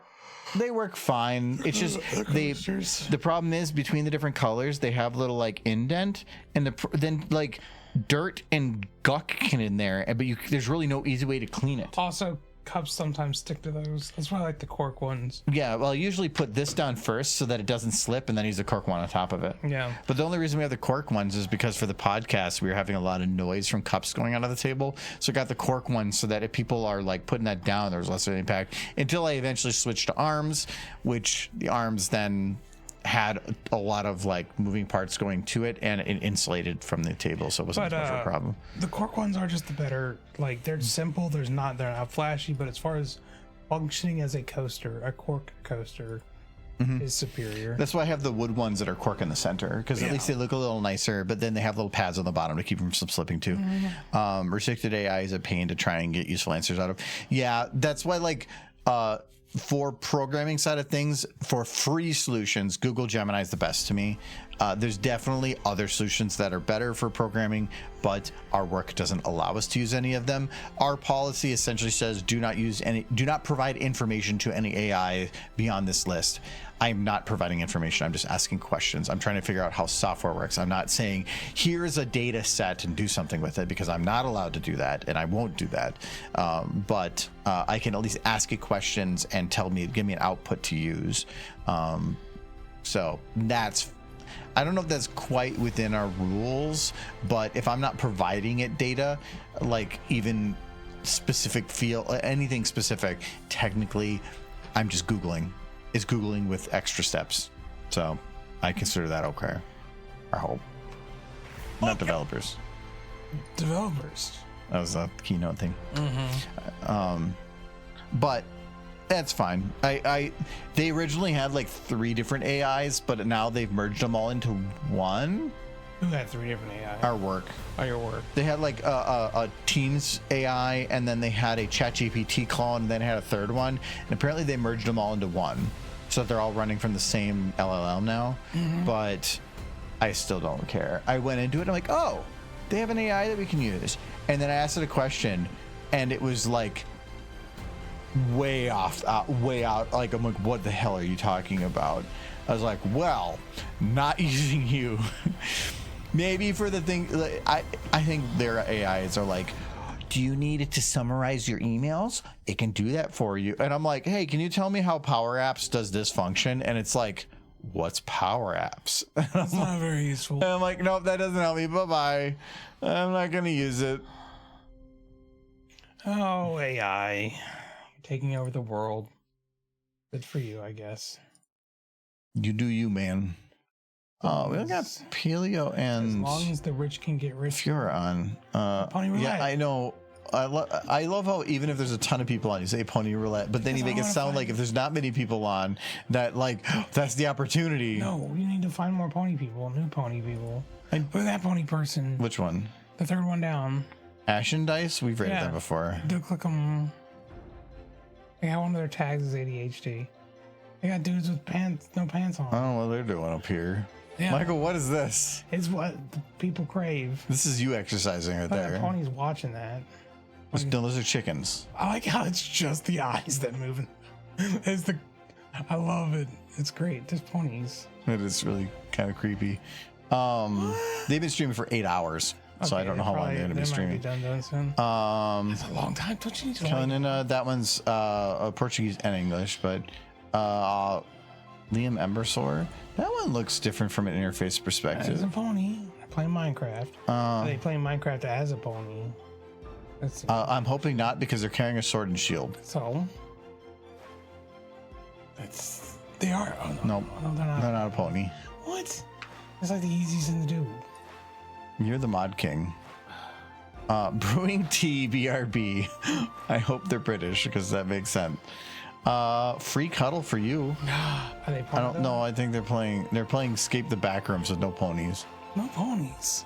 They work fine. It's just the problem is between the different colors, they have little like indent, and then like dirt and guck can in there, but there's really no easy way to clean it. Also, cups sometimes stick to those. That's why I like the cork ones. Yeah, well, I usually put this down first so that it doesn't slip, and then use the cork one on top of it. Yeah. But the only reason we have the cork ones is because for the podcast, we were having a lot of noise from cups going out of the table. So I got the cork ones so that if people are like putting that down, there's less of an impact. Until I eventually switched to arms, which the arms then had a lot of like moving parts going to it, and it insulated from the table, so it wasn't much of a problem. The cork ones are just the better. Like they're simple. They're not flashy, but as far as functioning as a coaster, a cork coaster is superior. That's why I have the wood ones that are cork in the center, because at least they look a little nicer, but then they have little pads on the bottom to keep them from slipping too. Restricted AI is a pain to try and get useful answers out of. Yeah, that's why like for programming side of things, for free solutions, Google Gemini is the best to me. There's definitely other solutions that are better for programming, but our work doesn't allow us to use any of them. Our policy essentially says do not provide information to any AI beyond this list. I'm not providing information. I'm just asking questions. I'm trying to figure out how software works. I'm not saying here's a data set and do something with it, because I'm not allowed to do that, and I won't do that. But I can at least ask it questions and give me an output to use. So that's, I don't know if that's quite within our rules, but if I'm not providing it data, like even specific anything specific, technically I'm just Googling. It's Googling with extra steps. So I consider that okay. I hope. Not developers. Developers. That was a keynote thing. But that's fine. They originally had like 3 different AIs, but now they've merged them all into one. Who had 3 different AI? Our work. Oh, your work. They had like a Teams AI, and then they had a ChatGPT clone, and then had a third one. And apparently they merged them all into one, so that they're all running from the same LLM now. But I still don't care. I went into it, and I'm like, oh, they have an AI that we can use. And then I asked it a question, and it was like way off, way out. Like, I'm like, what the hell are you talking about? I was like, well, not using you. Maybe for the thing, like, I think their AIs are like, do you need it to summarize your emails? It can do that for you. And I'm like, hey, can you tell me how Power Apps does this function? And it's like, what's Power Apps? That's not very useful. And I'm like, nope, that doesn't help me. Bye-bye. I'm not going to use it. Oh, AI. You're taking over the world. Good for you, I guess. You do you, man. Oh, we got Paleo and as long as the rich can get rich. Fiora on. Pony roulette. Yeah, I know. I love how even if there's a ton of people on, you say pony roulette, but then you make it sound like if there's not many people on, that like that's the opportunity. No, you need to find more pony people, new pony people. Look at that pony person. Which one? The third one down. Ashen Dice? We've rated that before. Do click them. They got one of their tags is ADHD. They got dudes with pants, no pants on. I don't know what they're doing up here. Yeah. Michael, what is this? It's what the people crave. This is you exercising right there. The pony's watching that. No, those are chickens. I like how it's just the eyes that move. I love it. It's great. There's ponies. It is really kind of creepy. They've been streaming for 8 hours, so I don't know how long they're going to be streaming. Might be done soon. That's a long time. Don't you need to Killing in that one's Portuguese and English, but Liam Embersor. That one looks different from an interface perspective. As a pony. They're playing Minecraft. Are they playing Minecraft as a pony? Let's see. I'm hoping not, because they're carrying a sword and shield. So they are. Oh, no, Nope. no, they're not. They're not a pony. What? It's like the easiest thing to do. You're the mod king. Brewing Tea BRB. I hope they're British, because that makes sense. Free cuddle for you. Are they I don't know. I think they're playing Escape the Backrooms with no ponies. No ponies.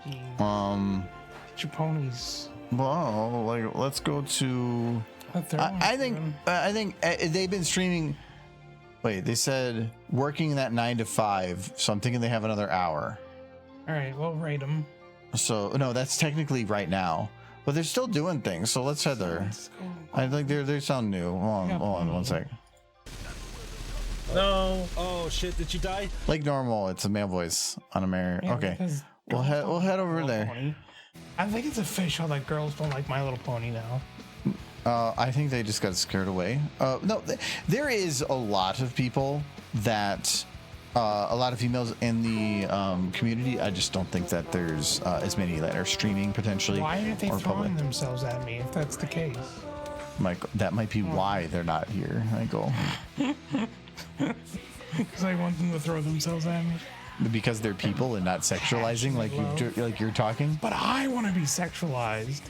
Get your ponies. Well, like, let's go to. I think they've been streaming. Wait, they said working that 9 to 5, so I'm thinking they have another hour. All right, we'll rate them. So no, that's technically right now, but they're still doing things. So let's head there. I think they sound new. Hold on 1 sec. No. Oh shit! Did you die? Like normal, it's a male voice on a mirror. Yeah, okay, we'll head over there. Pony. I think it's official that girls don't like My Little Pony now. I think they just got scared away. No, there is a lot of people that, a lot of females in the community. I just don't think that there's as many that are streaming potentially. Why aren't they or throwing themselves at me if that's the case? Michael, that might be why they're not here, Michael. Because I want them to throw themselves at me. Because they're people and not sexualizing like you're talking. But I want to be sexualized.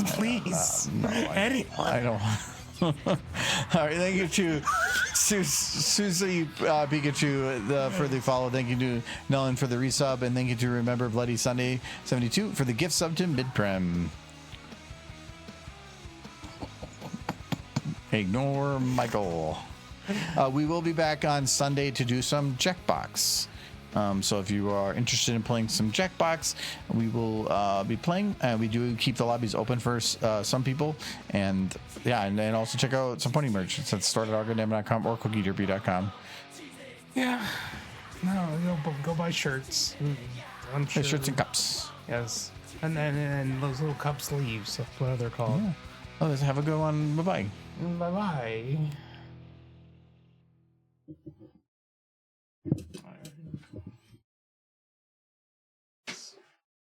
Please. No, Anyone. I don't. All right, thank you to Susie Pikachu for the follow. Thank you to Nellen for the resub, and thank you to Remember Bloody Sunday 72 for the gift sub to Midprem. Ignore Michael. We will be back on Sunday to do some Jackbox. So if you are interested in playing some Jackbox, we will be playing. We do keep the lobbies open for some people, and yeah, and also check out some pony merch. It's at store.argodam.com or cookiederby.com. Yeah. No, go buy shirts. I'm sure. Shirts and cups. Yes. And then those little cup sleeves. That's what they're called. Yeah. Oh, let's have a good one. Bye-bye. Bye-bye.